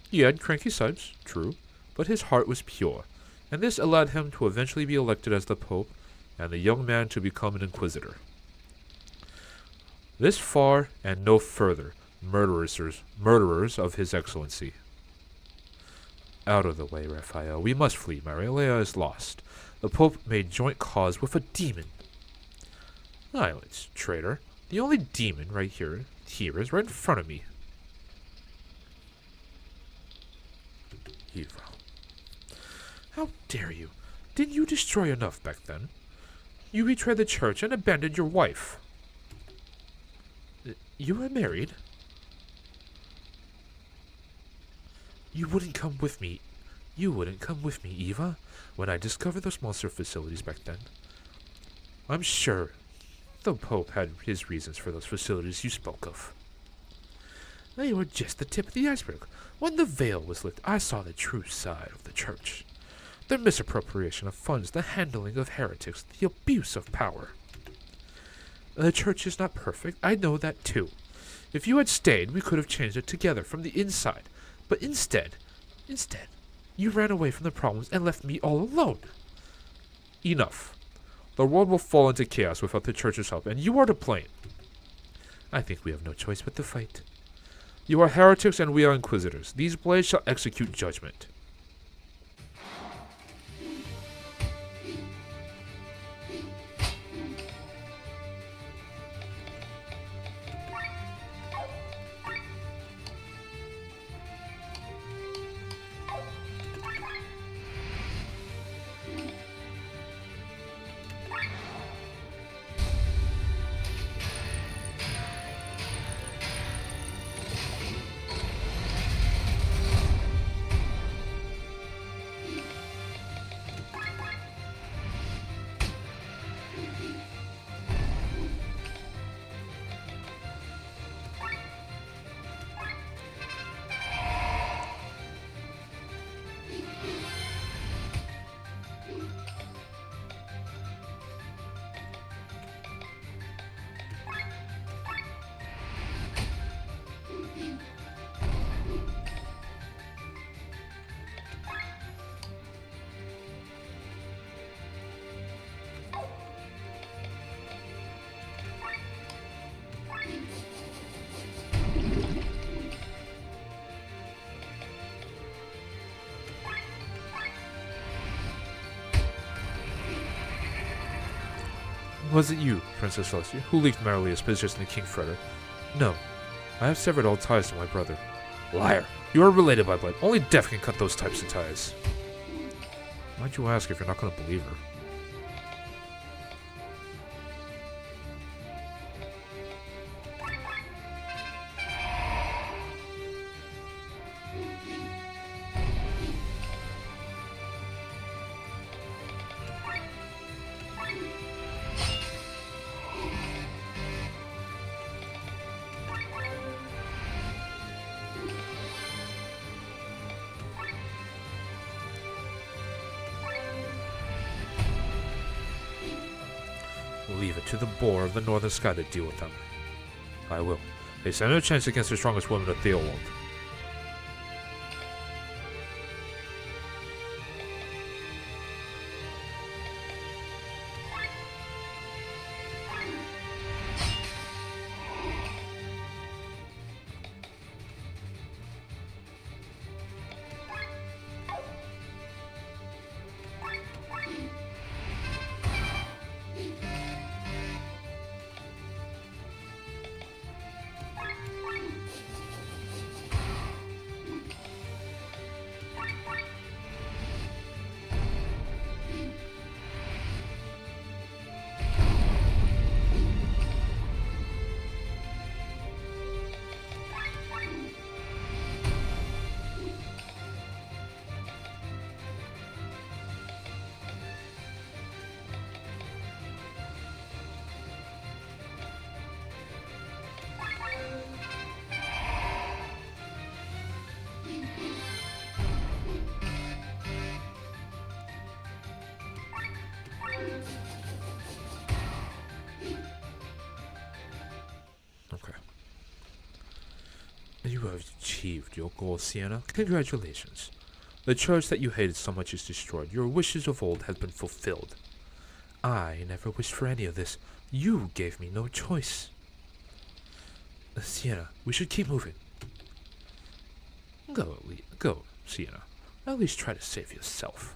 He had cranky sides, true, but his heart was pure, and this allowed him to eventually be elected as the Pope, and the young man to become an inquisitor. This far and no further, murderers of His Excellency. Out of the way, Raphael. We must flee. Marielea is lost. The Pope made joint cause with a demon. Silence, traitor. The only demon right here is right in front of me. Eva. How dare you? Didn't you destroy enough back then? You betrayed the church and abandoned your wife. You were married? You wouldn't come with me. You wouldn't come with me, Eva, when I discovered those monster facilities back then. I'm sure the Pope had his reasons for those facilities you spoke of. They were just the tip of the iceberg. When the veil was lifted, I saw the true side of the church. The misappropriation of funds, the handling of heretics, the abuse of power. The church is not perfect. I know that too. If you had stayed, we could have changed it together from the inside. But instead, you ran away from the problems and left me all alone. Enough. The world will fall into chaos without the church's help, and you are to blame. I think we have no choice but to fight. You are heretics and we are inquisitors. These blades shall execute judgment. Was it you, Princess Celestia, who leaked Marilea's position to King Frederick? No. I have severed all ties to my brother. Liar! You are related by blood. Only death can cut those types of ties. Why'd you ask if you're not going to believe her? Leave it to the boar of the northern sky to deal with them. I will. They stand no chance against the strongest woman of Theowold. Okay. You have achieved your goal, Sienna. Congratulations. The church that you hated so much is destroyed. Your wishes of old have been fulfilled. I never wished for any of this. You gave me no choice. Sienna, we should keep moving. Go, Sienna. At least try to save yourself.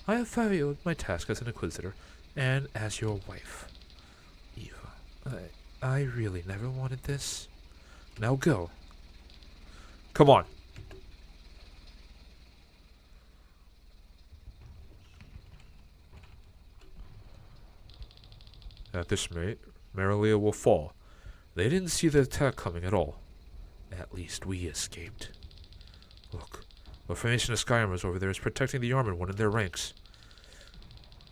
I have fulfilled my task as an Inquisitor and as your wife. Eva, I really never wanted this. Now go. Come on. At this rate, Marilia will fall. They didn't see the attack coming at all. At least we escaped. Look, the formation of Skyarmors over there is protecting the armored one in their ranks.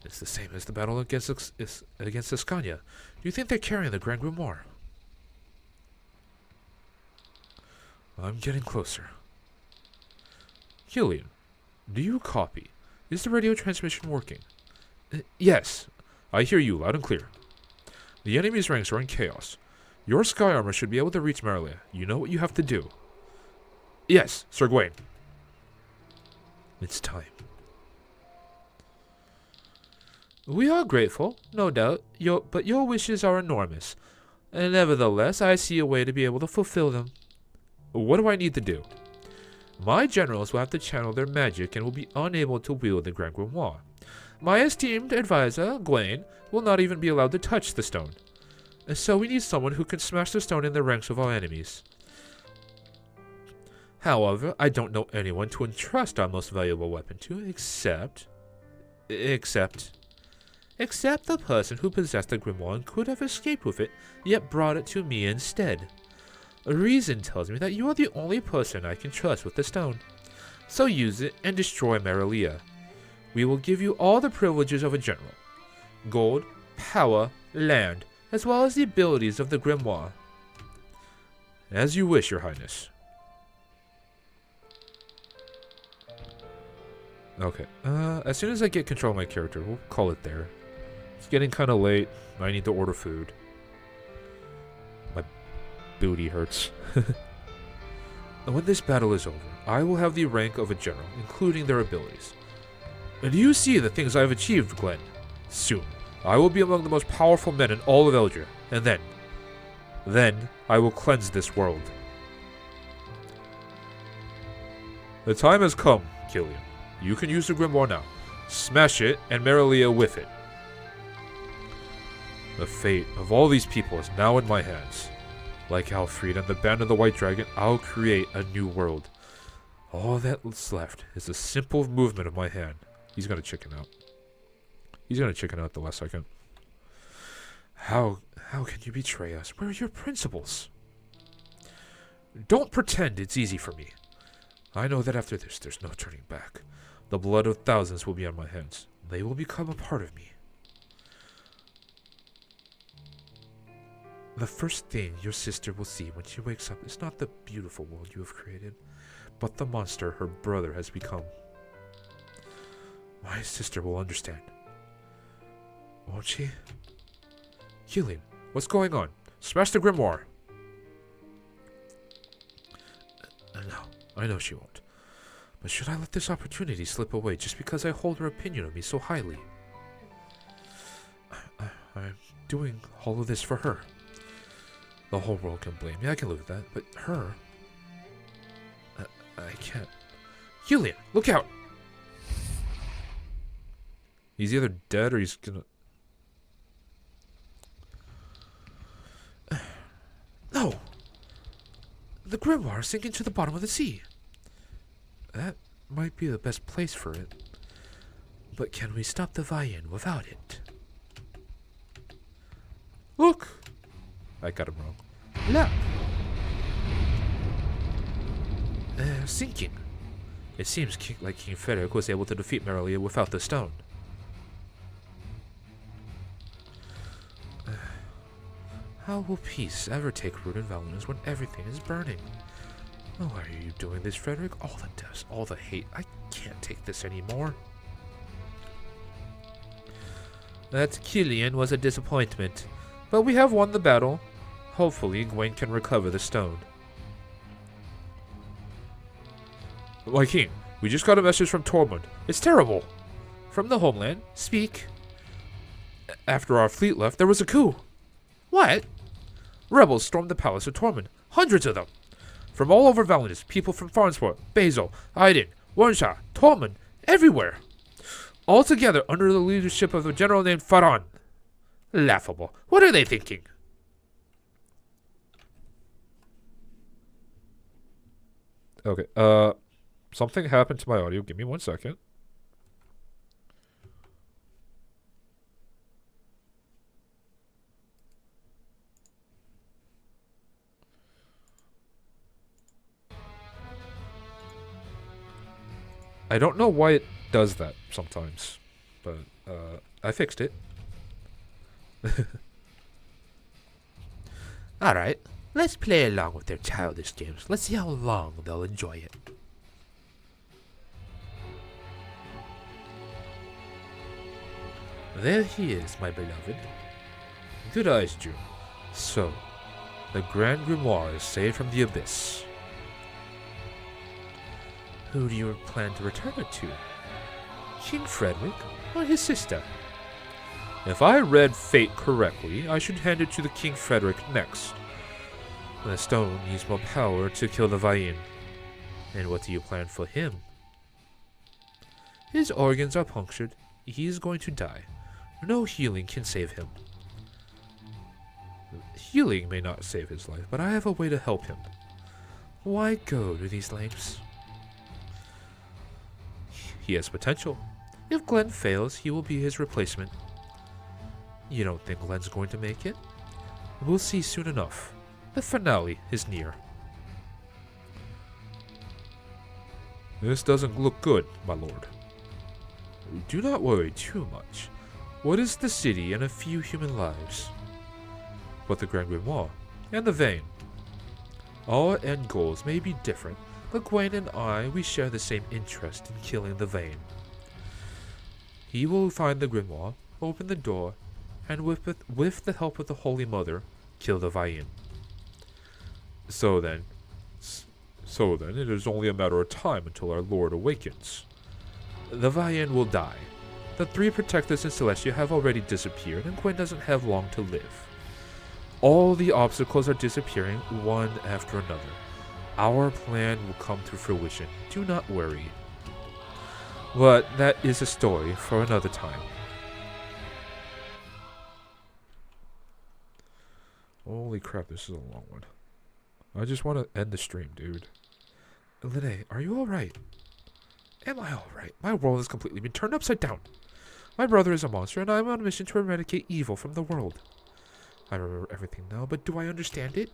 It's the same as the battle against Ascania. Do you think they're carrying the Grand Grimoire? I'm getting closer. Killian, do you copy? Is the radio transmission working? Yes, I hear you loud and clear. The enemy's ranks are in chaos. Your sky armor should be able to reach Marilia. You know what you have to do. Yes, Sir Gawain. It's time. We are grateful, no doubt, but your wishes are enormous. And nevertheless, I see a way to be able to fulfill them. What do I need to do? My generals will have to channel their magic and will be unable to wield the Grand Grimoire. My esteemed advisor, Gawain, will not even be allowed to touch the stone. So we need someone who can smash the stone in the ranks of our enemies. However, I don't know anyone to entrust our most valuable weapon to, except the person who possessed the grimoire and could have escaped with it, yet brought it to me instead. Reason tells me that you are the only person I can trust with the stone. So use it and destroy Marilia. We will give you all the privileges of a general. Gold, power, land, as well as the abilities of the grimoire. As you wish, Your Highness. Okay, as soon as I get control of my character, we'll call it there. It's getting kind of late. I need to order food. My booty hurts. And when this battle is over, I will have the rank of a general, including their abilities. And do you see the things I have achieved, Glenn? Soon, I will be among the most powerful men in all of Eldria, and then I will cleanse this world. The time has come, Killian. You can use the grimoire now. Smash it, and Marilia with it. The fate of all these people is now in my hands. Like Alfred and the Band of the White Dragon, I'll create a new world. All that's left is a simple movement of my hand. He's gonna chicken out. He's gonna chicken out at the last second. How can you betray us? Where are your principles? Don't pretend it's easy for me. I know that after this, there's no turning back. The blood of thousands will be on my hands. They will become a part of me. The first thing your sister will see when she wakes up is not the beautiful world you have created, but the monster her brother has become. My sister will understand. Won't she? Killian, what's going on? Smash the grimoire! No, I know she won't. But should I let this opportunity slip away just because I hold her opinion of me so highly? I'm doing all of this for her. The whole world can blame me, I can live with that, but her... I can't. Killian, look out! He's either dead or he's gonna... No! The grimoire is sinking to the bottom of the sea. That might be the best place for it. But can we stop the Vayan without it? Look! I got him wrong. Look! Sinking. It seems like King Frederick was able to defeat Marilia without the stone. How will peace ever take root in Valinus when everything is burning? Why are you doing this, Frederick? All the deaths, all the hate. I can't take this anymore. That Killian was a disappointment, but we have won the battle. Hopefully, Gwen can recover the stone. My king, we just got a message from Tormund. It's terrible. From the homeland? Speak. After our fleet left, there was a coup. What? Rebels stormed the palace of Tormund. Hundreds of them. From all over Valinus, people from Farnsworth, Basil, Aiden, Warnshaw, Tormund, everywhere. All together under the leadership of a general named Faran. Laughable. What are they thinking? Okay, something happened to my audio. Give me 1 second. I don't know why it does that sometimes, but I fixed it. Alright, let's play along with their childish games. Let's see how long they'll enjoy it. There he is, my beloved. Good eyes, June. So, the Grand Grimoire is saved from the abyss. Who do you plan to return it to? King Frederick or his sister? If I read Fate correctly, I should hand it to the King Frederick next. The stone needs more power to kill the Vayin. And what do you plan for him? His organs are punctured. He is going to die. No healing can save him. Healing may not save his life, but I have a way to help him. Why go to these lengths? He has potential. If Glenn fails, he will be his replacement. You don't think Glenn's going to make it? We'll see soon enough. The finale is near. This doesn't look good, my lord. Do not worry too much. What is the city and a few human lives? But the Grand Grimoire and the Vane. Our end goals may be different, but Gwen and I, we share the same interest in killing the Vane. He will find the Grimoire, open the door, and with the help of the Holy Mother, kill the Vayin. So then, it is only a matter of time until our Lord awakens. The Vayin will die. The 3 protectors in Celestia have already disappeared, and Gwen doesn't have long to live. All the obstacles are disappearing, one after another. Our plan will come to fruition. Do not worry. But that is a story for another time. Holy crap, this is a long one. I just want to end the stream, dude. Lene, are you alright? Am I alright? My world has completely been turned upside down. My brother is a monster, and I am on a mission to eradicate evil from the world. I remember everything now, but do I understand it?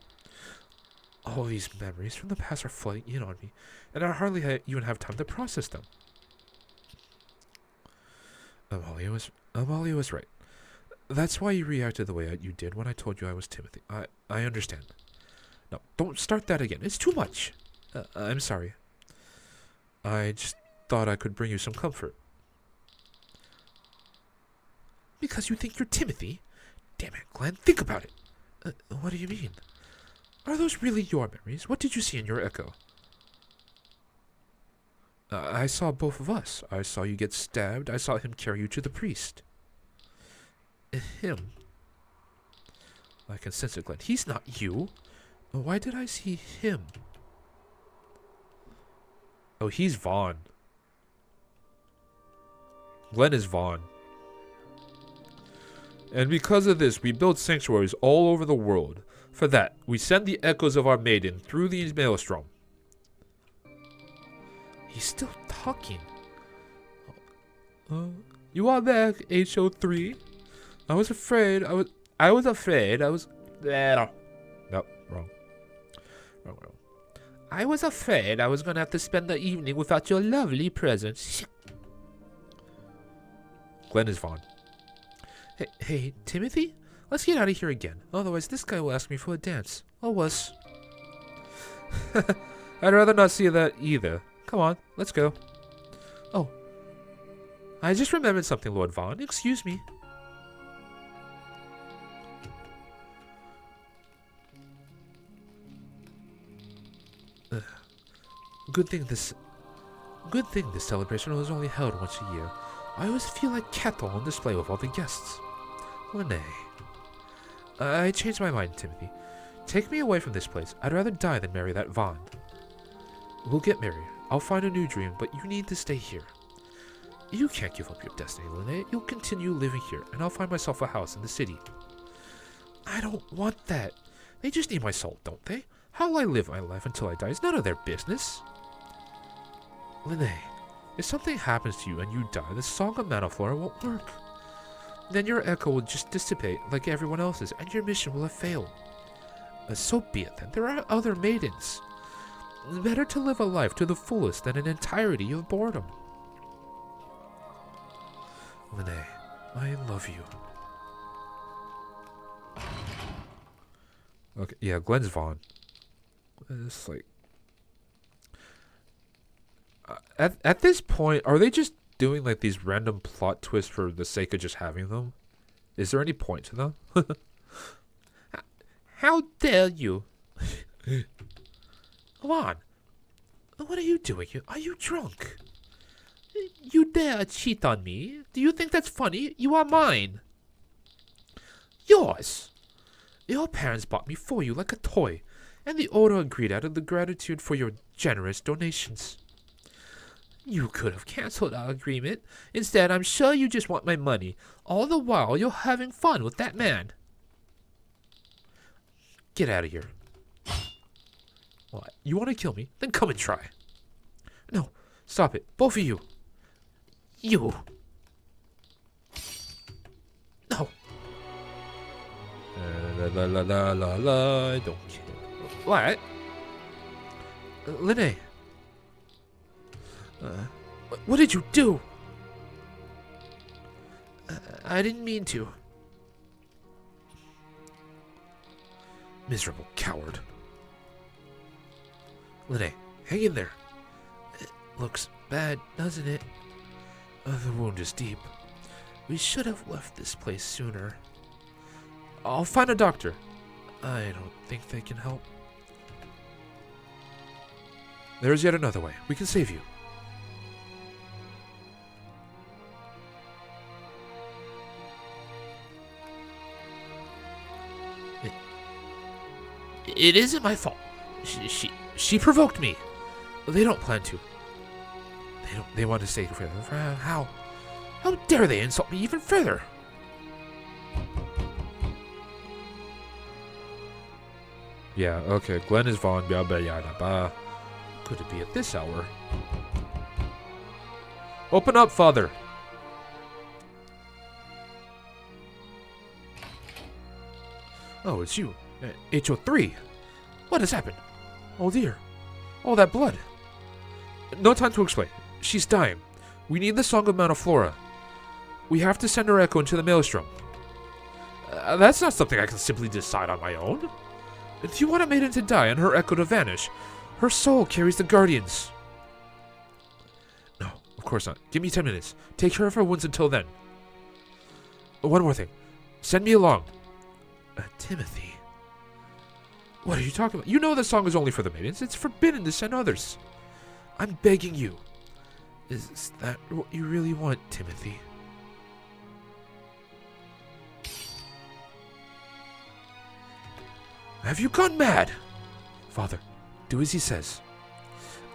All these memories from the past are flooding in on me, and I hardly even have time to process them. Amalia was right. That's why you reacted the way you did when I told you I was Timothy. I understand. No, don't start that again. It's too much. I'm sorry. I just thought I could bring you some comfort. Because you think you're Timothy? Damn it, Glenn, think about it. What do you mean? Are those really your memories? What did you see in your echo? I saw both of us. I saw you get stabbed. I saw him carry you to the priest. Him? I can sense it, Glenn. He's not you. Why did I see him? Oh, he's Vaughn. Glenn is Vaughn. And because of this, we build sanctuaries all over the world. For that, we send the echoes of our maiden through the maelstrom. He's still talking. You are back, HO3. I was afraid. Nope, wrong. I was afraid I was going to have to spend the evening without your lovely presence. Glenn is Vaughn. Hey, Timothy? Let's get out of here again. Otherwise, this guy will ask me for a dance. Or was. I'd rather not see that either. Come on, let's go. Oh. I just remembered something, Lord Vaughn. Excuse me. Good thing this celebration was only held once a year. I always feel like cattle on display with all the guests. Lene. I changed my mind, Timothy. Take me away from this place. I'd rather die than marry that Vaughn. We'll get married. I'll find a new dream, but you need to stay here. You can't give up your destiny, Lene. You'll continue living here, and I'll find myself a house in the city. I don't want that. They just need my soul, don't they? How I live my life until I die is none of their business. Lene, if something happens to you and you die, the Song of Manaflora won't work. Then your echo will just dissipate like everyone else's, and your mission will have failed. So be it then. There are other maidens. Better to live a life to the fullest than an entirety of boredom. Lene, I love you. Okay, yeah, Glen's Vaughn. It's like... At this point, are they just doing like these random plot twists for the sake of just having them? Is there any point to them? How dare you? Vaughn, what are you doing here? Are you drunk? You dare cheat on me? Do you think that's funny? You are mine. Yours. Your parents bought me for you like a toy, and the order agreed out of the gratitude for your generous donations. You could have canceled our agreement. Instead, I'm sure you just want my money. All the while, you're having fun with that man. Get out of here. What? You want to kill me? Then come and try. No, stop it. Both of you. You. No. I don't care. What? Lene. What did you do? I didn't mean to. Miserable coward. Lene, hang in there. It looks bad, doesn't it? The wound is deep. We should have left this place sooner. I'll find a doctor. I don't think they can help. There's yet another way. We can save you. It isn't my fault. She provoked me. They don't plan to. They want to stay forever. How dare they insult me even further? Yeah, okay. Glen is Vaughn. Could it be at this hour? Open up, father. Oh, it's you. HO3. What has happened? Oh dear. All that blood. No time to explain. She's dying. We need the Song of Manaflora. We have to send her echo into the Maelstrom. That's not something I can simply decide on my own. If you want a maiden to die and her echo to vanish, her soul carries the guardians. No, of course not. Give me 10 minutes. Take care of her wounds until then. One more thing. Send me along. Timothy. What are you talking about? You know the song is only for the maidens. It's forbidden to send others. I'm begging you. Is that what you really want, Timothy? Have you gone mad? Father, do as he says.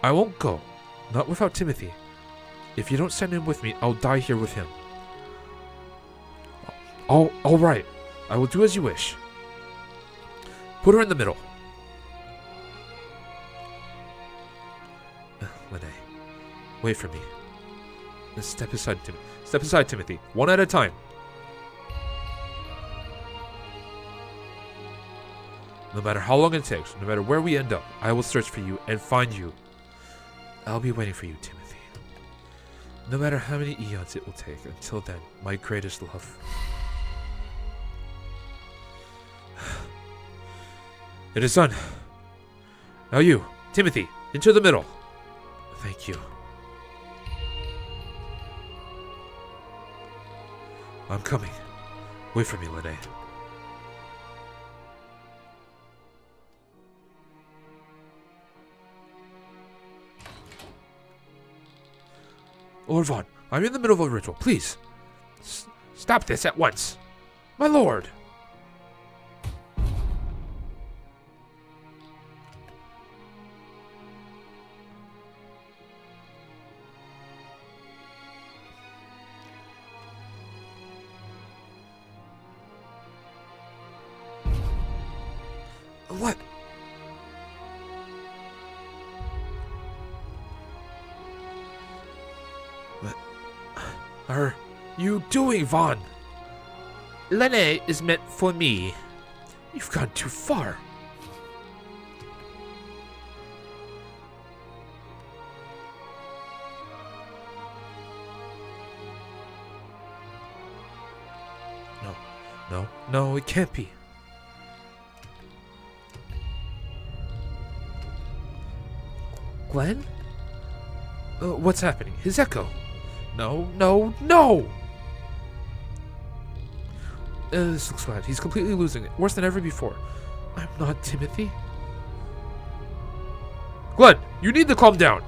I won't go. Not without Timothy. If you don't send him with me, I'll die here with him. All right. I will do as you wish. Put her in the middle. Lene, wait for me. Step aside, Timothy. Step aside, Timothy. One at a time. No matter how long it takes, no matter where we end up, I will search for you and find you. I'll be waiting for you, Timothy. No matter how many eons it will take, until then, my greatest love. It is done. Now you, Timothy, into the middle. Thank you. I'm coming. Wait for me, Lene. Orvon, I'm in the middle of a ritual. Please. Stop this at once. My lord. What? What are you doing, Vaughn? Lene is meant for me. You've gone too far. No, it can't be. Glenn? What's happening? His echo. No! This looks bad. He's completely losing it. Worse than ever before. I'm not Timothy. Glenn, you need to calm down.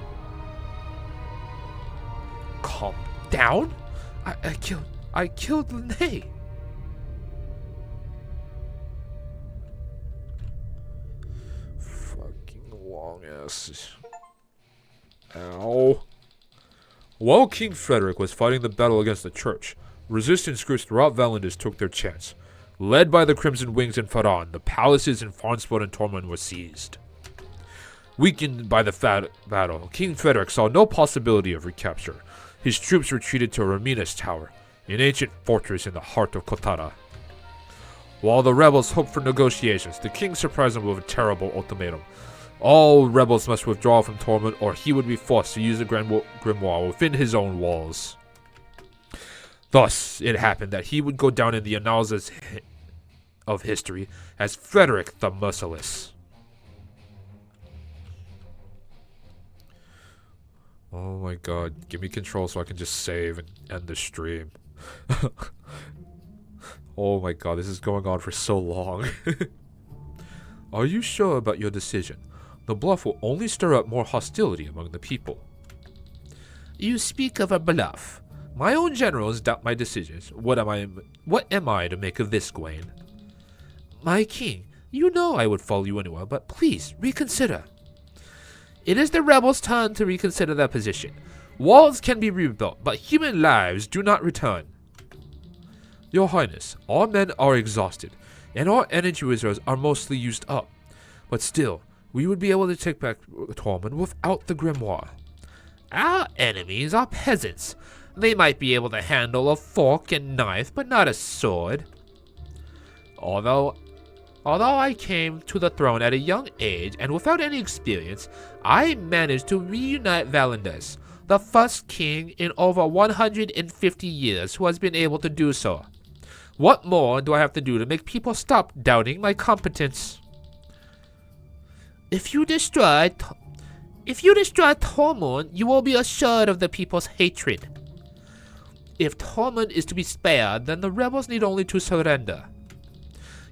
Calm down? I killed Lene. Fucking long ass. Ow. While King Frederick was fighting the battle against the church, resistance groups throughout Valandis took their chance. Led by the Crimson Wings and Faran, the palaces in Farnsworth and Tormund were seized. Weakened by the battle, King Frederick saw no possibility of recapture. His troops retreated to Ramina's Tower, an ancient fortress in the heart of Kotara. While the rebels hoped for negotiations, the king surprised them with a terrible ultimatum. All rebels must withdraw from Tormund, or he would be forced to use the grimoire within his own walls. Thus, it happened that he would go down in the annals of history as Frederick the Merciless. Oh my god, give me control so I can just save and end the stream. Oh my god, this is going on for so long. Are you sure about your decision? The bluff will only stir up more hostility among the people. You speak of a bluff. My own generals doubt my decisions. What am I to make of this, Gawain? My king, you know I would follow you anywhere, but please, reconsider. It is the rebels' turn to reconsider their position. Walls can be rebuilt, but human lives do not return. Your Highness, our men are exhausted, and our energy reserves are mostly used up. But still, we would be able to take back Tormund without the grimoire. Our enemies are peasants. They might be able to handle a fork and knife, but not a sword. Although I came to the throne at a young age and without any experience, I managed to reunite Valandis, the first king in over 150 years who has been able to do so. What more do I have to do to make people stop doubting my competence? If you destroy Tormund, you will be assured of the people's hatred. If Tormund is to be spared, then the rebels need only to surrender.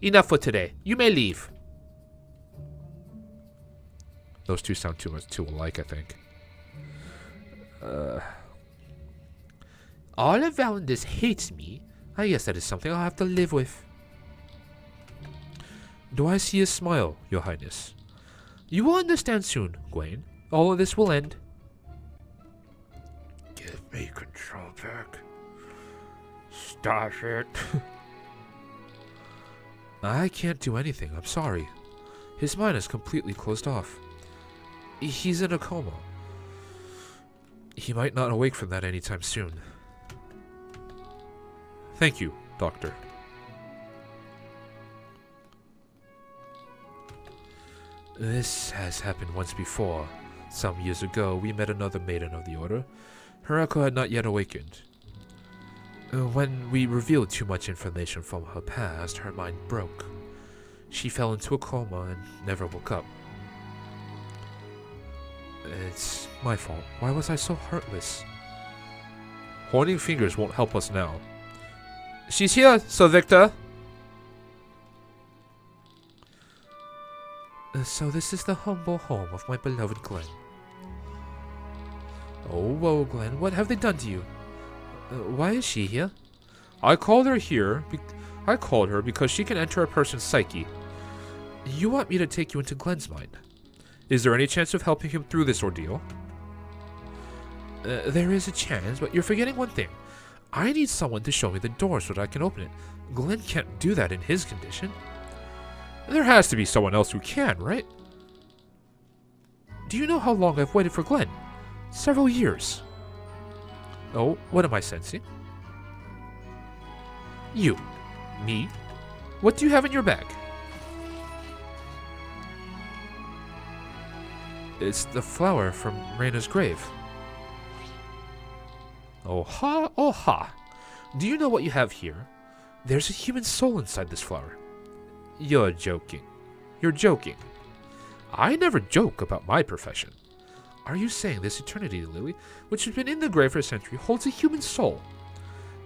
Enough for today. You may leave. Those two sound too alike, I think. All of Valandis hates me. I guess that is something I'll have to live with. Do I see a smile, Your Highness? You will understand soon, Gawain. All of this will end. Give me control back. Stop it. I can't do anything, I'm sorry. His mind is completely closed off. He's in a coma. He might not awake from that anytime soon. Thank you, Doctor. This has happened once before. Some years ago, we met another maiden of the Order. Her echo had not yet awakened. When we revealed too much information from her past, her mind broke. She fell into a coma and never woke up. It's my fault. Why was I so heartless? Horning fingers won't help us now. She's here, Sir Victor! So this is the humble home of my beloved Glenn. Oh, whoa, Glenn, what have they done to you? Why is she here? I called her here. I called her because she can enter a person's psyche. You want me to take you into Glenn's mind? Is there any chance of helping him through this ordeal? There is a chance, but you're forgetting one thing. I need someone to show me the door so that I can open it. Glenn can't do that in his condition. There has to be someone else who can, right? Do you know how long I've waited for Glenn? Several years. Oh, what am I sensing? You. Me? What do you have in your bag? It's the flower from Raina's grave. Oh ha, oh ha. Do you know what you have here? There's a human soul inside this flower. You're joking. You're joking. I never joke about my profession. Are you saying this eternity lily, which has been in the grave for a century, holds a human soul?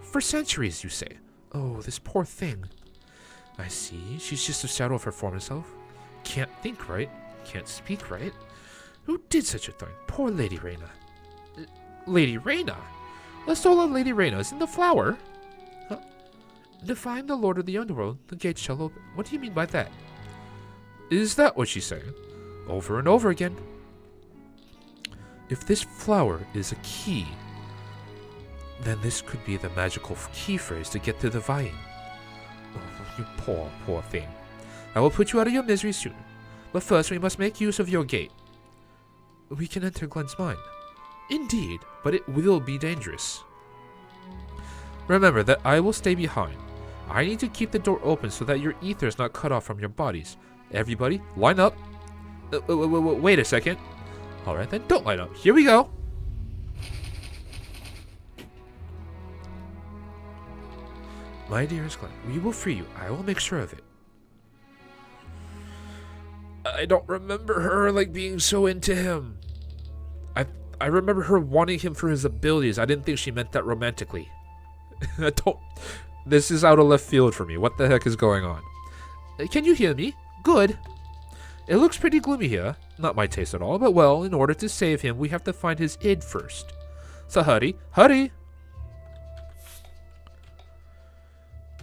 For centuries, you say? Oh, this poor thing. I see. She's just a shadow of her former self. Can't think right. Can't speak right. Who did such a thing? Poor Lady Raina. Lady Raina? The soul of Lady Raina is in the flower? Huh? Defying the Lord of the Underworld, the gate shall open. What do you mean by that? Is that what she's saying? Over and over again. If this flower is a key, then this could be the magical key phrase to get to the vine. Oh, you poor, poor thing. I will put you out of your misery soon. But first we must make use of your gate. We can enter Glenn's mind. Indeed, but it will be dangerous. Remember that I will stay behind. I need to keep the door open so that your ether is not cut off from your bodies. Everybody, line up. Wait a second. Alright then, don't line up. Here we go. My dearest Glenn, we will free you. I will make sure of it. I don't remember her like being so into him. I remember her wanting him for his abilities. I didn't think she meant that romantically. This is out of left field for me. What the heck is going on? Can you hear me? Good. It looks pretty gloomy here. Not my taste at all, but well, in order to save him, we have to find his id first. So hurry, hurry!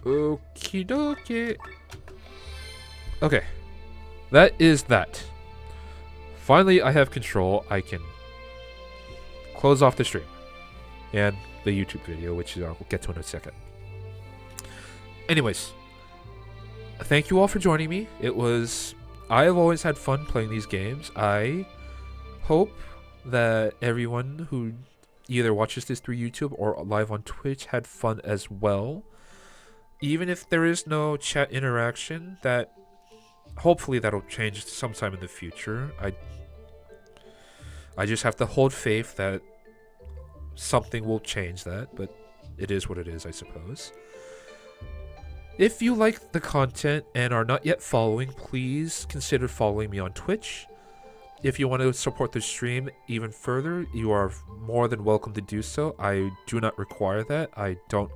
Okie dokie. Okay. That is that. Finally, I have control. I can close off the stream. And the YouTube video, which I'll get to in a second. Anyways. Thank you all for joining me. I have always had fun playing these games. I hope that everyone who either watches this through YouTube or live on Twitch had fun as well. Even if there is no chat interaction, that hopefully that'll change sometime in the future. I just have to hold faith that something will change that, but it is what it is, I suppose. If you like the content and are not yet following, please consider following me on Twitch. If you want to support the stream even further, you are more than welcome to do so. I do not require that. I don't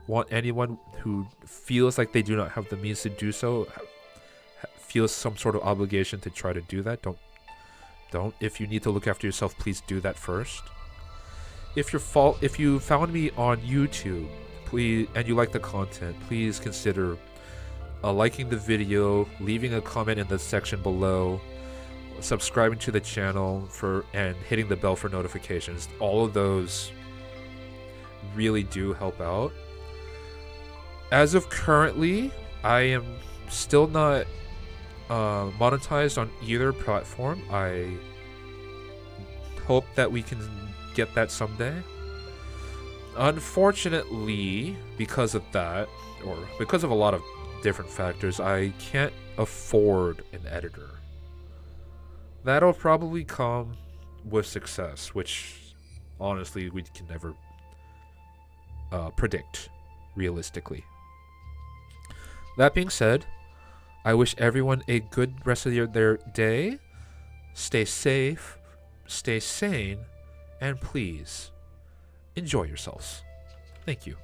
want anyone who feels like they do not have the means to do so feels some sort of obligation to try to do that. Don't. If you need to look after yourself, please do that first. If you found me on YouTube, please, and you like the content, please consider liking the video, leaving a comment in the section below, subscribing to the channel and hitting the bell for notifications. All of those really do help out. As of currently, I am still not monetized on either platform. I hope that we can get that someday. Unfortunately, because of that, or because of a lot of different factors, I can't afford an editor. That'll probably come with success, which honestly we can never predict realistically. That being said, I wish everyone a good rest of their day. Stay safe, stay sane, and please enjoy yourselves. Thank you.